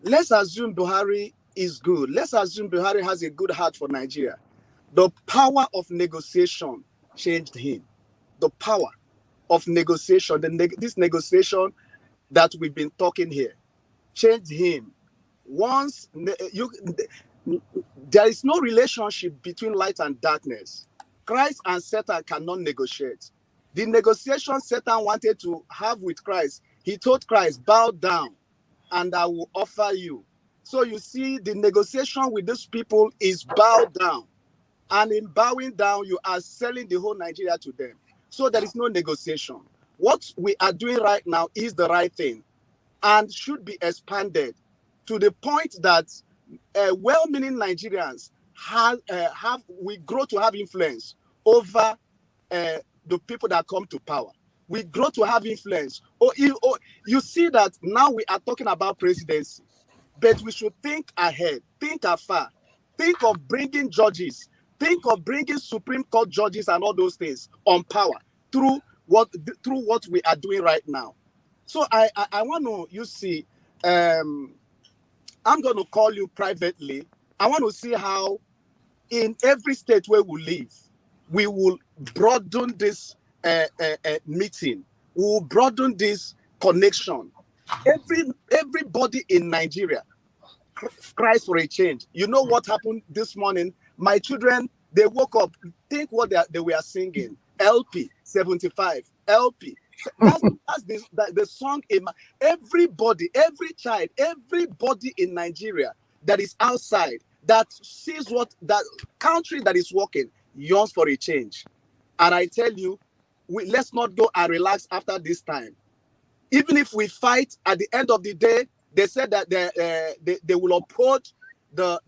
Let's assume Buhari is good. Let's assume Buhari has a good heart for Nigeria. The power of negotiation changed him. The power of negotiation, this negotiation that we've been talking here, changed him. Once there is no relationship between light and darkness. Christ and Satan cannot negotiate. The negotiation Satan wanted to have with Christ, he told Christ, bow down and I will offer you. So you see, the negotiation with these people is bow down. And in bowing down, you are selling the whole Nigeria to them. So there is no negotiation. What we are doing right now is the right thing and should be expanded to the point that well-meaning Nigerians we grow to have influence over the people that come to power. We grow to have influence. You see that now we are talking about presidency, but we should think ahead, think afar, think of bringing judges, think of bringing Supreme Court judges and all those things on power through what we are doing right now. So I want to, you see, I'm going to call you privately. I want to see how in every state where we live, we will broaden this meeting. We will broaden this connection. Everybody in Nigeria cries for a change. You know what happened this morning? My children, they woke up, think what they were singing. LP 75, LP. That's the song. Everybody, every child, everybody in Nigeria that is outside, that sees what that country that is working, yearns for a change. And I tell you, let's not go and relax after this time. Even if we fight, at the end of the day, they said that they will uphold the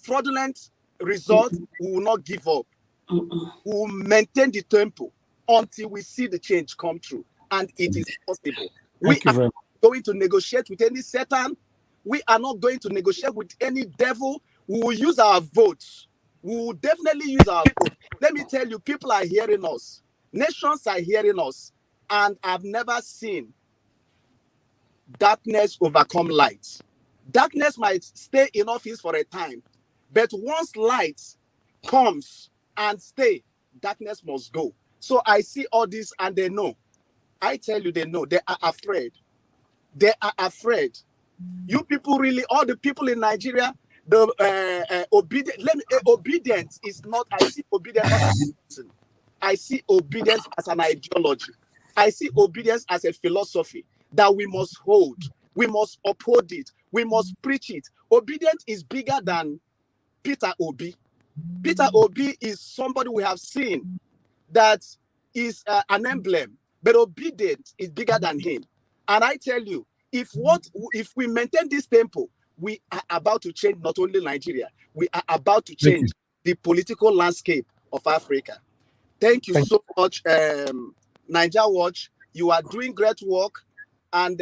fraudulent result. We will not give up. We will maintain the tempo until we see the change come through, and it is possible. We are not going to negotiate with any Satan. We are not going to negotiate with any devil. We will use our votes. We will definitely use our vote. Let me tell you, people are hearing us. Nations are hearing us. And I've never seen darkness overcome light. Darkness might stay in office for a time, but once light comes and stay, darkness must go. So I see all this and they know. I tell you, they know. They are afraid. They are afraid. You people really, all the people in Nigeria, the obedience is not, I see obedience not as a person. I see obedience as an ideology. I see obedience as a philosophy that we must hold. We must uphold it. We must preach it. Obedient is bigger than Peter Obi. Peter Obi is somebody we have seen that is an emblem, but obedience is bigger than him. And I tell you, if we maintain this tempo, we are about to change not only Nigeria, we are about to change the political landscape of Africa. Thank you so much, Niger Watch. You are doing great work, and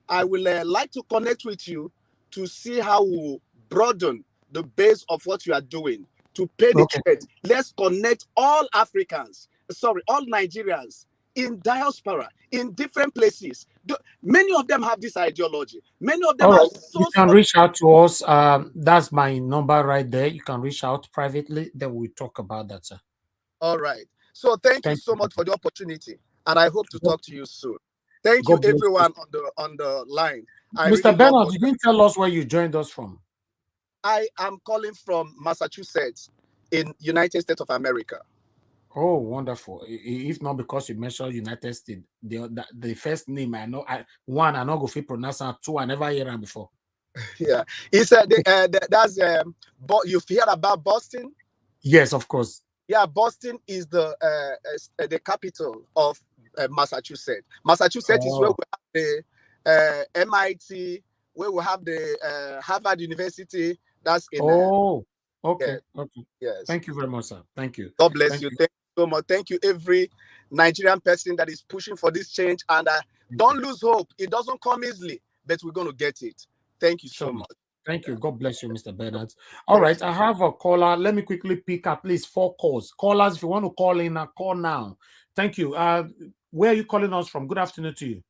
I will like to connect with you to see how we broaden the base of what you are doing to penetrate. Let's connect all Africans, all Nigerians in diaspora, in different places. Many of them have this ideology. Many of them All are right. You can reach out to us. That's my number right there. You can reach out privately. Then we'll talk about that, sir. All right. So thank you so much for the opportunity, and I hope to talk to you soon. Thank you, everyone on the line. Mr. Bernard, you didn't tell us where you joined us from. I am calling from Massachusetts in United States of America. Oh, wonderful. If not because you mentioned United States, the first name I know, one, I know go fit pronounce, and two, I never heard them before. Yeah. It's that's you've heard about Boston? Yes, of course. Yeah, Boston is the capital of Massachusetts. Massachusetts is where we have the MIT, where we have the Harvard University. That's in. Okay. Yes. Thank you very much, sir. Thank you. God bless you. Thank you so much. Thank you, every Nigerian person that is pushing for this change. And don't lose hope. It doesn't come easily, but we're going to get it. Thank you so much. Thank you. God bless you, Mr. Bernard. All right, I have a caller. Let me quickly pick at least 4 calls. Callers, if you want to call in, call now. Thank you. Where are you calling us from? Good afternoon to you.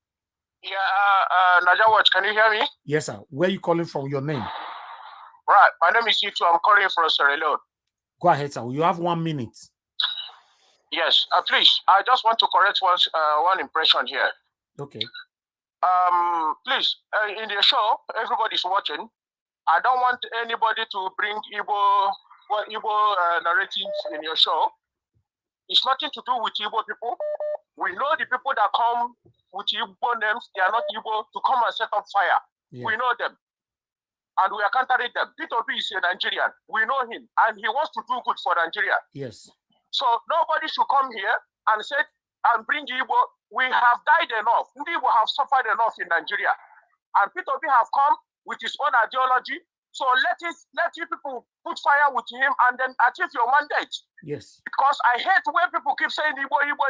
Yeah, Naja Watch, can you hear me? Yes, sir. Where are you calling from? Your name? Right, my name is Yitu. I'm calling from Sierra Leone. Go ahead, sir. You have 1 minute. Yes, please. I just want to correct one impression here. Okay. Please, in the show, everybody's watching. I don't want anybody to bring Igbo narratives in your show. It's nothing to do with Igbo people. We know the people that come with Igbo names, they are not Igbo, to come and set up fire. Yeah. We know them. And we are countering them. Peter B is a Nigerian. We know him. And he wants to do good for Nigeria. Yes. So nobody should come here and say, and bring Igbo. We have died enough. Igbo have suffered enough in Nigeria. And Peter B have come with his own ideology. So let you people put fire with him and then achieve your mandate. Yes. Because I hate when people keep saying Igbo. We know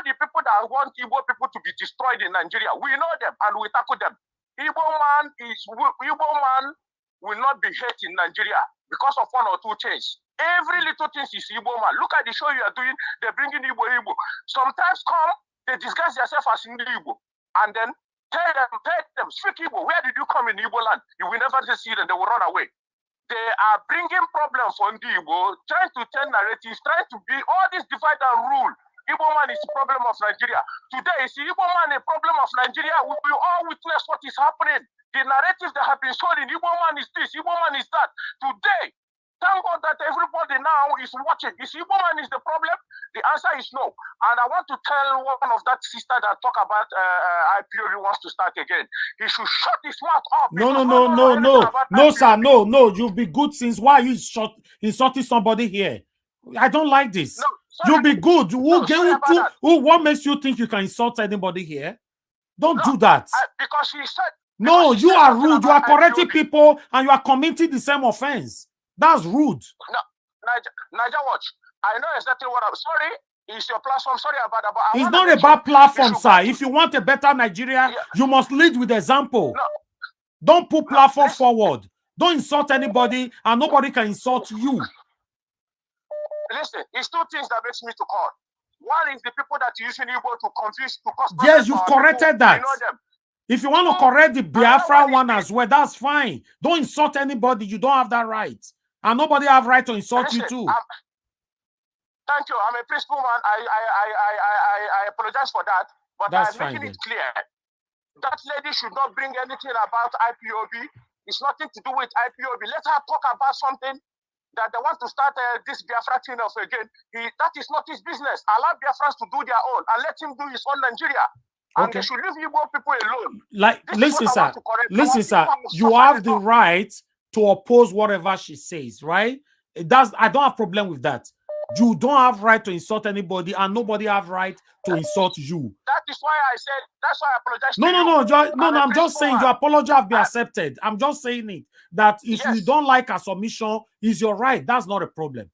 the people that want Igbo people to be destroyed in Nigeria. We know them and we tackle them. Igbo man will not be hate in Nigeria because of 1 or 2 things. Every little thing is Igbo man. Look at the show you are doing. They're bringing Igbo. Sometimes they disguise themselves as Igbo, and then tell them, speak Igbo. Where did you come in Igbo land? You will never see them. They will run away. They are bringing problems for Igbo, trying to tell narratives, trying to be all this divide and rule. Igbo man is the problem of Nigeria. Today, is Igbo man a problem of Nigeria? We will all witness what is happening. The narratives that have been sold in Igbo man is this, Igbo man is that. Today, thank God that everybody now is watching. Is Igbo man is the problem? The answer is no. And I want to tell one of that sister that talk about IPOB wants to start again. He should shut his mouth up. No, sir, no. You've been good since. Why are you insulting somebody here? I don't like this. No, you'll be good. What makes you think you can insult anybody here? Don't do that. Because he said. No, you are rude. You are correcting people and you are committing the same offense. That's rude. No, Niger Watch. I know exactly what I'm sorry. It's your platform. Sorry about that. But it's not about platform, sir. If you want a better Nigeria, you must lead with example. No. Don't put platform forward. Don't insult anybody, and nobody can insult you. Listen, it's 2 things that makes me to call. One is the people that you usually able to confuse to cause. Yes, you've corrected that. You know them. If you want to correct the Biafra one as well, that's fine. Don't insult anybody. You don't have that right. And nobody have right to insult you too. Thank you. I'm a peaceful man. I apologize for that. But I'm making it clear. That lady should not bring anything about IPOB. It's nothing to do with IPOB. Let her talk about something that they want to start this Biafra thing off again. That is not his business. Allow Biafrans to do their own and let him do his own Nigeria. And they should leave Igbo people alone. Like, This listen, is what I sir. want to correct. Listen, Our sir. people have You suffered have the enough. right to oppose whatever she says, right? I don't have problem with that. You don't have right to insult anybody, and nobody have right to insult you. That is why I said, that's why I apologize No, to no, you. no, no. I'm just saying your apology have been accepted. I'm just saying it that if you don't like a submission, is your right. That's not a problem.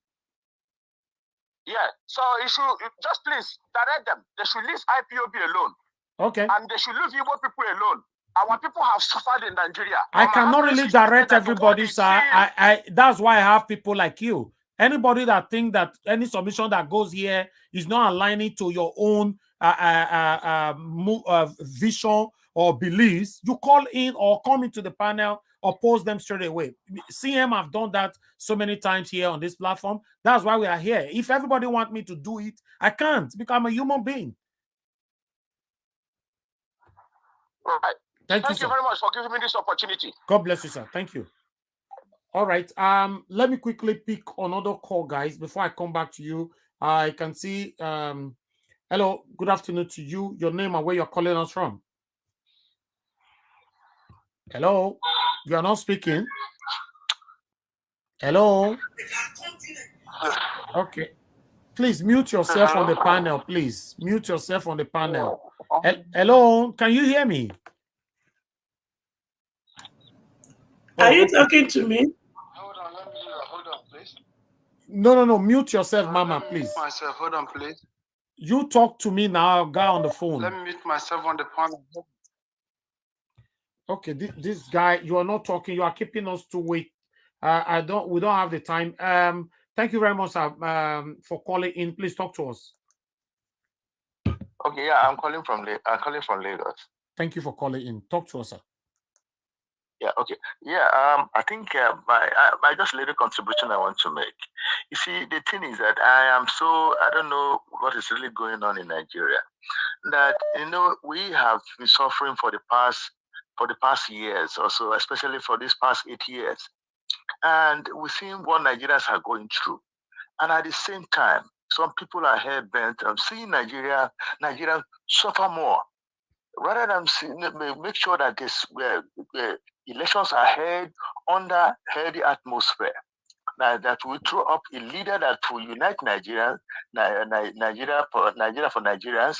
Yeah. So you should just please direct them. They should leave IPOB alone. Okay. And they should leave Igbo people alone. Our people have suffered in Nigeria. I cannot really direct everybody, sir. That's why I have people like you. Anybody that think that any submission that goes here is not aligning to your own vision or beliefs, you call in or come into the panel or post them straight away. CM have done that so many times here on this platform. That's why we are here. If everybody want me to do it, I can't because I'm a human being. Right. Thank you, you very much for giving me this opportunity. God bless you, sir. Thank you. All right. Let me quickly pick another call, guys, before I come back to you. I can see. Hello. Good afternoon to you. Your name and where you're calling us from. Hello. You are not speaking. Hello. Okay. Please mute yourself on the panel. Please mute yourself on the panel. Hello. Can you hear me? Are you talking to me? Hold on, please. No. Mute yourself, Mama, please. Mute myself. Hold on, please. You talk to me now, guy on the phone. Let me mute myself on the panel. Okay, this guy, you are not talking. You are keeping us to wait. We don't have the time. Thank you very much, for calling in. Please talk to us. Okay, yeah, I'm calling from Lagos. Thank you for calling in. Talk to us, sir. Yeah, okay. Yeah, I think my just little contribution I want to make. You see, the thing is that I don't know what is really going on in Nigeria. That, we have been suffering for the past years or so, especially for these past 8 years. And we've seen what Nigerians are going through. And at the same time, some people are hell-bent on seeing Nigerians suffer more. Rather than make sure that elections are held under healthy atmosphere, that will throw up a leader that will unite Nigeria for Nigerians,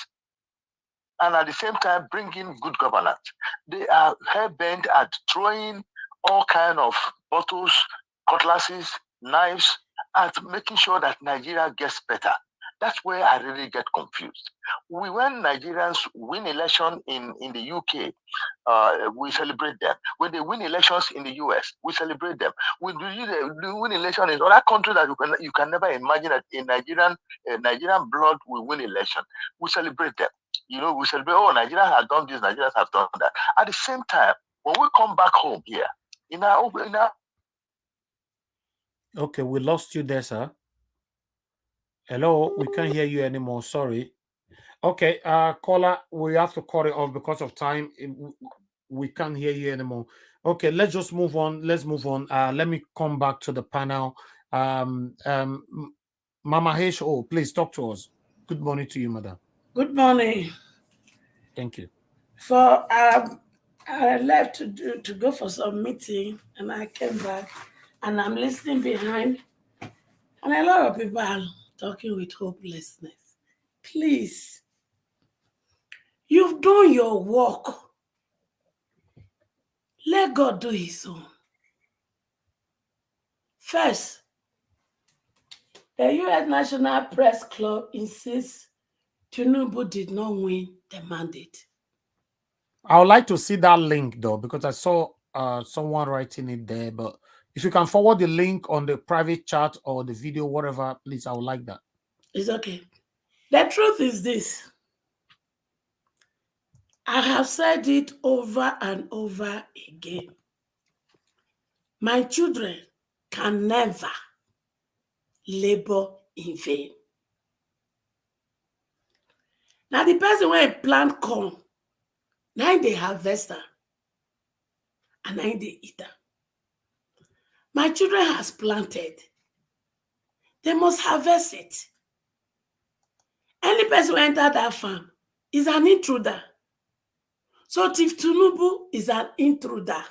and at the same time bring in good governance. They are hell-bent at throwing all kinds of bottles, cutlasses, knives, at making sure that Nigeria gets better. That's where I really get confused. When Nigerians win election in the UK, we celebrate them. When they win elections in the US, we celebrate them. When they win election in other countries that you can never imagine that a Nigerian blood will win election, we celebrate them. We celebrate, oh, Nigerians have done this, Nigerians have done that. At the same time, when we come back home here, Okay, we lost you there, sir. Hello, we can't hear you anymore. Sorry. Okay, caller, we have to cut it off because of time. We can't hear you anymore. Okay, let's just move on. Let's move on. Let me come back to the panel. Mama H.O., please talk to us. Good morning to you, madam. Good morning. Thank you. I left to go for some meeting, and I came back, and I'm listening behind, and a lot of people are talking with hopelessness. Please, you've done your work. Let God do his own. First, the U.S. National Press Club insists Tinubu did not win the mandate. I would like to see that link, though, because I saw someone writing it there. But if you can forward the link on the private chat or the video, whatever, please, I would like that. It's okay. The truth is this. I have said it over and over again. My children can never labor in vain. Now, the person when plant corn, now they harvest her, and now they eat her. My children has planted. They must harvest it. Any person who enter that farm is an intruder. So Chief Tinubu is an intruder.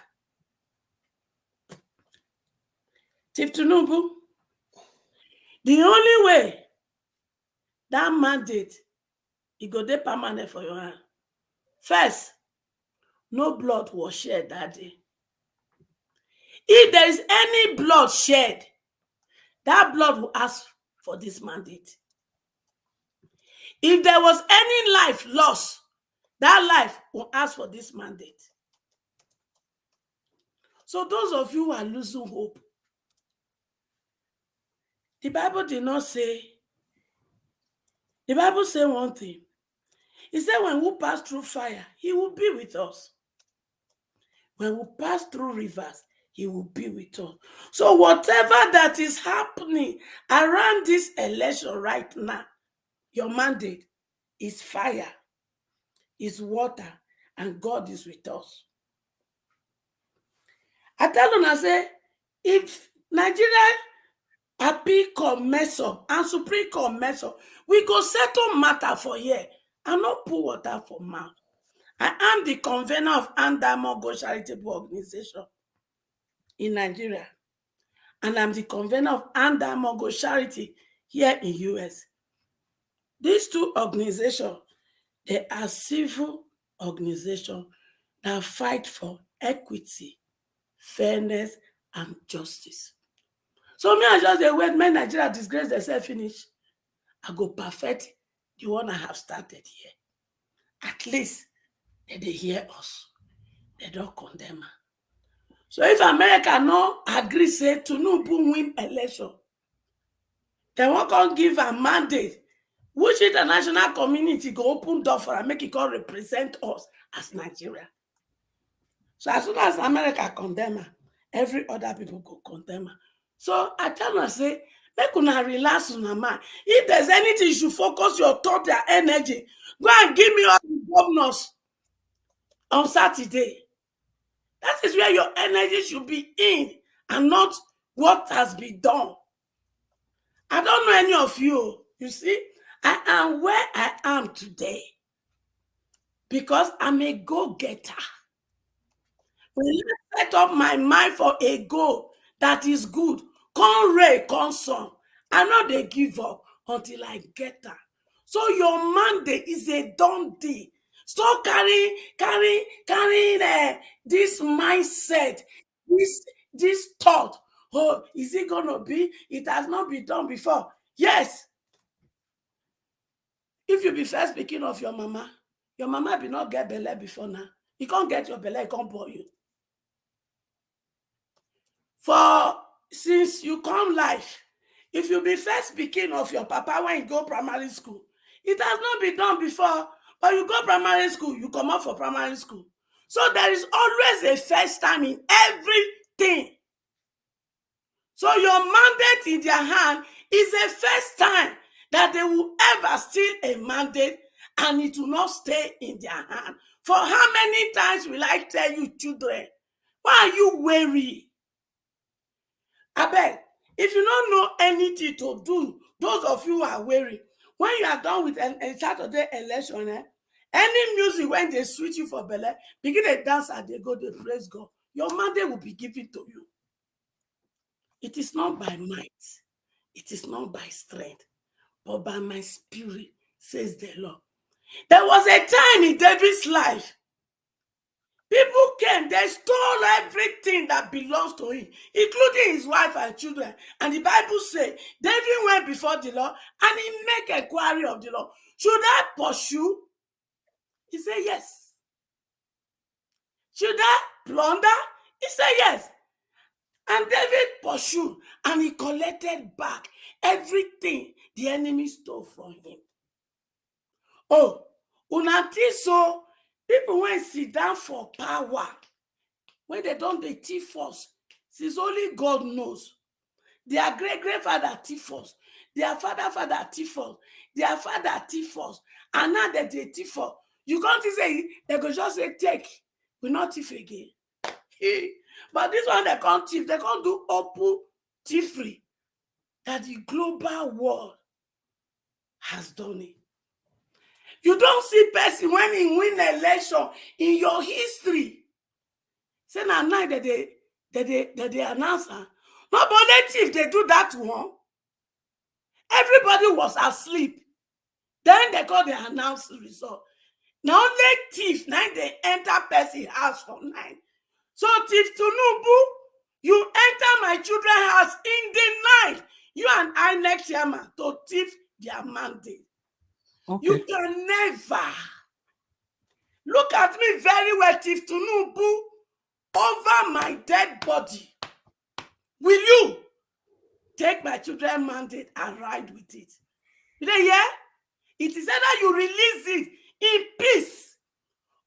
Chief Tinubu, the only way that mandate it go dey permanent for your hand. First, no blood was shed that day. If there is any blood shed, that blood will ask for this mandate. If there was any life lost, that life will ask for this mandate. So those of you who are losing hope, the Bible did not say, the Bible said one thing. It said when we pass through fire, he will be with us. When we pass through rivers, he will be with us. So whatever that is happening around this election right now, your mandate is fire, is water, and God is with us. I tell them, I say, if Nigeria appeal court mess up and Supreme Court mess up, we go settle matter for here and not pour water for mouth. I am the convener of Andamogo Charitable Organization in Nigeria, and I'm the convener of Andamogo Charity here in US. These two organizations, they are civil organizations that fight for equity, fairness, and justice. So me, I just say, wait, when Nigeria disgrace themselves finish, I go perfect the one I have started here. At least they hear us. They don't condemn her. So if America no agree, say Tinubu win election, they won't come give a mandate, which international community go open door for and make it come represent us as Nigeria. So as soon as America condemn her, every other people go condemn her. So I tell her, say, make una relax on her mind. If there's anything you should focus your thought, your energy, go and give me all the governors on Saturday. That is where your energy should be in and not what has been done. I don't know any of you. You see, I am where I am today because I'm a go-getter. When I set up my mind for a goal that is good, come rain, come sun, I know they give up until I get that. So your mandate is a done deal. Stop carrying this mindset, this thought. Oh, is it gonna be? It has not been done before. Yes. If you be first speaking of your mama be not get belly before now. You can't get your belly, it can't bore you. For since you come life, if you be first speaking of your papa when you go primary school, it has not been done before, but you go primary school, you come out for primary school. So there is always a first time in everything. So your mandate in their hand is a first time that they will ever steal a mandate and it will not stay in their hand. For how many times will I tell you, children, why are you weary? I beg, if you don't know anything to do, those of you who are weary, when you are done with a Saturday election, any music when they switch you for belly, begin a dance and they go, they praise God. Your mandate will be given to you. It is not by might, it is not by strength, but by my spirit, says the Lord. There was a time in David's life, people came, they stole everything that belongs to him, including his wife and children. And the Bible says, David went before the Lord and he made inquiry of the Lord. Should I pursue? He said, yes. Should I plunder? He said, yes. And David pursued and he collected back everything the enemy stole from him. Oh, until so people when sit down for power, when they don't be thief first, since only God knows. Their great-grandfather thief first, their father thief first, their father thief first, and now that they thief first, you can't say they could just say take, we not thief again. But this one they can't thief, they can't do open thievery that the global world has done it. You don't see person when he win election in your history. Say na night that they announce her. Nobody thief they do that one. Everybody was asleep. Then they call the announce the result. Now only thief, now they enter person house for night. So thief Tinubu, you enter my children's house in the night. You and I next chairman to thief their mandate. Okay. You can never. Look at me very well, thief Tinubu, over my dead body. Will you take my children's mandate and ride with it? You know, yeah? It is either you release it in peace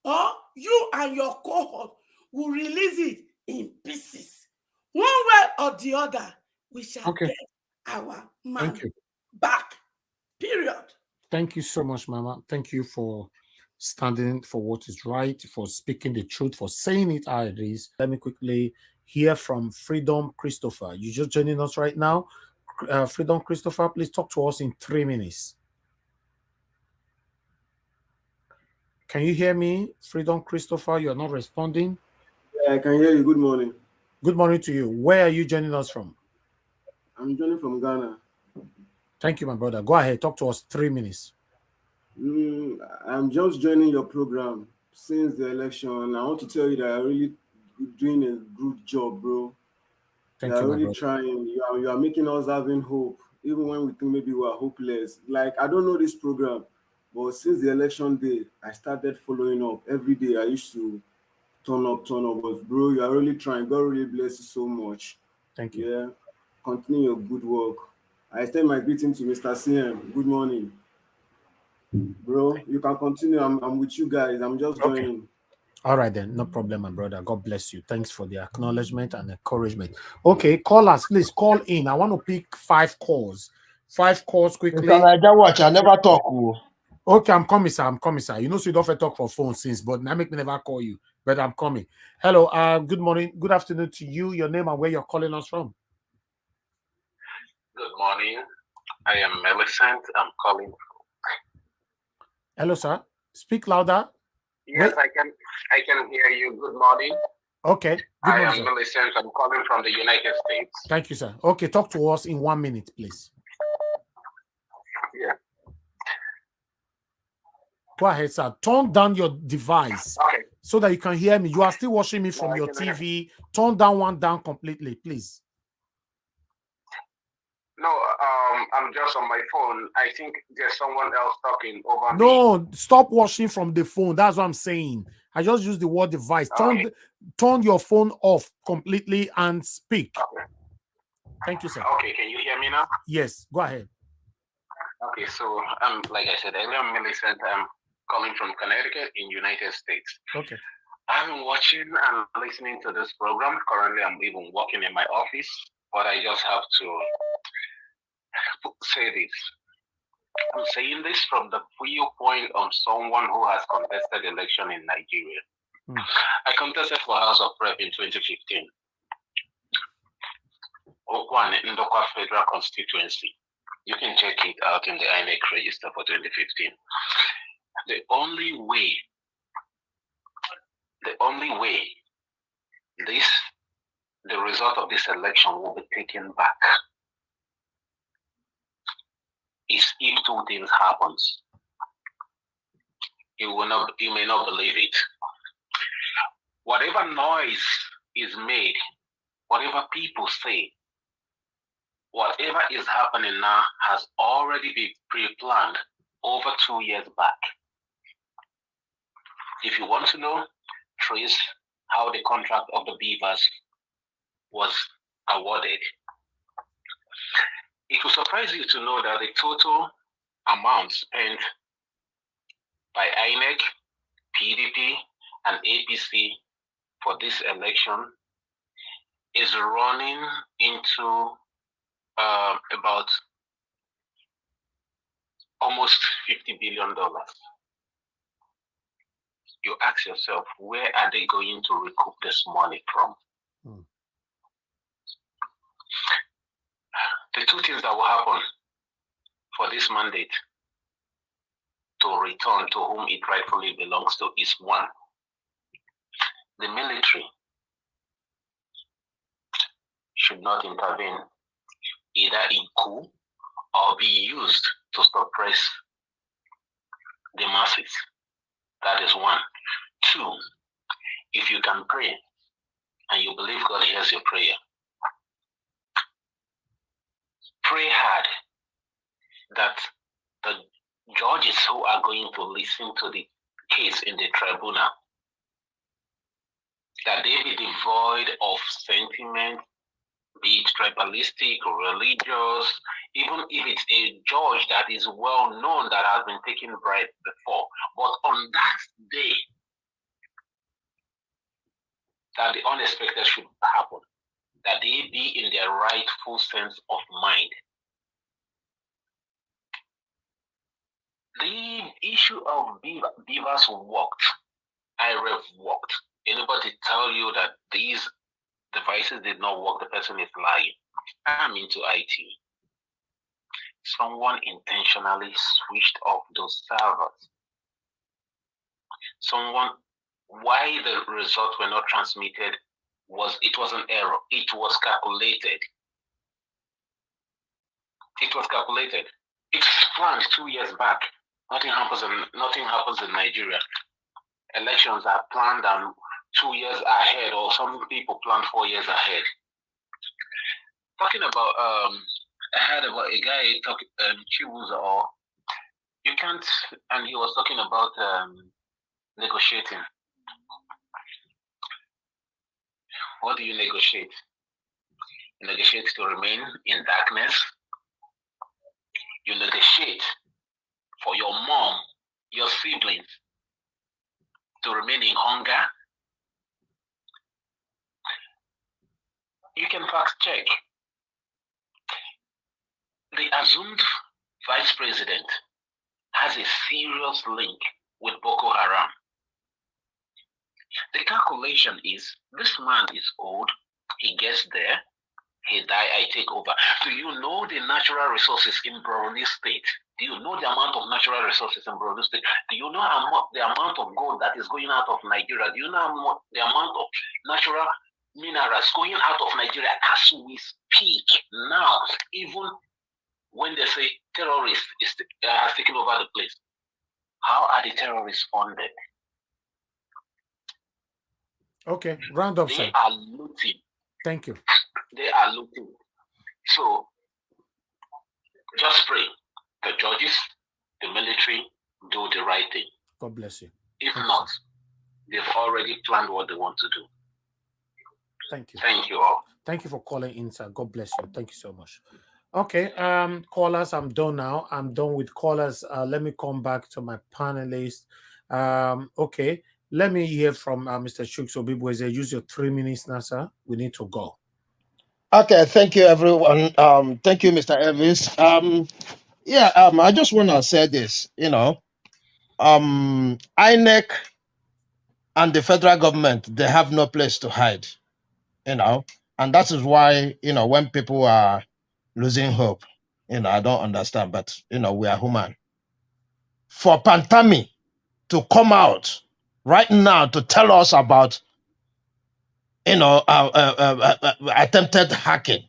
or you and your cohort will release it in pieces. One way or the other, we shall get our man back. Period. Thank you so much, Mama. Thank you for standing for what is right, for speaking the truth, for saying it how it is. Let me quickly hear from Freedom Christopher. You just joining us right now. Freedom Christopher, please talk to us in 3 minutes. Can you hear me, Freedom Christopher? You are not responding. Yeah, I can hear you. Good morning. Good morning to you. Where are you joining us from? I'm joining from Ghana. Thank you, my brother. Go ahead. Talk to us 3 minutes. I'm just joining your program since the election. I want to tell you that you're really doing a good job, bro. Thank you, my really brother. trying. You are making us having hope, even when we think maybe we are hopeless. Like, I don't know this program, but since the election day, I started following up. Every day I used to turn up. But bro, you are really trying. God really bless you so much. Thank you. Yeah. Continue your good work. I extend my greeting to Mr. CM. Good morning. Bro, you can continue. I'm with you guys. I'm just joining. All right, then. No problem, my brother. God bless you. Thanks for the acknowledgement and encouragement. Okay, callers, please call in. I want to pick 5 calls. 5 calls quickly. Watch, I never talk. Okay, I'm coming, sir. You know, so you don't talk for phone since, but now make me never call you. But I'm coming. Hello, good morning, good afternoon to you. Your name and where you're calling us from. Good morning. I am Millicent. I'm calling. Hello, sir. Speak louder. Yes, I can hear you. Good morning. Okay. Good morning, I am Millicent. I'm calling from the United States. Thank you, sir. Okay, talk to us in 1 minute, please. Yeah. Go ahead, sir. Turn down your device so that you can hear me. You are still watching me from your TV. Turn down one down completely, please. No, I'm just on my phone. I think there's someone else talking over me. No, stop watching from the phone. That's what I'm saying. I just use the word device. Turn your phone off completely and speak. Okay. Thank you, sir. Okay, can you hear me now? Yes, go ahead. Okay, so like I said earlier, I'm Millicent. I'm calling from Connecticut in United States. Okay. I've been watching and listening to this program. Currently, I'm even working in my office, but I just have to say this. I'm saying this from the viewpoint of someone who has contested election in Nigeria. I contested for House of Rep in 2015. Okwan in Ndokwa Federal Constituency. You can check it out in the INEC register for 2015. The only way the result of this election will be taken back is if 2 things happens. You may not believe it. Whatever noise is made, whatever people say, whatever is happening now has already been pre-planned over 2 years back. If you want to know, trace how the contract of the BVAS was awarded. It will surprise you to know that the total amount spent by INEC, PDP, and APC for this election is running into about almost $50 billion. You ask yourself, where are they going to recoup this money from? The 2 things that will happen for this mandate, to return to whom it rightfully belongs to is one. The military should not intervene either in coup or be used to suppress the masses. That is one. Two, if you can pray and you believe God hears your prayer, pray hard that the judges who are going to listen to the case in the tribunal, that they be devoid of sentiment, be it tribalistic, religious, even if it's a judge that is well known that has been taking bribe before. But on that day, that the unexpected should happen, that they be in their rightful sense of mind. The issue of BVAS worked, IREF worked. Anybody tell you that these devices did not work, the person is lying. I'm into IT. Someone intentionally switched off those servers. Why the results were not transmitted it was an error. It was calculated. It was calculated. It's planned 2 years back. Nothing happens in Nigeria. Elections are planned 2 years ahead, or some people plan 4 years ahead. Talking about, I heard about a guy talking, Chibuza, or you can't, and he was talking about negotiating. What do you negotiate? You negotiate to remain in darkness. You negotiate for your mom, your siblings, to remain in hunger. You can fact check. The assumed vice president has a serious link with Boko Haram. The calculation is, this man is old, he gets there, he die, I take over. Do you know the natural resources in Borno State? Do you know the amount of natural resources in Borno State? Do you know the amount of gold that is going out of Nigeria? Do you know the amount of natural minerals going out of Nigeria as we speak now, even when they say terrorists has taken over the place? How are the terrorists funded? Okay, round up, sir. They are looting. Thank you. They are looting. So just pray. The judges, the military do the right thing. God bless you. If not, they've already planned what they want to do. Thank you. Thank you all. Thank you for calling in, sir. God bless you. Thank you so much. Okay, callers, I'm done now. I'm done with callers. Let me come back to my panelists. Okay, let me hear from Mr. Chuks Obibweze. Use your 3 minutes now, sir. We need to go. Okay, thank you, everyone. Thank you, Mr. Elvis. I just want to say this, INEC and the federal government, they have no place to hide, and that is why, when people are losing hope, I don't understand, but, we are human. For Pantami to come out right now to tell us about, attempted hacking,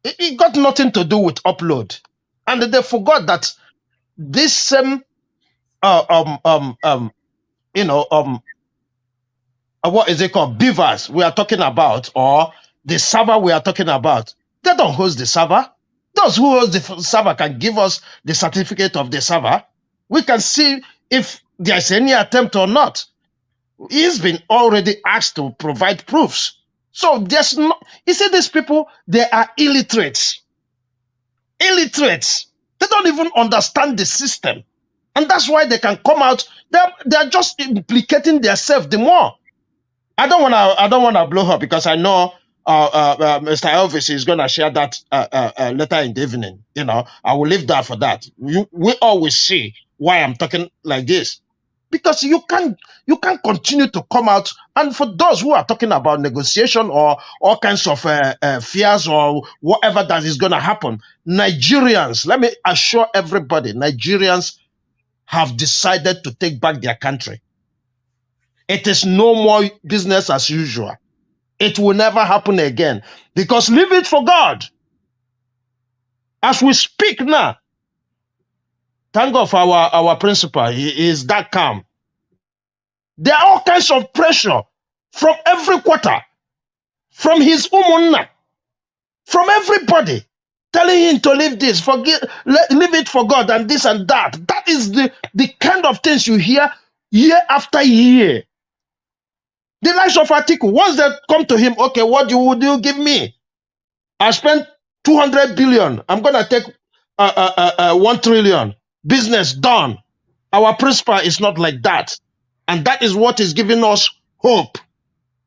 it got nothing to do with upload. And they forgot that this same, what is it called? BVAS we are talking about, or the server we are talking about, they don't host the server. Those who host the server can give us the certificate of the server. We can see if there's any attempt or not. He's been already asked to provide proofs. So there's no, you see, these people, they are illiterates. Illiterates. They don't even understand the system. And that's why they can come out. They're just implicating themselves the more. I don't wanna blow her, because I know Mr. Elvis is gonna share that later in the evening. I will leave that for that. We always see why I'm talking like this, because you can't continue to come out. And for those who are talking about negotiation or all kinds of fears or whatever that is gonna happen, Nigerians, let me assure everybody, Nigerians have decided to take back their country. It is no more business as usual. It will never happen again, because leave it for God. As we speak now, thank God for our principal. He is that calm. There are all kinds of pressure from every quarter, from his umunna, from everybody, telling him to leave this, leave it for God, and this and that. That is the kind of things you hear year after year. The likes of Atiku, once they come to him, okay, what would you give me? I spent 200 billion. I'm going to take 1 trillion. Business done. Our principal is not like that. And that is what is giving us hope,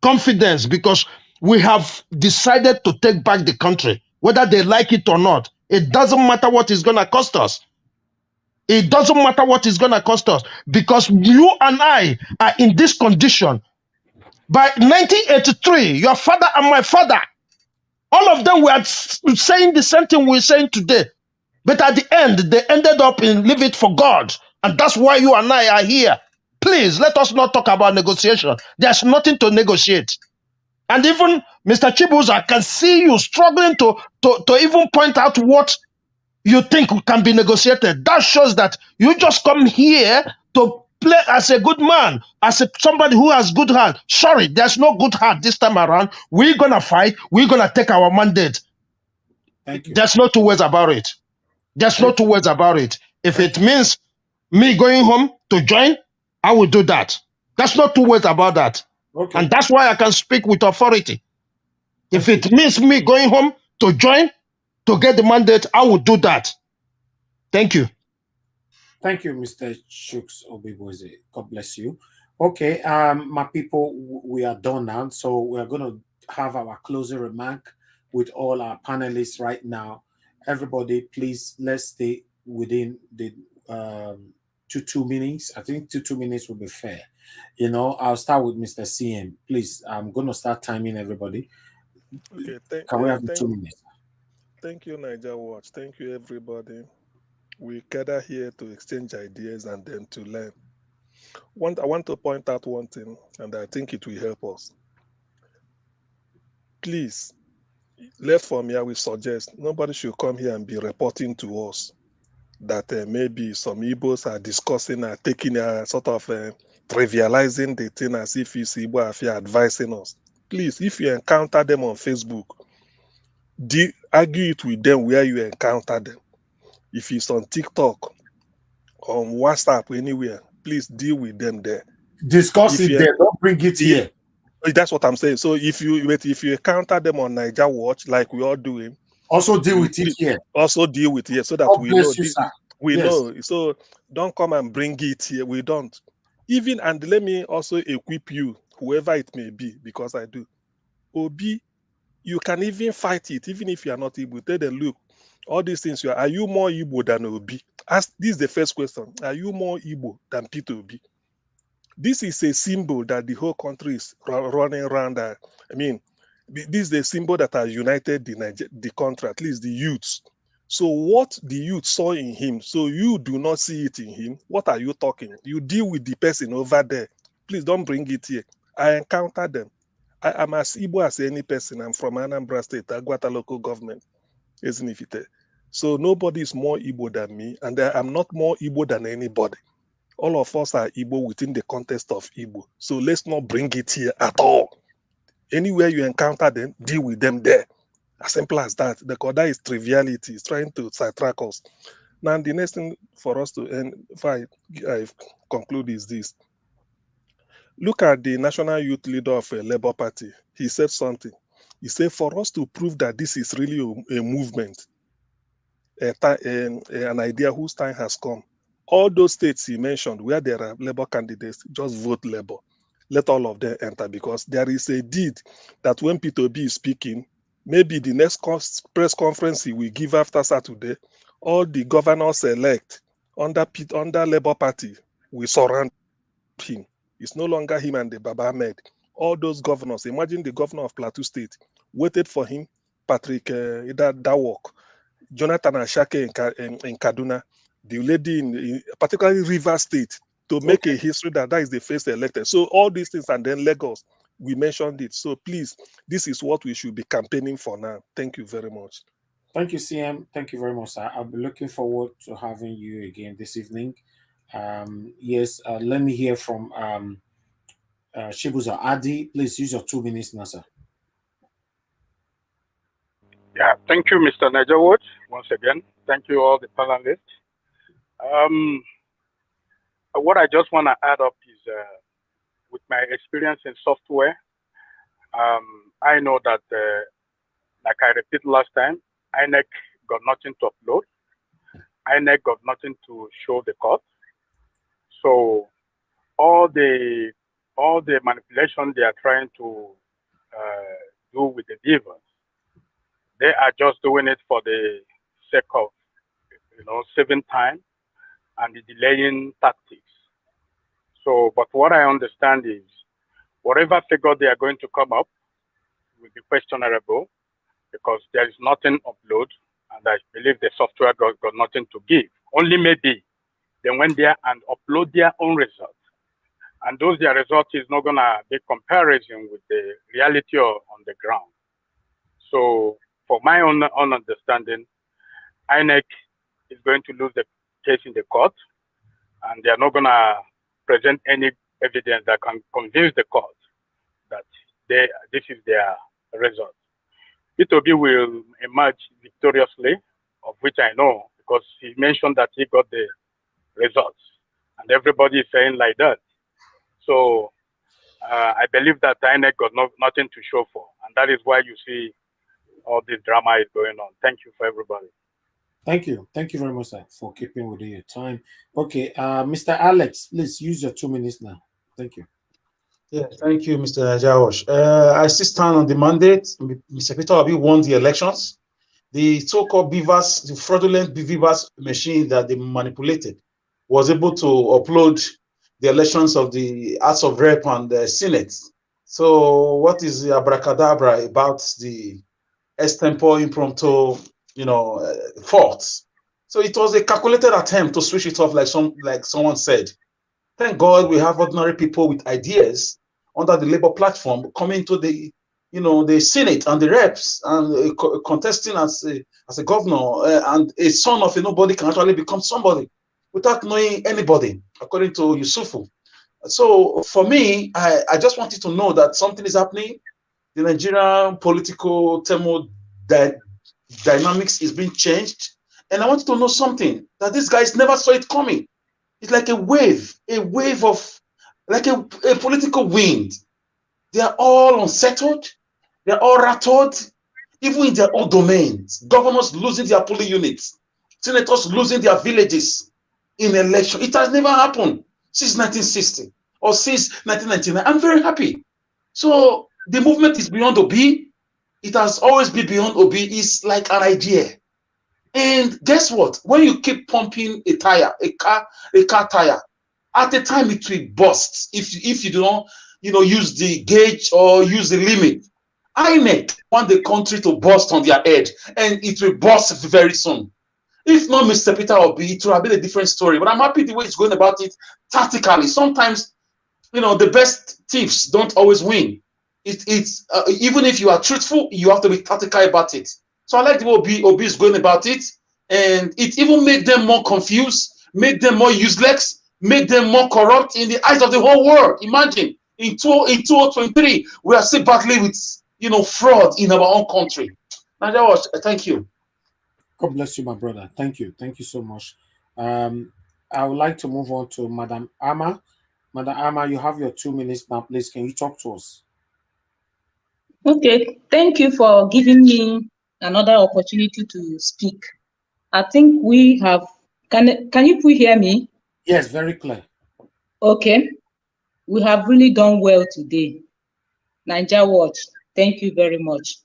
confidence, because we have decided to take back the country, whether they like it or not. It doesn't matter what it's going to cost us. It doesn't matter what it's going to cost us, because you and I are in this condition. By 1983, your father and my father, all of them were saying the same thing we're saying today. But at the end, they ended up in leave it for God. And that's why you and I are here. Please, let us not talk about negotiation. There's nothing to negotiate. And even Mr. Chibuzo, I can see you struggling to even point out what you think can be negotiated. That shows that you just come here to play as a good man, as somebody who has good heart. Sorry, there's no good heart this time around. We're going to fight. We're going to take our mandate. Thank you. There's no two ways about it. There's no two ways about it. If it means me going home to join, I will do that. That's not two ways about that. Okay. And that's why I can speak with authority. If it means me going home to join, to get the mandate, I will do that. Thank you. Thank you, Mr. Chuks Obiboze. God bless you. Okay, my people, we are done now. So we're going to have our closing remark with all our panelists right now. Everybody, please, let's stay within the 2 minutes. I think 2 minutes will be fair. You know, I'll start with Mr. CM. Please, I'm going to start timing everybody. Okay, Can we have the 2 minutes? Thank you, Niger Watch. Thank you, everybody. We gather here to exchange ideas and then to learn. I want to point out one thing, and I think it will help us. Please, left from here, we suggest nobody should come here and be reporting to us that maybe some Igbos are discussing, are taking a sort of trivializing the thing as if it's Igbo Afia advising us. Please, if you encounter them on Facebook, argue it with them where you encounter them. If it's on TikTok, on WhatsApp, anywhere, please deal with them there. Discuss it there. Don't bring it here. That's what I'm saying. So if you encounter them on Niger Watch, like we are doing, also deal with it here. Also deal with it here, so that God we bless know. You, sir. We yes. know. So don't come and bring it here. We don't. Even, and let me also equip you, whoever it may be, because I do. Obi, you can even fight it, even if you are not Igbo. Tell them, look, all these things, are you more Igbo than Obi? This is the first question. Are you more Igbo than Peter Obi? This is a symbol that the whole country is running around. I mean, this is the symbol that has united the country, at least the youths. So what the youth saw in him, so you do not see it in him, what are you talking? You deal with the person over there. Please don't bring it here. I encounter them. I am as Igbo as any person. I'm from Anambra State, Agwata local government, Ezinifite. So nobody is more Igbo than me, and I'm not more Igbo than anybody. All of us are Igbo within the context of Igbo. So let's not bring it here at all. Anywhere you encounter them, deal with them there. As simple as that. Because that is triviality. It's trying to sidetrack us. Now, the next thing for us to end, if I conclude, is this. Look at the national youth leader of a Labour Party. He said something. He said, for us to prove that this is really a movement, an idea whose time has come, all those states he mentioned where there are Labour candidates, just vote Labour. Let all of them enter, because there is a deed that when Peter B is speaking, maybe the next press conference he will give after Saturday, all the governors elect under Labour Party will surround him. It's no longer him and the Baba Ahmed. All those governors, imagine the governor of Plateau State, waited for him, Patrick Dawok, Jonathan Ashake in Kaduna, the lady in particularly River State, to make a history that is the first elected. So all these things, and then Lagos, we mentioned it. So please, this is what we should be campaigning for now. Thank you very much. Thank you, CM. Thank you very much, sir. I'll be looking forward to having you again this evening. Yes, let me hear from Shibuza Adi. Please use your 2 minutes now, sir. Yeah, thank you, Mr. Nigerwood, once again. Thank you, all the panelists. What I just want to add up is with my experience in software, I know that, like I repeated last time, INEC got nothing to upload. INEC got nothing to show the court. So all the manipulation they are trying to do with the BVAS, they are just doing it for the sake of, saving time and the delaying tactics. So, but what I understand is, whatever figure they are going to come up will be questionable because there is nothing upload, and I believe the software got nothing to give. Only maybe they went there and upload their own results, and those their results is not gonna be comparison with the reality on the ground. So, for my own understanding, INEC is going to lose the case in the court, and they are not gonna present any evidence that can convince the court that this is their result. P2B will emerge victoriously, of which I know, because he mentioned that he got the results, and everybody is saying like that. So I believe that INEC got nothing to show for, and that is why you see all this drama is going on. Thank you for everybody. Thank you. Thank you very much, sir, for keeping within your time. Okay, Mr. Alex, please use your 2 minutes now. Thank you. Yeah, thank you, Mr. Jawosh. I still stand on the mandate. Mr. Peter Obi won the elections. The so-called BVAS, the fraudulent BVAS machine that they manipulated, was able to upload the elections of the House of Rep and the Senate. So what is the abracadabra about the extempore impromptu, faults? So it was a calculated attempt to switch it off, like someone said. Thank God we have ordinary people with ideas under the Labour platform coming to the Senate and the reps and contesting as a governor, and a son of a nobody can actually become somebody without knowing anybody, according to Yusufu. So for me, I just wanted to know that something is happening. The Nigerian political dynamics is being changed, and I wanted to know something that these guys never saw it coming. It's like a wave of, like a political wind. They are all unsettled. They are all rattled, even in their own domains. Governors losing their polling units, senators losing their villages in election. It has never happened since 1960 or since 1999. I'm very happy. So the movement is beyond Obi. It has always been beyond Obi. It's like an idea. And guess what? When you keep pumping a car tire, at the time it will burst if you don't, use the gauge or use the limit. INEC want the country to burst on their head, and it will burst very soon. If not Mr. Peter Obi, it would have been a different story. But I'm happy the way it's going about it tactically. Sometimes, the best thieves don't always win. It's even if you are truthful, you have to be tactical about it. So I like the way Obi is going about it, and it even made them more confused, made them more useless, made them more corrupt in the eyes of the whole world. Imagine in 2023, we are still battling with fraud in our own country. Thank you. God bless you, my brother. Thank you. Thank you so much. I would like to move on to Madam Ama. Madam Ama, you have your 2 minutes now. Please, can you talk to us? Okay, thank you for giving me another opportunity to speak. I think we have, can you hear me? Yes, very clear. Okay, we have really done well today. Niger Watch, thank you very much.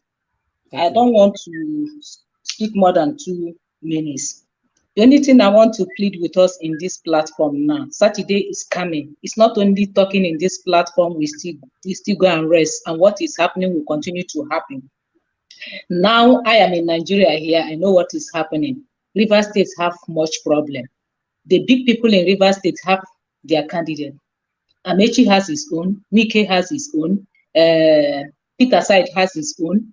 I don't want to speak more than 2 minutes. The only thing I want to plead with us in this platform now, Saturday is coming. It's not only talking in this platform, we still go and rest, and what is happening will continue to happen. Now I am in Nigeria here, I know what is happening. River states have much problem. The big people in River State have their candidate. Amechi has his own, Nike has his own, Peter Side has his own,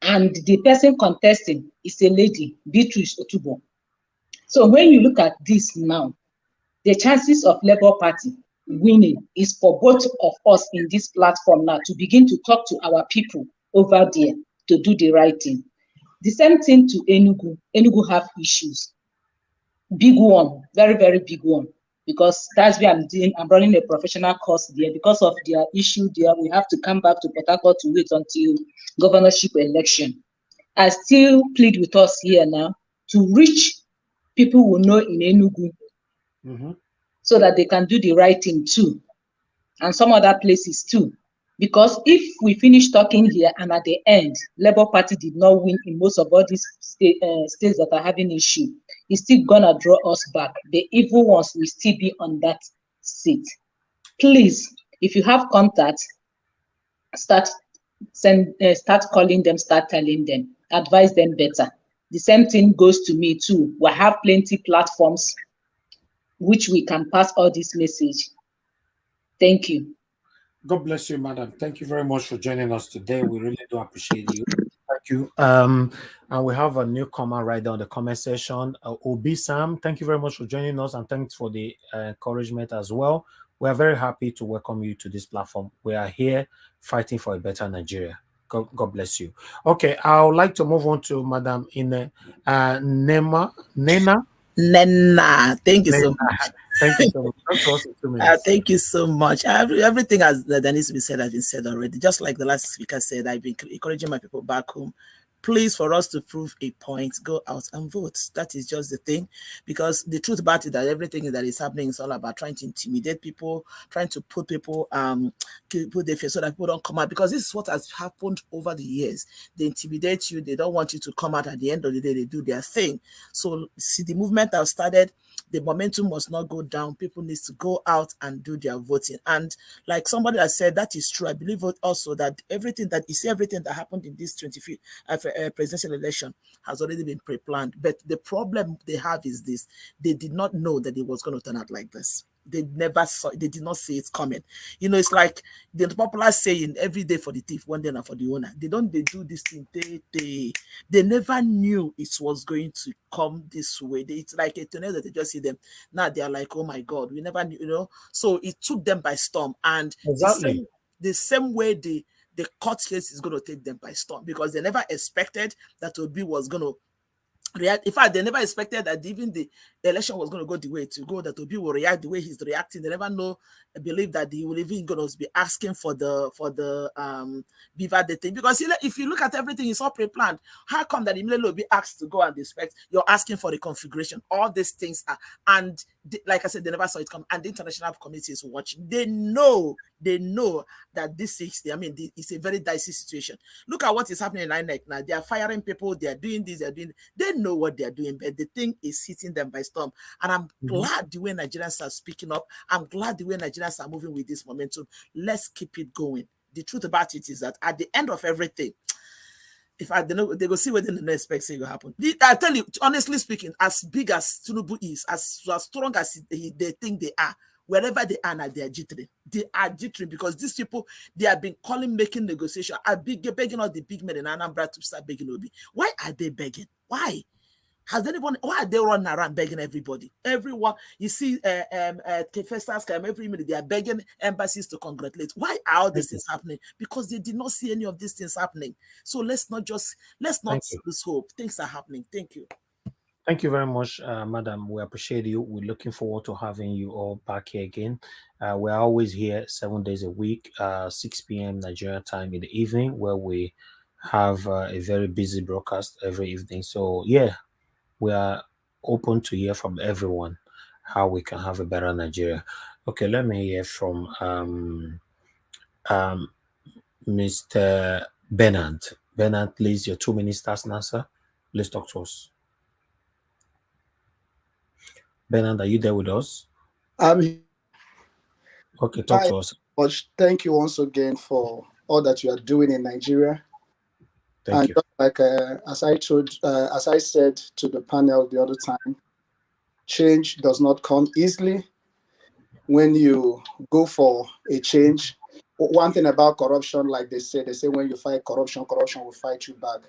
and the person contesting is a lady, Beatrice Otubo. So when you look at this now, the chances of Labour Party winning is for both of us in this platform now to begin to talk to our people over there to do the right thing. The same thing to Enugu. Enugu have issues. Big one, very, very big one. Because that's where I'm running a professional course there. Because of their issue there, we have to come back to Port Harcourt to wait until governorship election. I still plead with us here now to reach people who know in Enugu, so that they can do the right thing too, and some other places too. Because if we finish talking here and at the end, Labour Party did not win in most of all these states that are having issue, it's still gonna draw us back. The evil ones will still be on that seat. Please, if you have contacts, start calling them, start telling them, advise them better. The same thing goes to me too. We have plenty platforms which we can pass all this message. Thank you. God bless you, madam. Thank you very much for joining us today. We really do appreciate you. Thank you. And we have a newcomer right down the comment section. Obi Sam, thank you very much for joining us, and thanks for the encouragement as well. We are very happy to welcome you to this platform. We are here fighting for a better Nigeria. God bless you. Okay, I would like to move on to Madam Nena. Thank you so much. Thank you so much. Talk to us in 2 minutes. Thank you so much. Everything that needs to be said has been said already. Just like the last speaker said, I've been encouraging my people back home. Please, for us to prove a point, go out and vote. That is just the thing. Because the truth about it, that everything that is happening is all about trying to intimidate people, trying to put people, put their face so that people don't come out. Because this is what has happened over the years. They intimidate you. They don't want you to come out. At the end of the day, they do their thing. So, see, the movement that started, the momentum must not go down. People need to go out and do their voting. And like somebody has said, that is true. I believe also that everything that happened in this 25th presidential election has already been pre-planned. But the problem they have is this: they did not know that it was going to turn out like this. They never saw, they did not see it coming. You know, it's like the popular saying, every day for the thief, one day not for the owner. They do this thing. They never knew it was going to come this way. It's like a tornado that they just see them. Now they are like, oh my God, we never knew, you know. So it took them by storm. And exactly the same way the court case is going to take them by storm, because they never expected that Obi was going to react. In fact, they never expected that even the election was going to go the way to go, that Obi will react the way he's reacting. They never believe that he will even going to be asking for the BVAS thing, because if you look at everything, it's all pre-planned. How come that immediately will be asked to go and inspect? You're asking for the configuration. All these things are, and like I said, they never saw it come. And the international community is watching. They know that this is, it's a very dicey situation. Look at what is happening in INEC now. They are firing people. They are doing this. They know what they are doing, but the thing is hitting them by storm. And I'm glad the way Nigerians are speaking up. I'm glad the way Nigerians are moving with this momentum. Let's keep it going. The truth about it is that at the end of everything, if I don't know, they go see what they don't expect to happen. I tell you, honestly speaking, as big as Tinubu is, as strong as they think they are, wherever they are now, they are jittering. They are jittering because these people, they have been making negotiation, begging all the big men in Anambra to start begging Obi. Why are they begging? Why? Why are they running around begging everybody? Everyone, you see, festivals come every minute, they are begging embassies to congratulate. Why are all these things happening? Because they did not see any of these things happening. So let's not lose hope. Things are happening. Thank you. Thank you very much, madam. We appreciate you. We're looking forward to having you all back here again. We're always here 7 days a week, 6 p.m. Nigerian time in the evening, where we have a very busy broadcast every evening. So yeah, we are open to hear from everyone how we can have a better Nigeria. Okay, let me hear from Mr. Bernard. Bernard, please, your 2 minutes starts now, sir. Please talk to us. Bernard, are you there with us? I'm okay. Talk to us. Thank you once again for all that you are doing in Nigeria. Thank you. Just like as I said to the panel the other time, Change does not come easily. When you go for a change, one thing about corruption, like they say when you fight corruption, corruption will fight you back.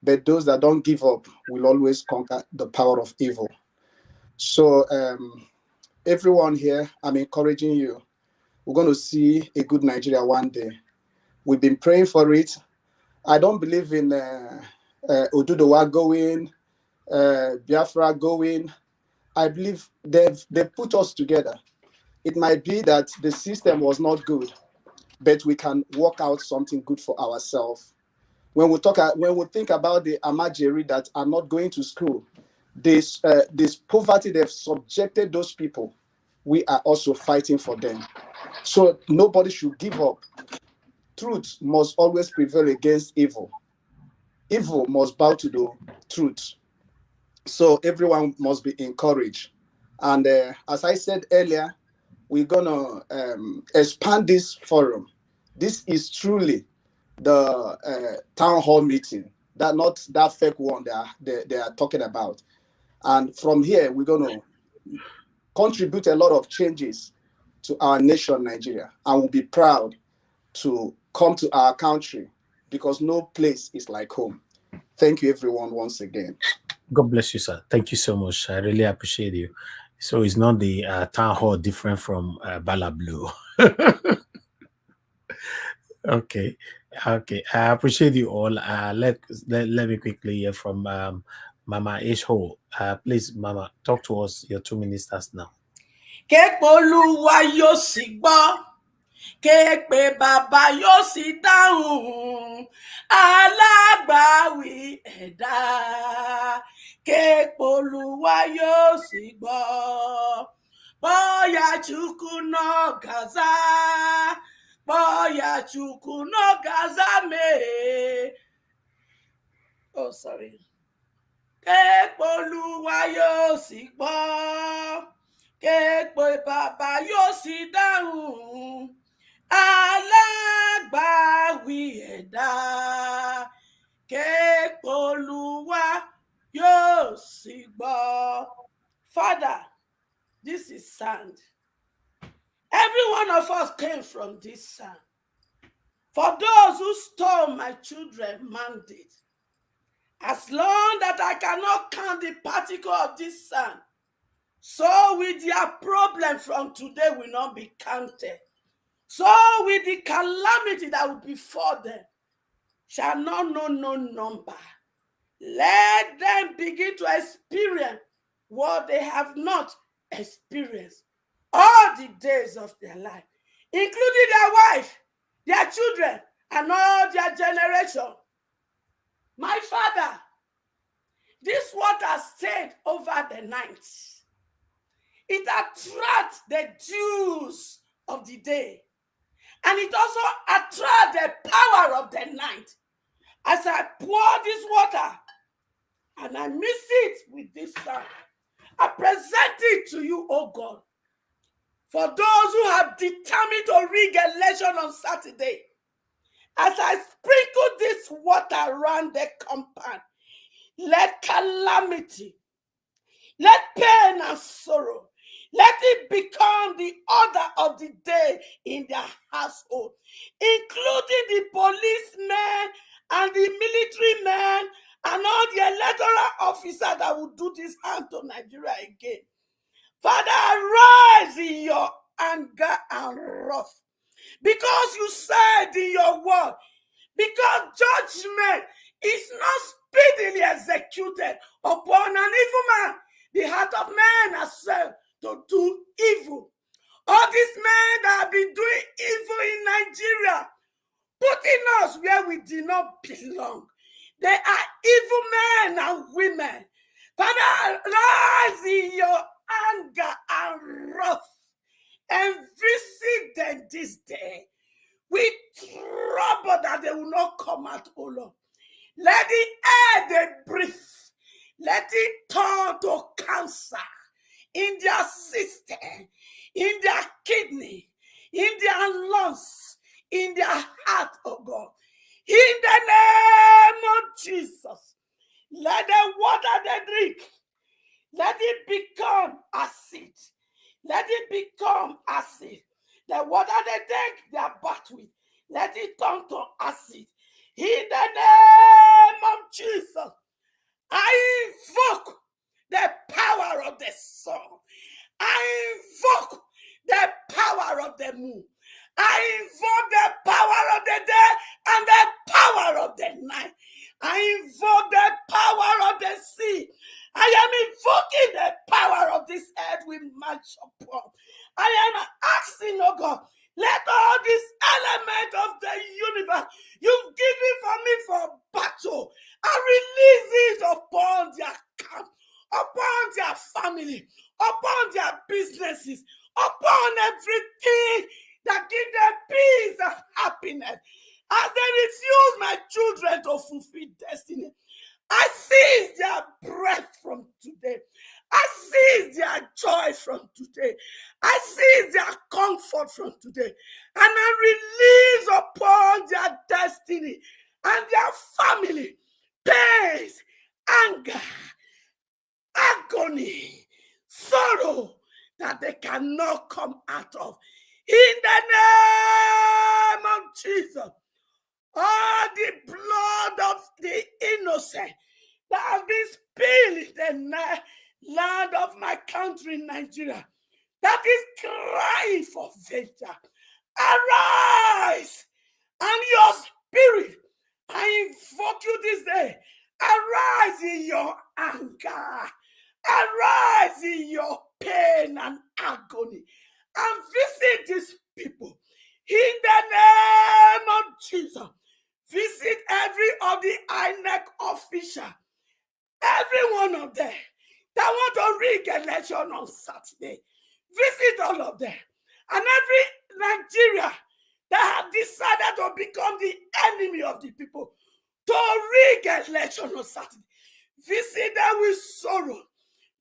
But those that don't give up will always conquer the power of evil. So everyone here, I'm encouraging you. We're going to see a good Nigeria one day. We've been praying for it. I don't believe in Oduduwa going, Biafra going. I believe they've put us together. It might be that the system was not good, but we can work out something good for ourselves. When we think about the Amajiri that are not going to school, this poverty they've subjected those people, we are also fighting for them. So nobody should give up. Truth must always prevail against evil. Evil must bow to the truth. So everyone must be encouraged. And as I said earlier, we're gonna expand this forum. This is truly the town hall meeting, that not that fake one they are talking about. And from here, we're gonna contribute a lot of changes to our nation, Nigeria, and we'll be proud to come to our country because no place is like home. Thank you, everyone, once again. God bless you, sir. Thank you so much. I really appreciate you. So it's not the town hall different from Bala Blue. Okay. I appreciate you all. Let me quickly hear from Mama Isho. Please, Mama, talk to us. Your 2 ministers now. K'Olúwa yóò sì gbọ́, képe bàbá yóò sì dáhùn, alágbàwí ẹ̀dá. K'Olúwa yóò sì gbọ́, bóyá Chukwu nọ Gaza, bóyá Chukwu nọ Gaza mee. Oh, sorry. K'Olúwa yóò sì gbọ́, képe bàbá yóò sì dáhùn, alágbàwí ẹ̀dá. K'Olúwa yóò sì gbọ́. Father, this is sand. Every one of us came from this sand. For those who stole my children's mandate, as long that I cannot count the particle of this sand, so with their problem from today will not be counted. So with the calamity that will befall them shall not know no number. Let them begin to experience what they have not experienced all the days of their life, including their wife, their children, and all their generation. My Father, this water stayed over the night. It attracts the dews of the day, and it also attracts the power of the night. As I pour this water and I mix it with this sand, I present it to you, oh God. For those who have determined to rig election on Saturday, as I sprinkle this water around the compound, let calamity, let pain and sorrow, let it become the order of the day in their household, including the policemen and the military men and all the electoral officers that will do this harm to Nigeria again. Father, arise in your anger and wrath, because you said in your word, because judgment is not speedily executed upon an evil man. The heart of man has said to do evil. All these men that have been doing evil in Nigeria, putting us where we do not belong. They are evil men and women. Father, rise in your anger and wrath and visit them this day with trouble that they will not come out, O Lord. Let the air they breathe, let it turn to cancer in their system, in their kidney, in their lungs, in their heart, oh God. In the name of Jesus, let the water they drink, let it become acid. Let it become acid. The water they take their bath with, let it turn to acid. In the name of Jesus, I invoke the power of the sun. I invoke the power of the moon. I invoke the power of the day and the power of the night. I invoke the power of the sea. I am invoking the power of this earth we march upon. I am asking, oh God, let all these elements of the universe you've given for me for battle and release it upon their camp, upon their family, upon their businesses, upon everything that gives them peace and happiness. As they refuse my children to fulfill destiny, I seize their breath from today. I seize their joy from today. I seize their comfort from today. And I release upon their destiny and their family pains, anger, agony, sorrow that they cannot come out of. In the name of Jesus, all the blood of the innocent that has been spilled in the land of my country, Nigeria, that is crying for vengeance. Arise, and your spirit, I invoke you this day. Arise in your anger. Arise in your pain and agony. And visit these people. In the name of Jesus, visit every of the INEC official, every one of them that want to rig election on Saturday. Visit all of them. And every Nigeria that have decided to become the enemy of the people to rig election on Saturday. Visit them with sorrow.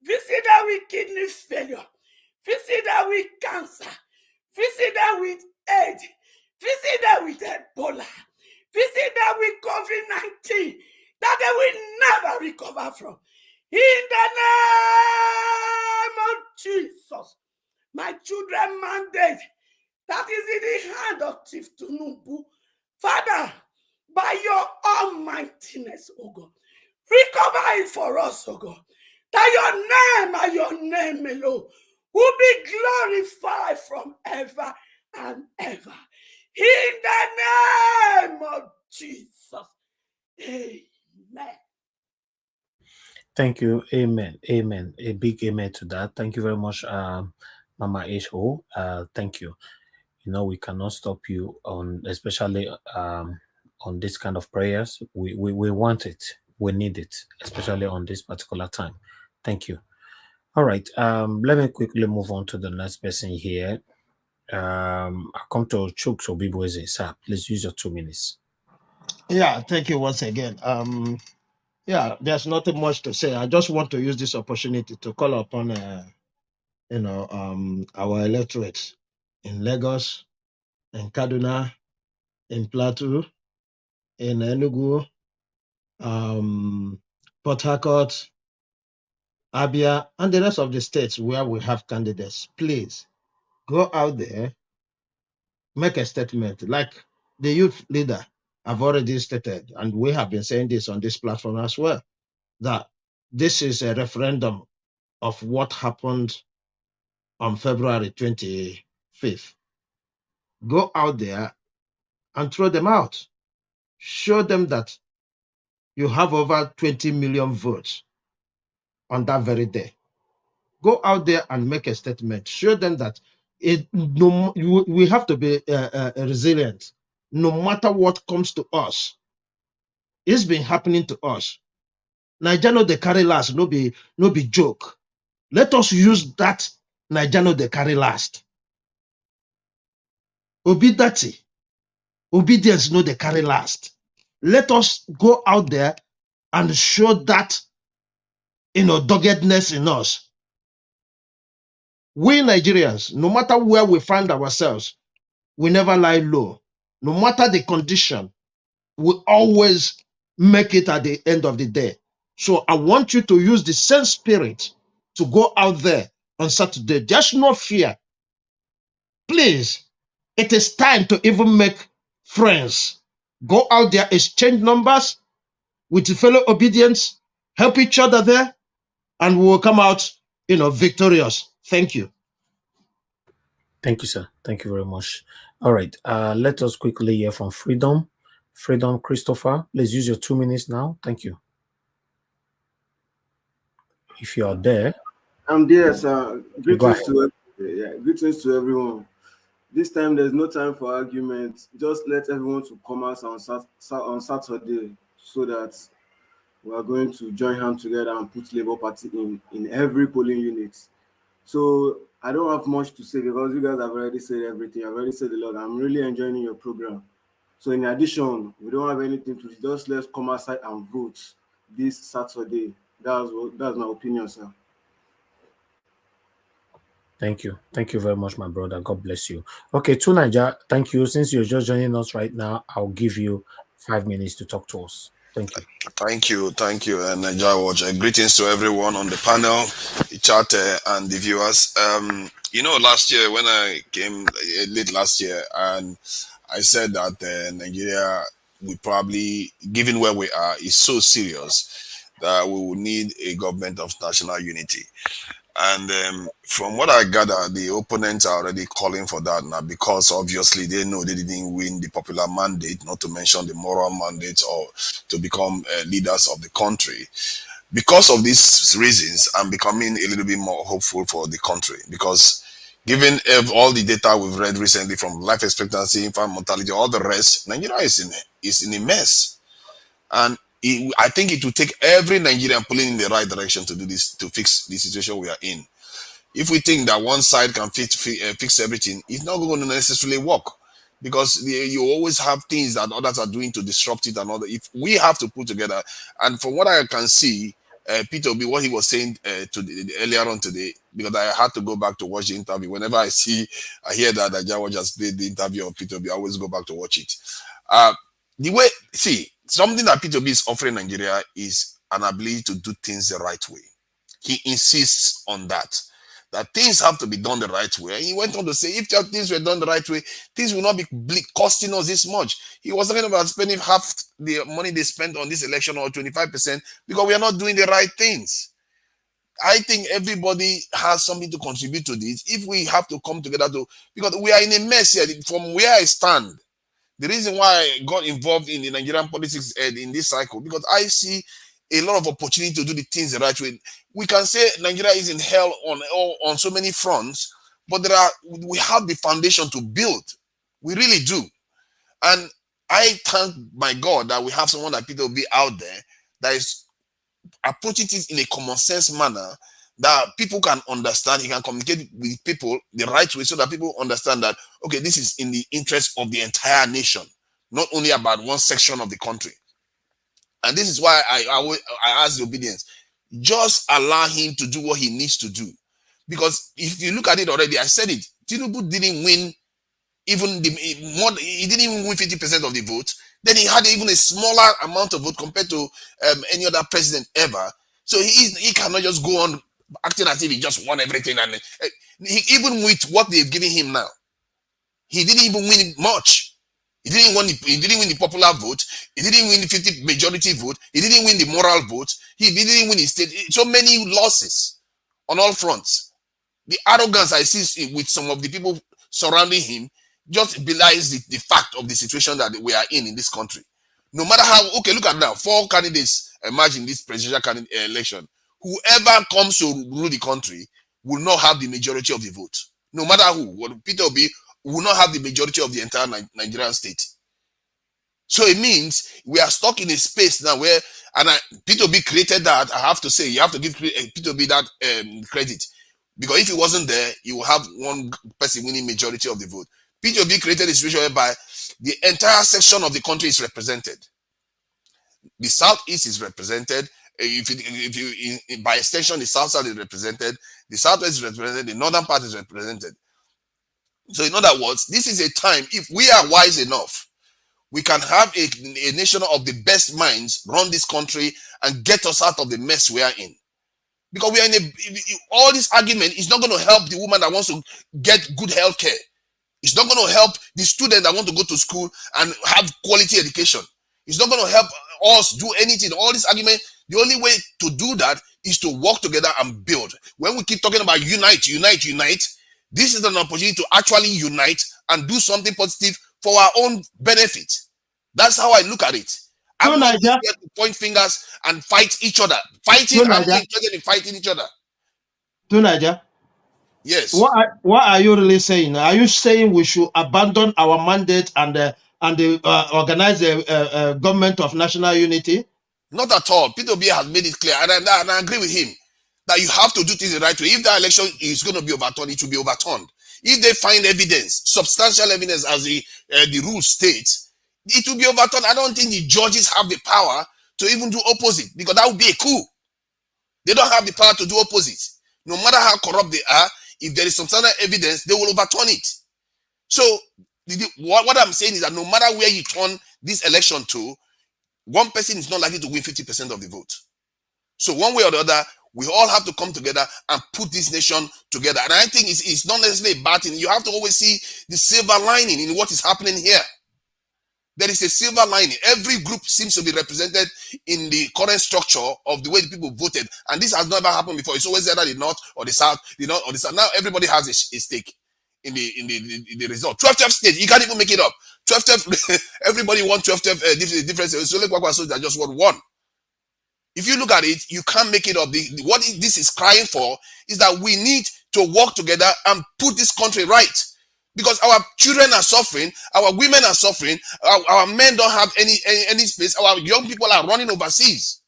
Visit them with kidney failure. Visit them with cancer. Visit them with AIDS. Visit them with Ebola. Visit them with COVID-19 that they will never recover from. In the name of Jesus, my children mandate that is in the hand of Chief Tinubu. Father, by your almightiness, oh God, recover it for us, oh God, that your name and your name alone will be glorified from ever and ever. In the name of Jesus. Amen. Thank you. Amen. Amen. A big amen to that. Thank you very much, Mama H.O. Thank you. You know, we cannot stop you on, especially on this kind of prayers. We want it. We need it, especially on this particular time. Thank you. All right. Let me quickly move on to the next person here. I come to Chooks Obibueze. Sir, please use your 2 minutes. Yeah, thank you once again. Yeah, there's nothing much to say. I just want to use this opportunity to call upon, our electorate in Lagos, in Kaduna, in Plateau, in Enugu, Port Harcourt, Abia, and the rest of the states where we have candidates. Please go out there, make a statement. Like the youth leader have already stated, and we have been saying this on this platform as well, that this is a referendum of what happened on February 25th. Go out there and throw them out. Show them that you have over 20 million votes on that very day. Go out there and make a statement. Show them that we have to be resilient. No matter what comes to us, it's been happening to us. Nigeria they carry last, no be joke. Let us use that Nigeria they carry last. Obedience no they carry last. Let us go out there and show that doggedness in us. We Nigerians, no matter where we find ourselves, we never lie low. No matter the condition, we always make it at the end of the day. So I want you to use the same spirit to go out there on Saturday. There's no fear. Please, it is time to even make friends. Go out there, exchange numbers with fellow obedience, help each other there, and we will come out, victorious. Thank you. Thank you, sir. Thank you very much. All right. Let us quickly hear from Freedom. Freedom, Christopher. Let's use your 2 minutes now. Thank you. If you are there. I'm there, sir. Greetings greetings to everyone. This time there's no time for argument. Just let everyone to come out on Saturday so that we are going to join hands together and put Labour Party in every polling unit. So I don't have much to say because you guys have already said everything. I've already said a lot. I'm really enjoying your program. So in addition, we don't have anything to just let's come outside and vote this Saturday. That's my opinion, sir. Thank you. Thank you very much, my brother. God bless you. Okay, to Niger, thank you. Since you're just joining us right now, I'll give you 5 minutes to talk to us. Thank you. Thank you, Niger Watch. Greetings to everyone on the panel, the chat, and the viewers. Last year when I came late last year, and I said that Nigeria, we probably, given where we are, is so serious that we will need a government of national unity. And from what I gather, the opponents are already calling for that now because obviously they know they didn't win the popular mandate, not to mention the moral mandate or to become leaders of the country. Because of these reasons, I'm becoming a little bit more hopeful for the country because given all the data we've read recently from life expectancy, infant mortality, all the rest, Nigeria is in a mess. And I think it will take every Nigerian pulling in the right direction to do this, to fix the situation we are in. If we think that one side can fix everything, it's not going to necessarily work because you always have things that others are doing to disrupt it and all that. If we have to put together, and from what I can see, Peter B, what he was saying earlier on today, because I had to go back to watch the interview. Whenever I hear that Jawa just played the interview of Peter B, I always go back to watch it. Something that P2B is offering Nigeria is an ability to do things the right way. He insists on that things have to be done the right way. And he went on to say, if things were done the right way, things will not be costing us this much. He was talking about spending half the money they spent on this election or 25% because we are not doing the right things. I think everybody has something to contribute to this. If we have to come together because we are in a mess here. From where I stand, the reason why I got involved in the Nigerian politics in this cycle, because I see a lot of opportunity to do the things the right way. We can say Nigeria is in hell on so many fronts, but we have the foundation to build. We really do. And I thank my God that we have someone like Peter Obi out there that is approaching it in a common sense manner that people can understand. He can communicate with people the right way so that people understand that, okay, this is in the interest of the entire nation, not only about one section of the country. And this is why I ask the obedience. Just allow him to do what he needs to do. Because if you look at it already, I said it, Tinubu didn't win he didn't even win 50% of the vote. Then he had even a smaller amount of vote compared to any other president ever. So he cannot just go on acting as if he just won everything. And even with what they've given him now, he didn't even win much. He didn't win the popular vote. He didn't win the 50 majority vote. He didn't win the moral vote. He didn't win his state. So many losses on all fronts. The arrogance I see with some of the people surrounding him just belies the fact of the situation that we are in this country. No matter how, okay, look at now, 4 candidates emerge in this presidential election. Whoever comes to rule the country will not have the majority of the vote. No matter who, Peter Obi will not have the majority of the entire Nigerian state. So it means we are stuck in a space now where, and Peter Obi created that. I have to say, you have to give Peter Obi that credit. Because if he wasn't there, you will have one person winning majority of the vote. Peter Obi created a situation whereby the entire section of the country is represented. The Southeast is represented. By extension, the South Side is represented. The Southwest is represented. The Northern part is represented. So in other words, this is a time, if we are wise enough, we can have a nation of the best minds run this country and get us out of the mess we are in. Because we are in all this argument is not going to help the woman that wants to get good health care. It's not going to help the student that want to go to school and have quality education. It's not going to help us do anything. All this argument, the only way to do that is to work together and build. When we keep talking about unite, this is an opportunity to actually unite and do something positive for our own benefit. That's how I look at it. I'm not here to point fingers and fight each other. I'm not interested in fighting each other. Tunaja, yes. What are you really saying? Are you saying we should abandon our mandate and organize a government of national unity? Not at all. Peter Obi has made it clear, and I agree with him that you have to do things the right way. If the election is going to be overturned, it will be overturned. If they find evidence, substantial evidence, as the rule states, it will be overturned. I don't think the judges have the power to even do opposite, because that would be a coup. They don't have the power to do opposite. No matter how corrupt they are, if there is substantial evidence, they will overturn it. So what I'm saying is that no matter where you turn this election to, one person is not likely to win 50% of the vote. So one way or the other, we all have to come together and put this nation together. And I think it's not necessarily a bad thing. You have to always see the silver lining in what is happening here. There is a silver lining. Every group seems to be represented in the current structure of the way the people voted. And this has never happened before. It's always either the North or the South, the North or the South. Now everybody has a stake in the result. 12 states, you can't even make it up. 12 everybody wants 12 different. It's only Kwakwa that just won one. If you look at it, you can't make it up. What this is crying for is that we need to work together and put this country right. Because our children are suffering, our women are suffering, our men don't have any space, our young people are running overseas.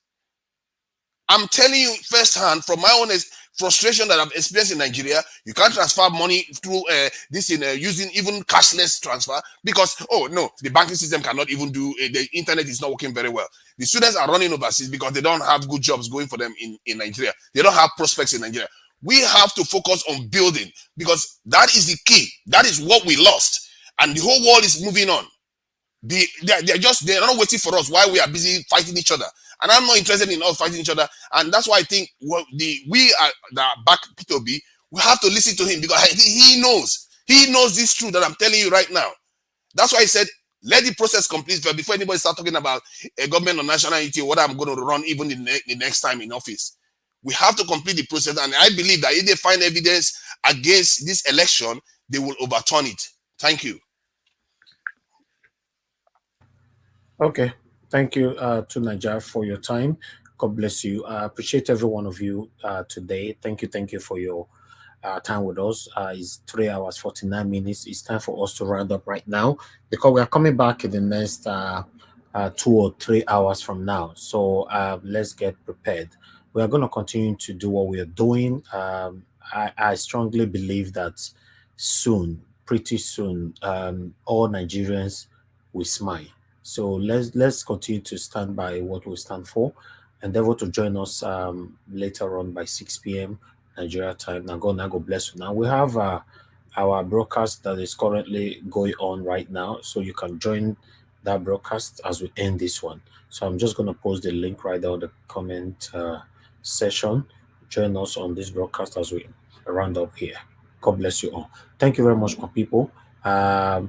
I'm telling you firsthand from my own frustration that I've experienced in Nigeria. You can't transfer money through using even cashless transfer because, oh no, the banking system cannot even do, the internet is not working very well. The students are running overseas because they don't have good jobs going for them in Nigeria. They don't have prospects in Nigeria. We have to focus on building because that is the key. That is what we lost. And the whole world is moving on. They're not waiting for us while we are busy fighting each other. And I'm not interested in us fighting each other. And that's why I think we are back P2B. We have to listen to him because he knows this truth that I'm telling you right now. That's why I said, let the process complete before anybody start talking about a government of national unity, what I'm going to run even the next time in office. We have to complete the process. And I believe that if they find evidence against this election, they will overturn it. Thank you. Okay. Thank you to Naija for your time. God bless you. I appreciate every one of you today. Thank you for your time with us. It's 3 hours 49 minutes. It's time for us to round up right now because we are coming back in the next 2 or 3 hours from now. So let's get prepared. We are going to continue to do what we are doing. I strongly believe that pretty soon, all Nigerians will smile. So let's continue to stand by what we stand for. Endeavor to join us later on by 6 p.m. Nigeria time. Now God bless you. Now we have our broadcast that is currently going on right now, so you can join that broadcast as we end this one. So I'm just going to post the link right there in the comment session. Join us on this broadcast as we round up here. God bless you all. Thank you very much, my people.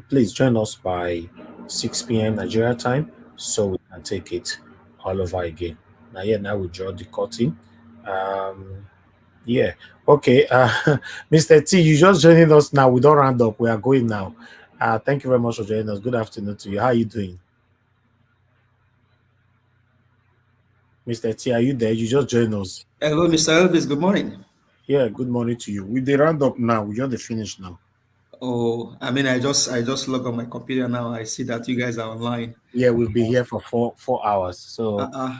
Please join us by 6 p.m. Nigeria time so we can take it all over again. Now we draw the curtain. Yeah. Okay. Mr. T, you just joining us now. We don't round up. We are going now. Thank you very much for joining us. Good afternoon to you. How are you doing? Mr. T, are you there? You just joined us. Hello, Mr. Elvis. Good morning. Yeah, good morning to you. We did round up now. We just finished now. Oh, I mean, I just log on my computer now. I see that you guys are online. Yeah, we've been here for four hours. So,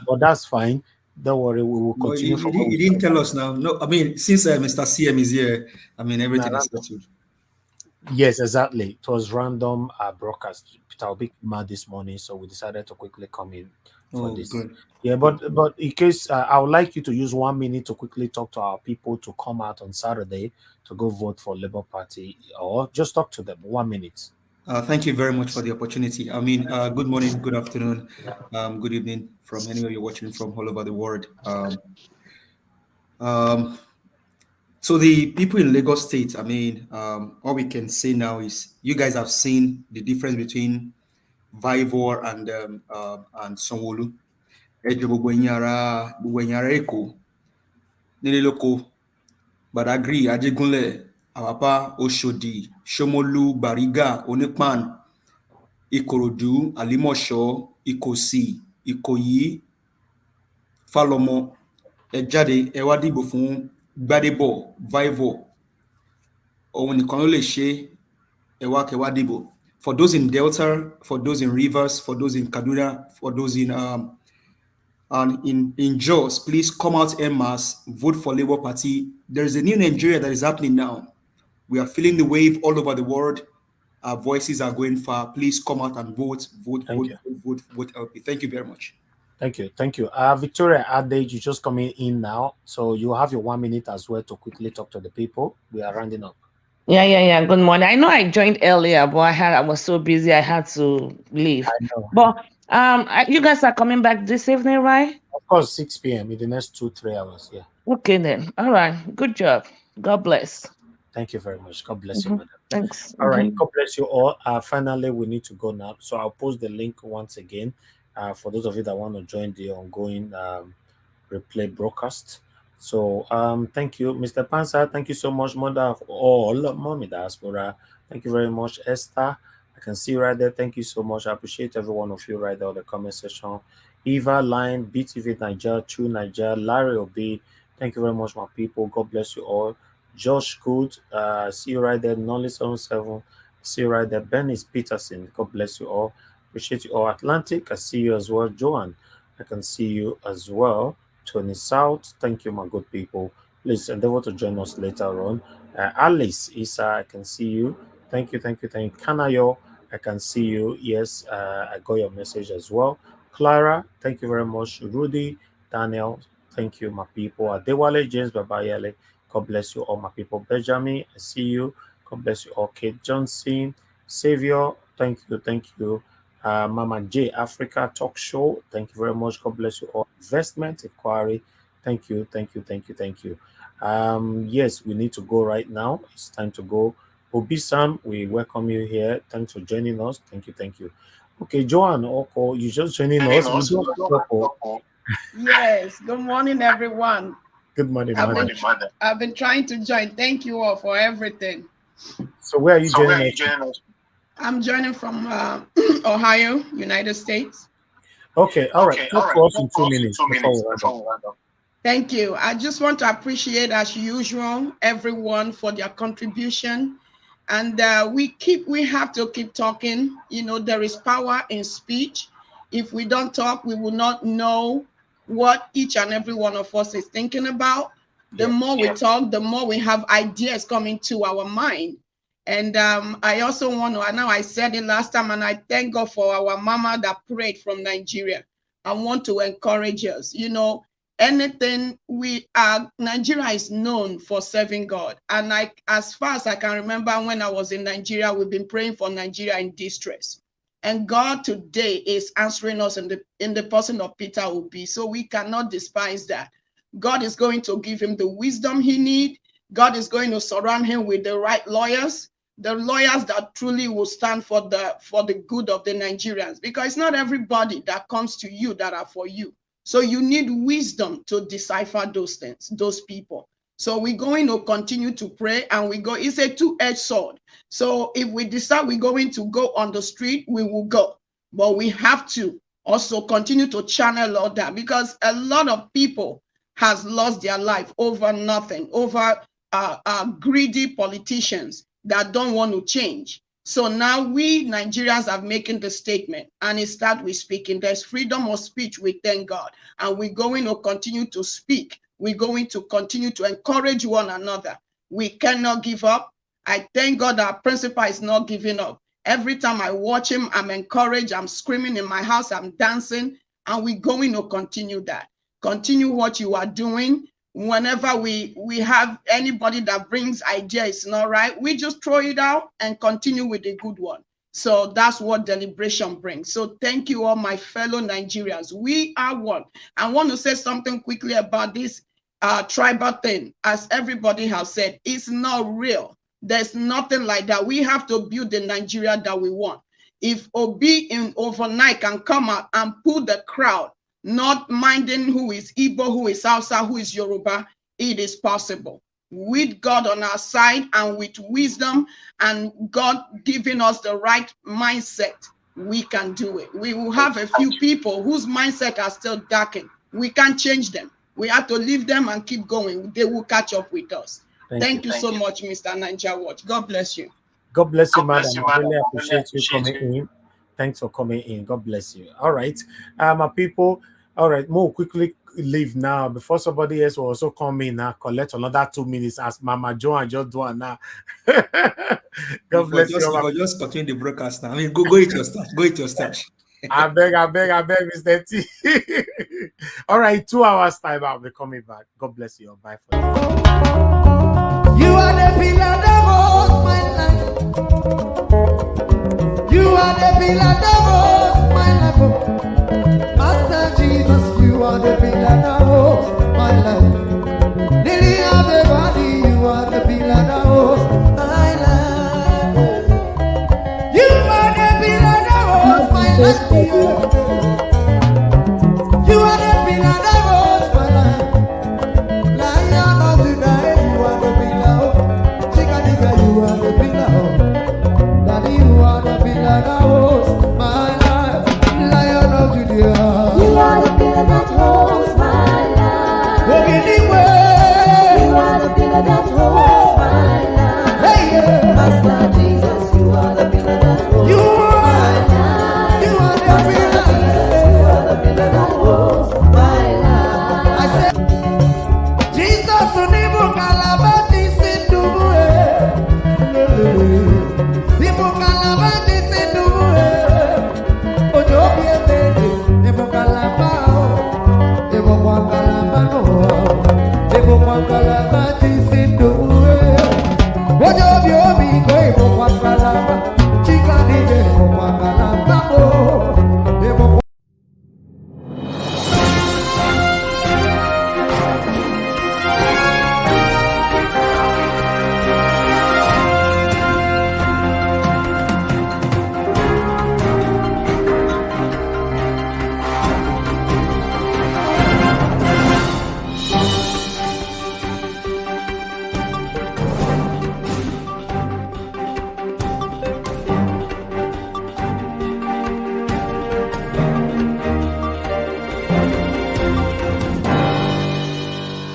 but that's fine. Don't worry, we will continue. You didn't tell us now. No, I mean, since Mr. CM is here, I mean, everything is settled. Yes, exactly. It was random broadcast. Peter Obi came out this morning, so we decided to quickly come in for this. Good. Yeah, but in case I would like you to use 1 minute to quickly talk to our people to come out on Saturday to go vote for Labour Party, or just talk to them. 1 minute. Thank you very much for the opportunity. I mean, good morning, good afternoon, good evening from anywhere you're watching from all over the world. So the people in Lagos State, I mean, all we can say now is you guys have seen the difference between Vivor and Sanwo-Olu. Ẹ jọ̀ọ́ gbogbo ẹ̀yin ará Èkó, nílé lóko, Badagry, Ajégúnlẹ̀, Àwàpá, Òṣòdì, Ṣómólú, Bàrígà, Onípàn, Ìkòròdú, Àlímọ̀ṣọ́, Ìkòsì, Ìkòyí, Fálọmọ, ẹ jáde, ẹ wá dìbò fún Gbádébọ̀, Vivor. Òun nìkan ló lè ṣe, ẹ wá kẹ́ wá dìbò. For those in Delta, for those in Rivers, for those in Kaduna, for those in Jos, please come out en masse, vote for Labour Party. There is a new Nigeria that is happening now. We are feeling the wave all over the world. Our voices are going far. Please come out and vote LP. Thank you very much. Thank you. Victoria Ade, you just coming in now, so you have your 1 minute as well to quickly talk to the people. We are rounding up. Yeah. Good morning. I know I joined earlier, but I was so busy I had to leave. I know. But you guys are coming back this evening, right? Of course, 6 p.m. in the next 2-3 hours. Yeah. Okay then. All right. Good job. God bless. Thank you very much. God bless you, madam. Thanks. All right. God bless you all. Finally, we need to go now. So I'll post the link once again for those of you that want to join the ongoing replay broadcast. So thank you, Mr. Pansa. Thank you so much, mother of all, mommy diaspora. Thank you very much, Esther. I can see you right there. Thank you so much. I appreciate every one of you right there in the comment section. Eva, Line, BTV Niger, True Niger, Larry Obi. Thank you very much, my people. God bless you all. Josh Good, see you right there. Nolly77, see you right there. Dennis Peterson, God bless you all. Appreciate you all. Atlantic, I see you as well. Joanne, I can see you as well. Tony South, thank you, my good people. Please endeavor to join us later on. Alice, Isa, I can see you. Thank you. Kanayo, I can see you. Yes, I got your message as well. Clara, thank you very much. Rudy, Daniel, thank you, my people. Adewale, James Babayele, God bless you all, my people. Benjamin, I see you. God bless you all. Kate Johnson, Savior, thank you. Mama J Africa Talk Show, thank you very much. God bless you all. Investment Inquiry, thank you. Yes, we need to go right now. It's time to go. Obisam, we welcome you here. Thanks for joining us. Thank you. Okay, Joanne Oko, you just joining us. Yes, good morning, everyone. Good morning, madam. I've been trying to join. Thank you all for everything. So where are you joining us? I'm joining from Ohio, United States. Okay, all right. Talk to us in 2 minutes before we round up. Thank you. I just want to appreciate, as usual, everyone for their contribution. And we have to keep talking. You know, there is power in speech. If we don't talk, we will not know what each and every one of us is thinking about. The more we talk, the more we have ideas coming to our mind. And I also want to, I know I said it last time, and I thank God for our mama that prayed from Nigeria. I want to encourage us, you know, anything Nigeria is known for serving God. And as far as I can remember, when I was in Nigeria, we've been praying for Nigeria in distress. And God today is answering us in the person of Peter Obi. So we cannot despise that. God is going to give him the wisdom he needs. God is going to surround him with the right lawyers, the lawyers that truly will stand for the good of the Nigerians, because it's not everybody that comes to you that are for you. So you need wisdom to decipher those things, those people. So we're going to continue to pray, and it's a two-edged sword. So if we decide we're going to go on the street, we will go. But we have to also continue to channel all that, because a lot of people has lost their life over nothing, over greedy politicians that don't want to change. So now we Nigerians are making the statement, and it starts with speaking. There's freedom of speech, we thank God. And we're going to continue to speak. We're going to continue to encourage one another. We cannot give up. I thank God our principal is not giving up. Every time I watch him, I'm encouraged. I'm screaming in my house. I'm dancing. And we're going to continue that. Continue what you are doing. Whenever we have anybody that brings ideas, it's not right, we just throw it out and continue with the good one. So that's what deliberation brings. So thank you all, my fellow Nigerians. We are one. I want to say something quickly about this tribal thing, as everybody has said, is not real. There's nothing like that. We have to build the Nigeria that we want. If Obi in overnight can come out and pull the crowd, not minding who is Igbo, who is Hausa, who is Yoruba, it is possible. With God on our side and with wisdom and God giving us the right mindset, we can do it. We will have a few people whose mindset are still darkened. We can't change them. We have to leave them and keep going. They will catch up with us. Thank you so much, Mr. Niger Watch. God bless you. God bless you, madam. I really appreciate you coming in. Thanks for coming in. God bless you. All right, my people. All right, more quickly leave now before somebody else will also come in and collect another 2 minutes as Mama Joan just do it now. God bless you. Just continue the broadcast now. I mean, go eat your stuff. Go eat your stuff. I beg, Mr. T. All right, 2 hours time. I'll be coming back. God bless you. Bye for now. You are the pillar that holds my life. You are the pillar that holds my life. Master Jesus, you are the pillar that holds my life. Lily of the valley, you are the pillar that holds my life. You are the pillar that holds my life. You are the pillar that holds my life. Lion of the night, you are the pillar. Chica, you are the pillar. Daddy, you are the pillar that holds my life. Lion of Judea. You are the pillar that holds my life. Go anywhere. You are the pillar that holds my life. Hey, yeah. Master Jesus, you are the pillar that holds my life. You are the pillar. You are the pillar that holds my life. I said, Jesus, unibu kalabati sinduwe. Nibu kalabati sinduwe. Ojo biye nibu kalabao. Nibu kalabano. Nibu kalabati sinduwe. Ojo biye